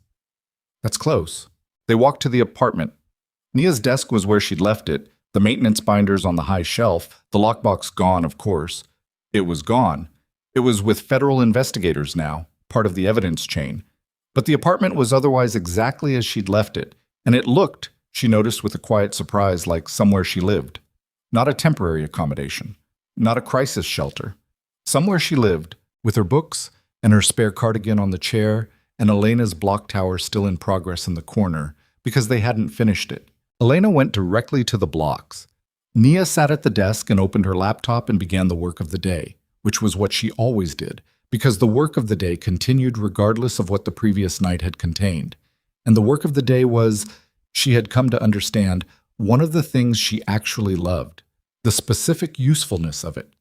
Speaker 1: "That's close." They walked to the apartment. Nia's desk was where she'd left it, the maintenance binders on the high shelf, the lockbox gone, of course. It was gone. It was with federal investigators now, part of the evidence chain. But the apartment was otherwise exactly as she'd left it, and it looked, she noticed with a quiet surprise, like somewhere she lived. Not a temporary accommodation, not a crisis shelter. Somewhere she lived, with her books and her spare cardigan on the chair, and Elena's block tower still in progress in the corner, because they hadn't finished it. Elena went directly to the blocks. Nia sat at the desk and opened her laptop and began the work of the day, which was what she always did, because the work of the day continued regardless of what the previous night had contained. And the work of the day was, she had come to understand, one of the things she actually loved, the specific usefulness of it.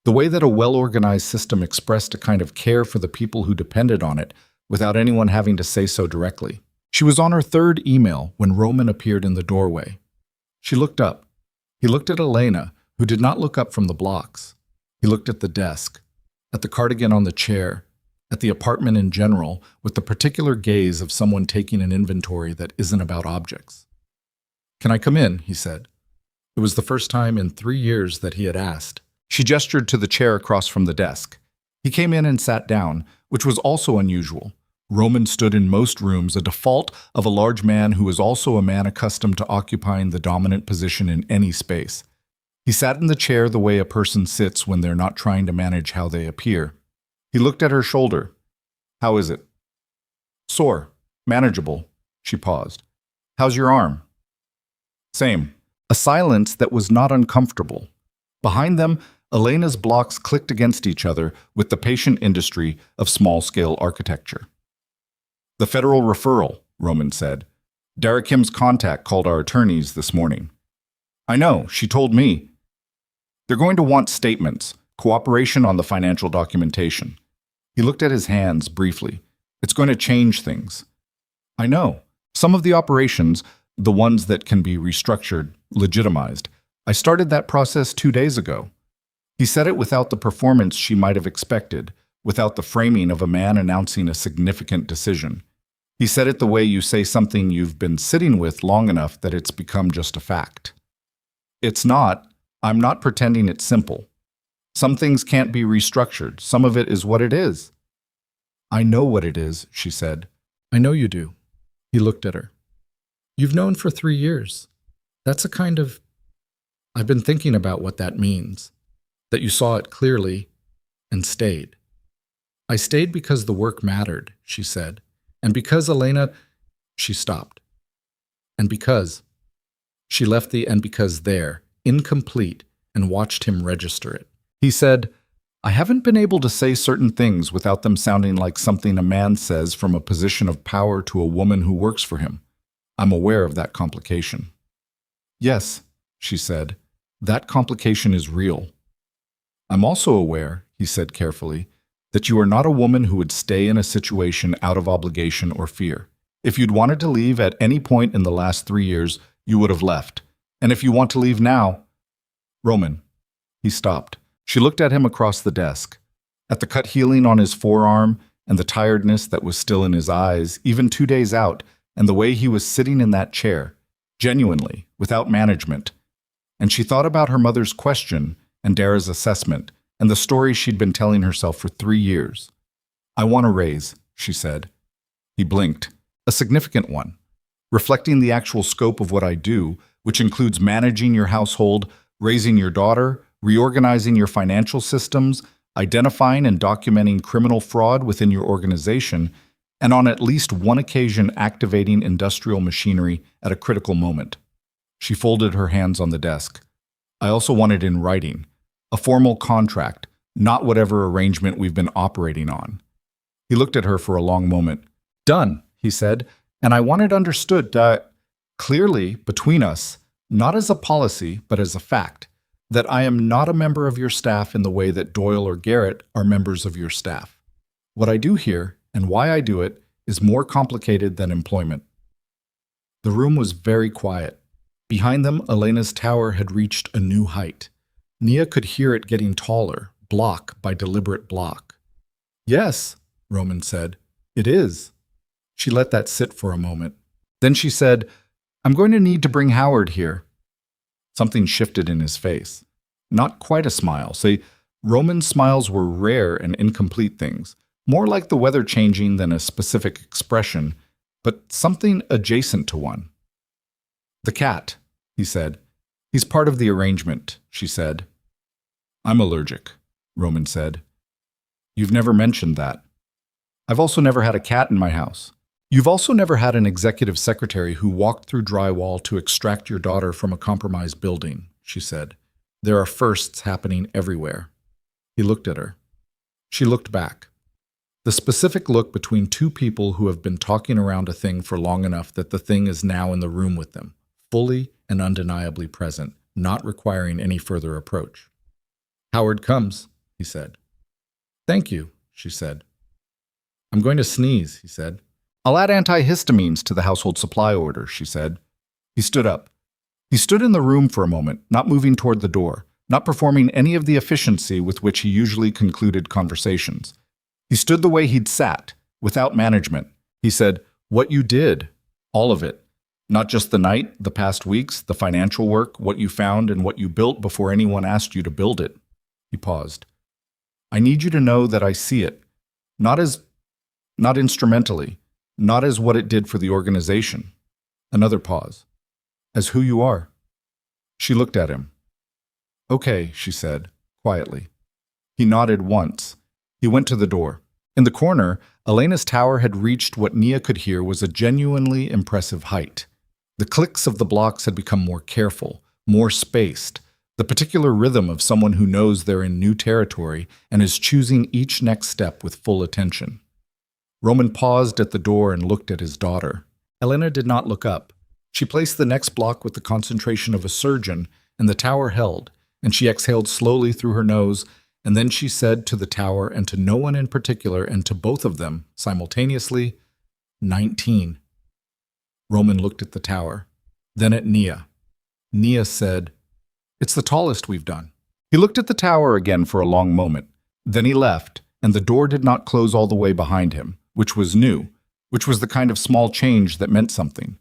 Speaker 1: The way that a well-organized system expressed a kind of care for the people who depended on it without anyone having to say so directly. She was on her 3rd email when Roman appeared in the doorway. She looked up. He looked at Elena, who did not look up from the blocks. He looked at the desk, at the cardigan on the chair, at the apartment in general, with the particular gaze of someone taking an inventory that isn't about objects. "Can I come in?" he said. It was the first time in 3 years that he had asked. She gestured to the chair across from the desk. He came in and sat down, which was also unusual. Roman stood in most rooms, a default of a large man who was also a man accustomed to occupying the dominant position in any space. He sat in the chair the way a person sits when they're not trying to manage how they appear. He looked at her shoulder. "How is it?" "Sore. Manageable." She paused. "How's your arm?" "Same." A silence that was not uncomfortable. Behind them, Elena's blocks clicked against each other with the patient industry of small-scale architecture. "The federal referral," Roman said. "Derek Kim's contact called our attorneys this morning." "I know, she told me." "They're going to want statements, cooperation on the financial documentation." He looked at his hands briefly. "It's going to change things." "I know. Some of the operations, the ones that can be restructured, legitimized. I started that process 2 days ago." He said it without the performance she might have expected, without the framing of a man announcing a significant decision. He said it the way you say something you've been sitting with long enough that it's become just a fact. I'm not pretending it's simple. Some things can't be restructured. Some of it is what it is." "I know what it is," she said. "I know you do." He looked at her. "You've known for 3 years. That's a kind of... I've been thinking about what that means. That you saw it clearly and stayed." "I stayed because the work mattered," she said. "And because Elena..." She stopped. "And because..." She left the "and because" there, incomplete, and watched him register it. He said, "I haven't been able to say certain things without them sounding like something a man says from a position of power to a woman who works for him. I'm aware of that complication." "Yes," she said, "that complication is real." "I'm also aware," he said carefully, "that you are not a woman who would stay in a situation out of obligation or fear. If you'd wanted to leave at any point in the last 3 years, you would have left. And if you want to leave now..." "Roman." He stopped. She looked at him across the desk, at the cut healing on his forearm and the tiredness that was still in his eyes, even 2 days out, and the way he was sitting in that chair, genuinely, without management. And she thought about her mother's question and Dara's assessment and the story she'd been telling herself for 3 years. "I want a raise," she said. He blinked. "A significant one, reflecting the actual scope of what I do, which includes managing your household, raising your daughter, reorganizing your financial systems, identifying and documenting criminal fraud within your organization, and on at least one occasion activating industrial machinery at a critical moment." She folded her hands on the desk. "I also want it in writing, a formal contract, not whatever arrangement we've been operating on." He looked at her for a long moment. "Done," he said, "and I want it understood clearly between us, not as a policy, but as a fact, that I am not a member of your staff in the way that Doyle or Garrett are members of your staff. What I do here, and why I do it, is more complicated than employment." The room was very quiet. Behind them, Elena's tower had reached a new height. Nia could hear it getting taller, block by deliberate block. "Yes," Roman said, "it is." She let that sit for a moment. Then she said, "I'm going to need to bring Howard here." Something shifted in his face. Not quite a smile. Say, Roman's smiles were rare and incomplete things, more like the weather changing than a specific expression, but something adjacent to one. "The cat," he said. "He's part of the arrangement," she said. "I'm allergic," Roman said. "You've never mentioned that." "I've also never had a cat in my house." "You've also never had an executive secretary who walked through drywall to extract your daughter from a compromised building," she said. "There are firsts happening everywhere." He looked at her. She looked back. The specific look between two people who have been talking around a thing for long enough that the thing is now in the room with them, fully and undeniably present, not requiring any further approach. "Howard comes," he said. "Thank you," she said. "I'm going to sneeze," he said. "I'll add antihistamines to the household supply order," she said. He stood up. He stood in the room for a moment, not moving toward the door, not performing any of the efficiency with which he usually concluded conversations. He stood the way he'd sat, without management. He said, "What you did, all of it. Not just the night, the past weeks, the financial work, what you found and what you built before anyone asked you to build it." He paused. "I need you to know that I see it, not instrumentally, not as what it did for the organization." Another pause. "As who you are." She looked at him. "Okay," she said, quietly. He nodded once. He went to the door. In the corner, Elena's tower had reached what Nia could hear was a genuinely impressive height. The clicks of the blocks had become more careful, more spaced, the particular rhythm of someone who knows they're in new territory and is choosing each next step with full attention. Roman paused at the door and looked at his daughter. Elena did not look up. She placed the next block with the concentration of a surgeon, and the tower held, and she exhaled slowly through her nose, and then she said to the tower and to no one in particular and to both of them simultaneously, 19. Roman looked at the tower, then at Nia. Nia said, "It's the tallest we've done." He looked at the tower again for a long moment. Then he left, and the door did not close all the way behind him, which was new, which was the kind of small change that meant something.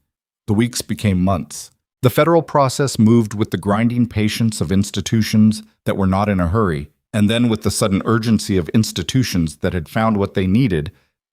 Speaker 1: The weeks became months. The federal process moved with the grinding patience of institutions that were not in a hurry, and then with the sudden urgency of institutions that had found what they needed,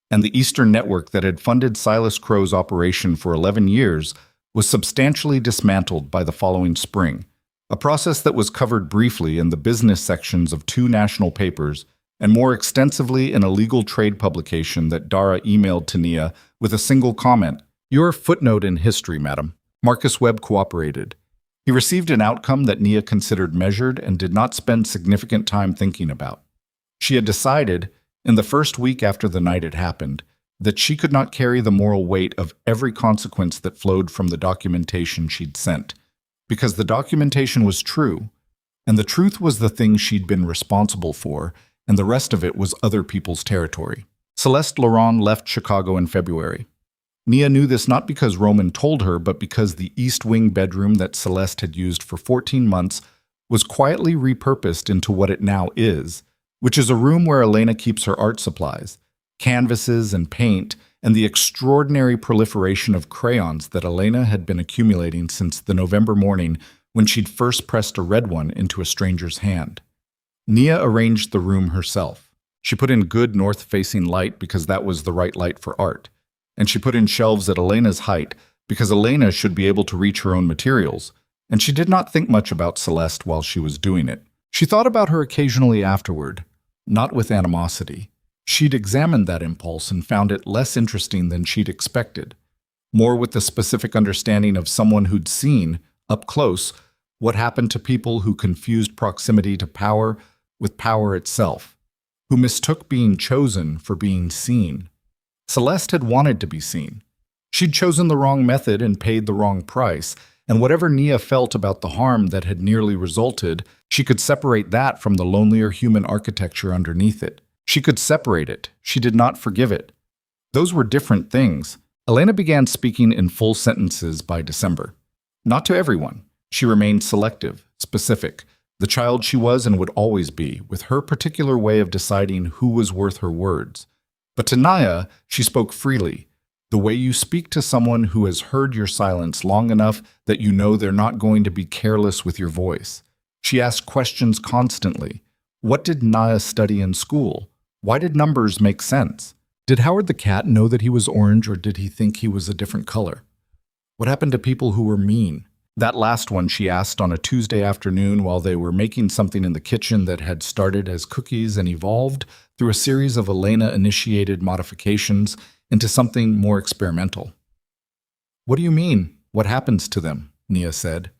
Speaker 1: and the Eastern Network that had funded Silas Crow's operation for 11 years was substantially dismantled by the following spring, a process that was covered briefly in the business sections of 2 national papers and more extensively in a legal trade publication that Dara emailed to Nia with a single comment, "Your footnote in history, madam." Marcus Webb cooperated. He received an outcome that Nia considered measured and did not spend significant time thinking about. She had decided, in the first week after the night had happened, that she could not carry the moral weight of every consequence that flowed from the documentation she'd sent, because the documentation was true, and the truth was the thing she'd been responsible for, and the rest of it was other people's territory. Celeste Laurent left Chicago in February. Nia knew this not because Roman told her, but because the East Wing bedroom that Celeste had used for 14 months was quietly repurposed into what it now is, which is a room where Elena keeps her art supplies, canvases and paint, and the extraordinary proliferation of crayons that Elena had been accumulating since the November morning when she'd first pressed a red one into a stranger's hand. Nia arranged the room herself. She put in good north-facing light because that was the right light for art. And she put in shelves at Elena's height because Elena should be able to reach her own materials. And she did not think much about Celeste while she was doing it. She thought about her occasionally afterward, not with animosity. She'd examined that impulse and found it less interesting than she'd expected, more with the specific understanding of someone who'd seen, up close, what happened to people who confused proximity to power with power itself, who mistook being chosen for being seen. Celeste had wanted to be seen. She'd chosen the wrong method and paid the wrong price, and whatever Nia felt about the harm that had nearly resulted, she could separate that from the lonelier human architecture underneath it. She could separate it. She did not forgive it. Those were different things. Elena began speaking in full sentences by December. Not to everyone. She remained selective, specific, the child she was and would always be, with her particular way of deciding who was worth her words. But to Nia, she spoke freely, the way you speak to someone who has heard your silence long enough that you know they're not going to be careless with your voice. She asked questions constantly. What did Nia study in school? Why did numbers make sense? Did Howard the cat know that he was orange, or did he think he was a different color? What happened to people who were mean? That last one she asked on a Tuesday afternoon while they were making something in the kitchen that had started as cookies and evolved through a series of Elena-initiated modifications into something more experimental. What do you mean? What happens to them? Nia said.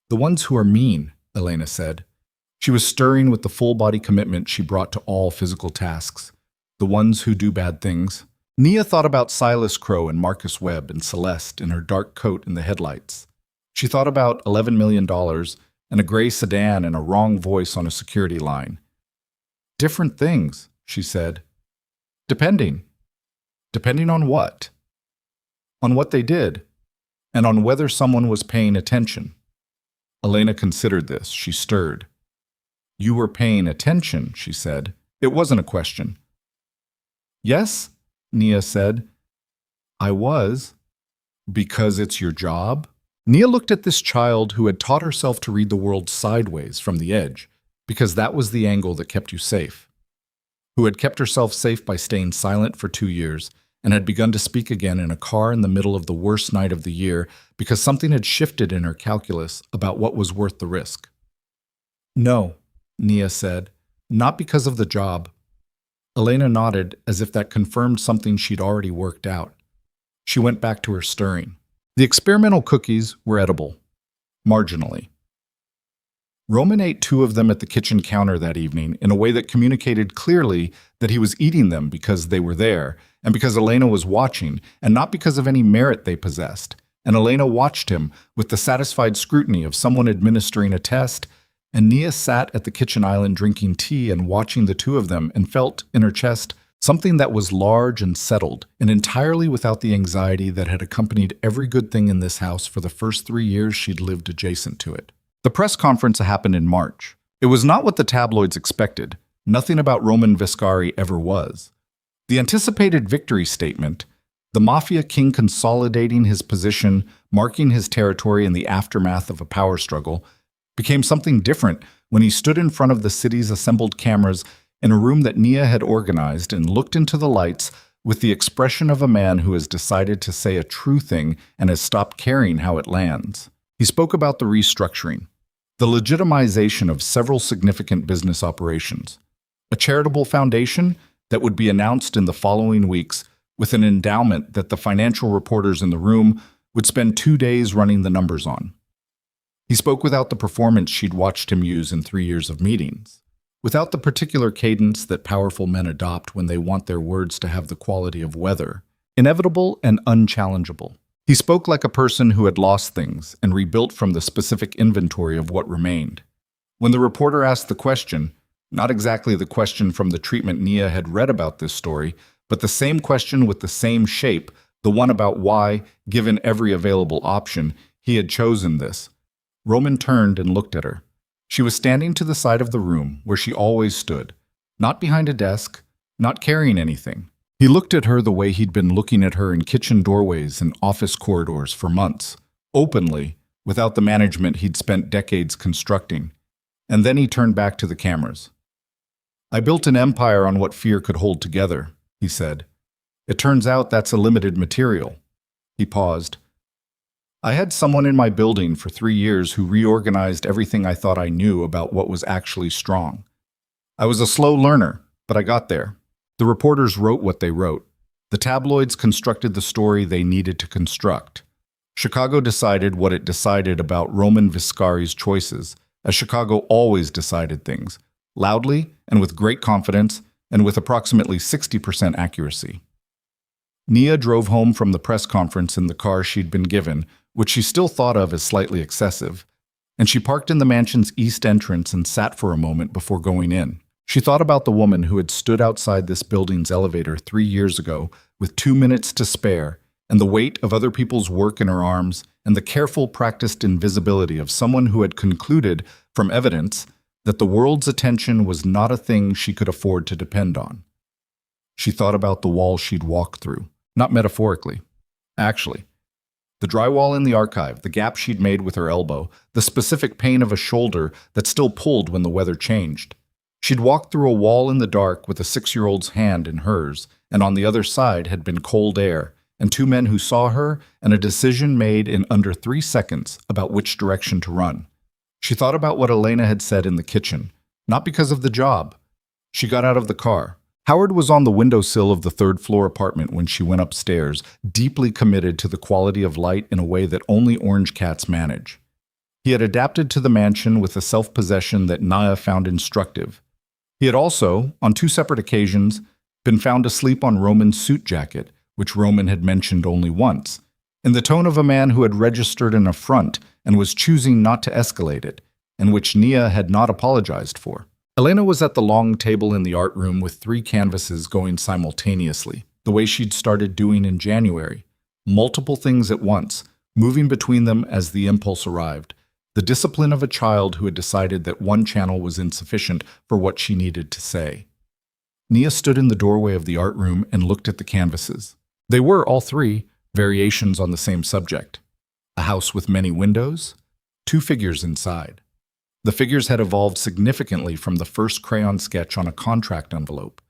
Speaker 1: The ones who are mean, Elena said. She was stirring with the full-body commitment she brought to all physical tasks. The ones who do bad things. Nia thought about Silas Crow and Marcus Webb and Celeste in her dark coat in the headlights. She thought about $11 million and a gray sedan and a wrong voice on a security line. Different things, she said. Depending. Depending on what? On what they did, and on whether someone was paying attention. Elena considered this. She stirred. You were paying attention, she said. It wasn't a question. Yes, Nia said. I was. Because it's your job? Nia looked at this child who had taught herself to read the world sideways from the edge, because that was the angle that kept you safe. Who had kept herself safe by staying silent for 2 years, and had begun to speak again in a car in the middle of the worst night of the year because something had shifted in her calculus about what was worth the risk. No, Nia said, not because of the job. Elena nodded as if that confirmed something she'd already worked out. She went back to her stirring. The experimental cookies were edible, marginally. Roman ate 2 of them at the kitchen counter that evening in a way that communicated clearly that he was eating them because they were there, and because Elena was watching, and not because of any merit they possessed. And Elena watched him with the satisfied scrutiny of someone administering a test, and Nia sat at the kitchen island drinking tea and watching the 2 of them and felt, in her chest, something that was large and settled, and entirely without the anxiety that had accompanied every good thing in this house for the first 3 years she'd lived adjacent to it. The press conference happened in March. It was not what the tabloids expected. Nothing about Roman Viscari ever was. The anticipated victory statement, the Mafia King consolidating his position, marking his territory in the aftermath of a power struggle, became something different when he stood in front of the city's assembled cameras in a room that Nia had organized and looked into the lights with the expression of a man who has decided to say a true thing and has stopped caring how it lands. He spoke about the restructuring, the legitimization of several significant business operations, a charitable foundation that would be announced in the following weeks with an endowment that the financial reporters in the room would spend 2 days running the numbers on. He spoke without the performance she'd watched him use in 3 years of meetings, without the particular cadence that powerful men adopt when they want their words to have the quality of weather, inevitable and unchallengeable. He spoke like a person who had lost things and rebuilt from the specific inventory of what remained. When the reporter asked the question, not exactly the question from the treatment Nia had read about this story, but the same question with the same shape, the one about why, given every available option, he had chosen this, Roman turned and looked at her. She was standing to the side of the room where she always stood, not behind a desk, not carrying anything. He looked at her the way he'd been looking at her in kitchen doorways and office corridors for months, openly, without the management he'd spent decades constructing. And then he turned back to the cameras. I built an empire on what fear could hold together, he said. It turns out that's a limited material. He paused. I had someone in my building for 3 years who reorganized everything I thought I knew about what was actually strong. I was a slow learner, but I got there. The reporters wrote what they wrote. The tabloids constructed the story they needed to construct. Chicago decided what it decided about Roman Viscari's choices, as Chicago always decided things, loudly and with great confidence and with approximately 60% accuracy. Nia drove home from the press conference in the car she'd been given, which she still thought of as slightly excessive, and she parked in the mansion's east entrance and sat for a moment before going in. She thought about the woman who had stood outside this building's elevator 3 years ago with 2 minutes to spare, and the weight of other people's work in her arms, and the careful, practiced invisibility of someone who had concluded, from evidence, that the world's attention was not a thing she could afford to depend on. She thought about the wall she'd walked through, not metaphorically. Actually, the drywall in the archive, the gap she'd made with her elbow, the specific pain of a shoulder that still pulled when the weather changed. She'd walked through a wall in the dark with a 6-year-old's hand in hers, and on the other side had been cold air, and 2 men who saw her, and a decision made in under 3 seconds about which direction to run. She thought about what Elena had said in the kitchen, not because of the job. She got out of the car. Howard was on the windowsill of the 3rd-floor apartment when she went upstairs, deeply committed to the quality of light in a way that only orange cats manage. He had adapted to the mansion with a self-possession that Nia found instructive. He had also, on 2 separate occasions, been found asleep on Roman's suit jacket, which Roman had mentioned only once, in the tone of a man who had registered an affront and was choosing not to escalate it, and which Nia had not apologized for. Elena was at the long table in the art room with 3 canvases going simultaneously, the way she'd started doing in January. Multiple things at once, moving between them as the impulse arrived. The discipline of a child who had decided that one channel was insufficient for what she needed to say. Nia stood in the doorway of the art room and looked at the canvases. They were, all 3, variations on the same subject. A house with many windows, 2 figures inside. The figures had evolved significantly from the first crayon sketch on a contract envelope.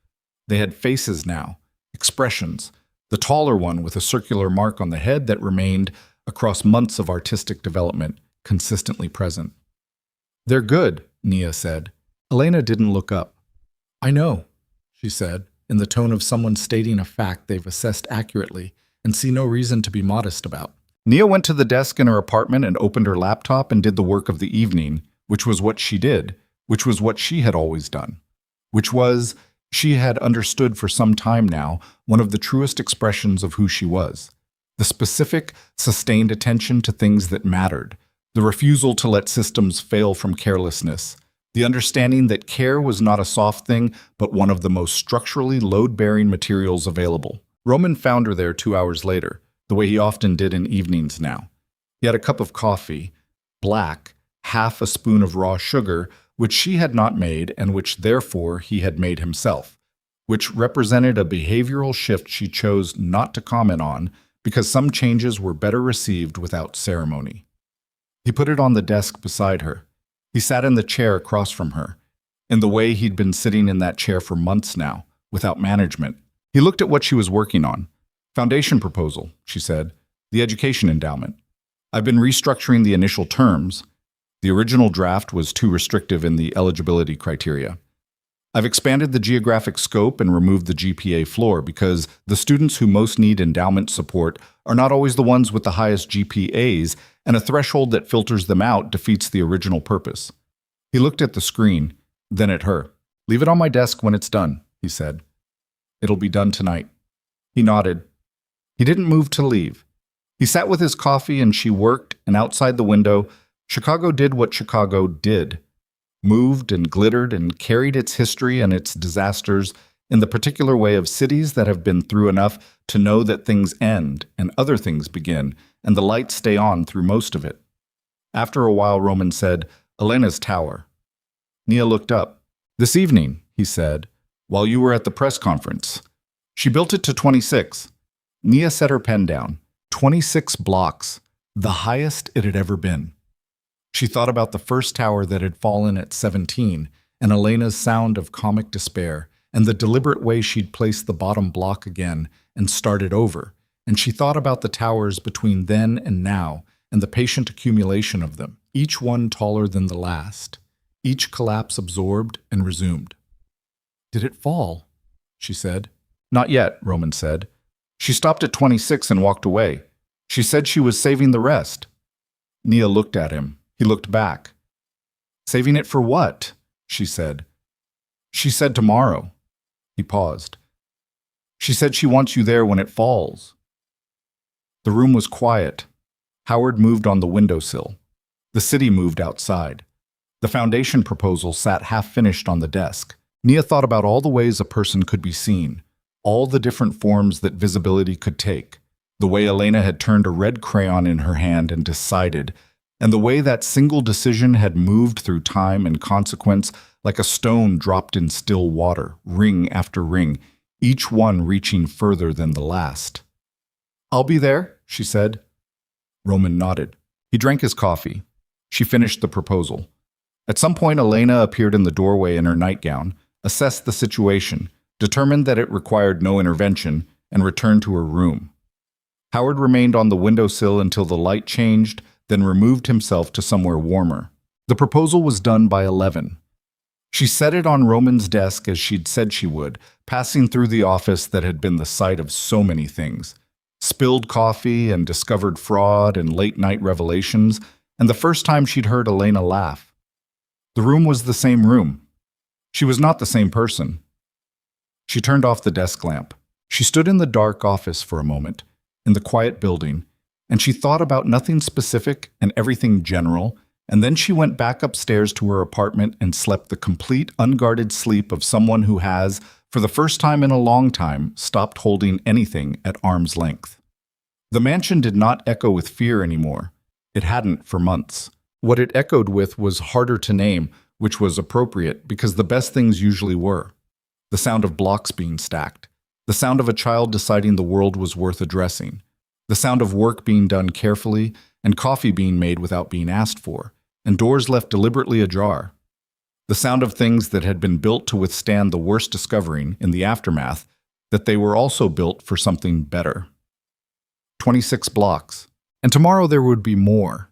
Speaker 1: They had faces now, expressions, the taller one with a circular mark on the head that remained, across months of artistic development, consistently present. "They're good," Nia said. Elena didn't look up. "I know," she said, in the tone of someone stating a fact they've assessed accurately and see no reason to be modest about. Nia went to the desk in her apartment and opened her laptop and did the work of the evening, which was what she did, which was what she had always done, which was, she had understood for some time now, one of the truest expressions of who she was. The specific, sustained attention to things that mattered, the refusal to let systems fail from carelessness, the understanding that care was not a soft thing, but one of the most structurally load-bearing materials available. Roman found her there 2 hours later, the way he often did in evenings now. He had a cup of coffee, black, half a spoon of raw sugar, which she had not made and which therefore he had made himself, which represented a behavioral shift she chose not to comment on because some changes were better received without ceremony. He put it on the desk beside her. He sat in the chair across from her, in the way he'd been sitting in that chair for months now, without management. He looked at what she was working on. "Foundation proposal," she said. "The education endowment. I've been restructuring the initial terms. The original draft was too restrictive in the eligibility criteria. I've expanded the geographic scope and removed the GPA floor because the students who most need endowment support are not always the ones with the highest GPAs, and a threshold that filters them out defeats the original purpose." He looked at the screen, then at her. "Leave it on my desk when it's done," he said. "It'll be done tonight." He nodded. He didn't move to leave. He sat with his coffee and she worked, and outside the window, Chicago did what Chicago did. Moved and glittered and carried its history and its disasters in the particular way of cities that have been through enough to know that things end and other things begin, and the lights stay on through most of it. After a while, Roman said, "Elena's tower." Nia looked up. "This evening," he said, "while you were at the press conference. She built it to 26. Nia set her pen down. 26 blocks, the highest it had ever been. She thought about the first tower that had fallen at 17
Speaker 2: and Elena's sound of comic despair, and the deliberate way she'd placed the bottom block again and started over, and she thought about the towers between then and now, and the patient accumulation of them, each one taller than the last, each collapse absorbed and resumed. "Did it fall?" she said. "Not yet," Roman said. "She stopped at 26 and walked away. She said she was saving the rest." Nia looked at him. He looked back. "Saving it for what?" she said. "She said tomorrow." He paused. "She said she wants you there when it falls." The room was quiet. Howard moved on the windowsill. The city moved outside. The foundation proposal sat half-finished on the desk. Nia thought about all the ways a person could be seen, all the different forms that visibility could take, the way Elena had turned a red crayon in her hand and decided, and the way that single decision had moved through time and consequence like a stone dropped in still water, ring after ring, each one reaching further than the last. "I'll be there," she said. Roman nodded. He drank his coffee. She finished the proposal. At some point, Elena appeared in the doorway in her nightgown, assessed the situation, determined that it required no intervention, and returned to her room. Howard remained on the windowsill until the light changed, then removed himself to somewhere warmer. The proposal was done by 11. She set it on Roman's desk as she'd said she would, passing through the office that had been the site of so many things. Spilled coffee and discovered fraud and late-night revelations, and the first time she'd heard Elena laugh. The room was the same room. She was not the same person. She turned off the desk lamp. She stood in the dark office for a moment, in the quiet building, and she thought about nothing specific and everything general, and then she went back upstairs to her apartment and slept the complete, unguarded sleep of someone who has, for the first time in a long time, stopped holding anything at arm's length. The mansion did not echo with fear anymore. It hadn't for months. What it echoed with was harder to name, which was appropriate because the best things usually were. The sound of blocks being stacked. The sound of a child deciding the world was worth addressing. The sound of work being done carefully and coffee being made without being asked for, and doors left deliberately ajar. The sound of things that had been built to withstand the worst discovering, in the aftermath, that they were also built for something better. 26 blocks. And tomorrow there would be more.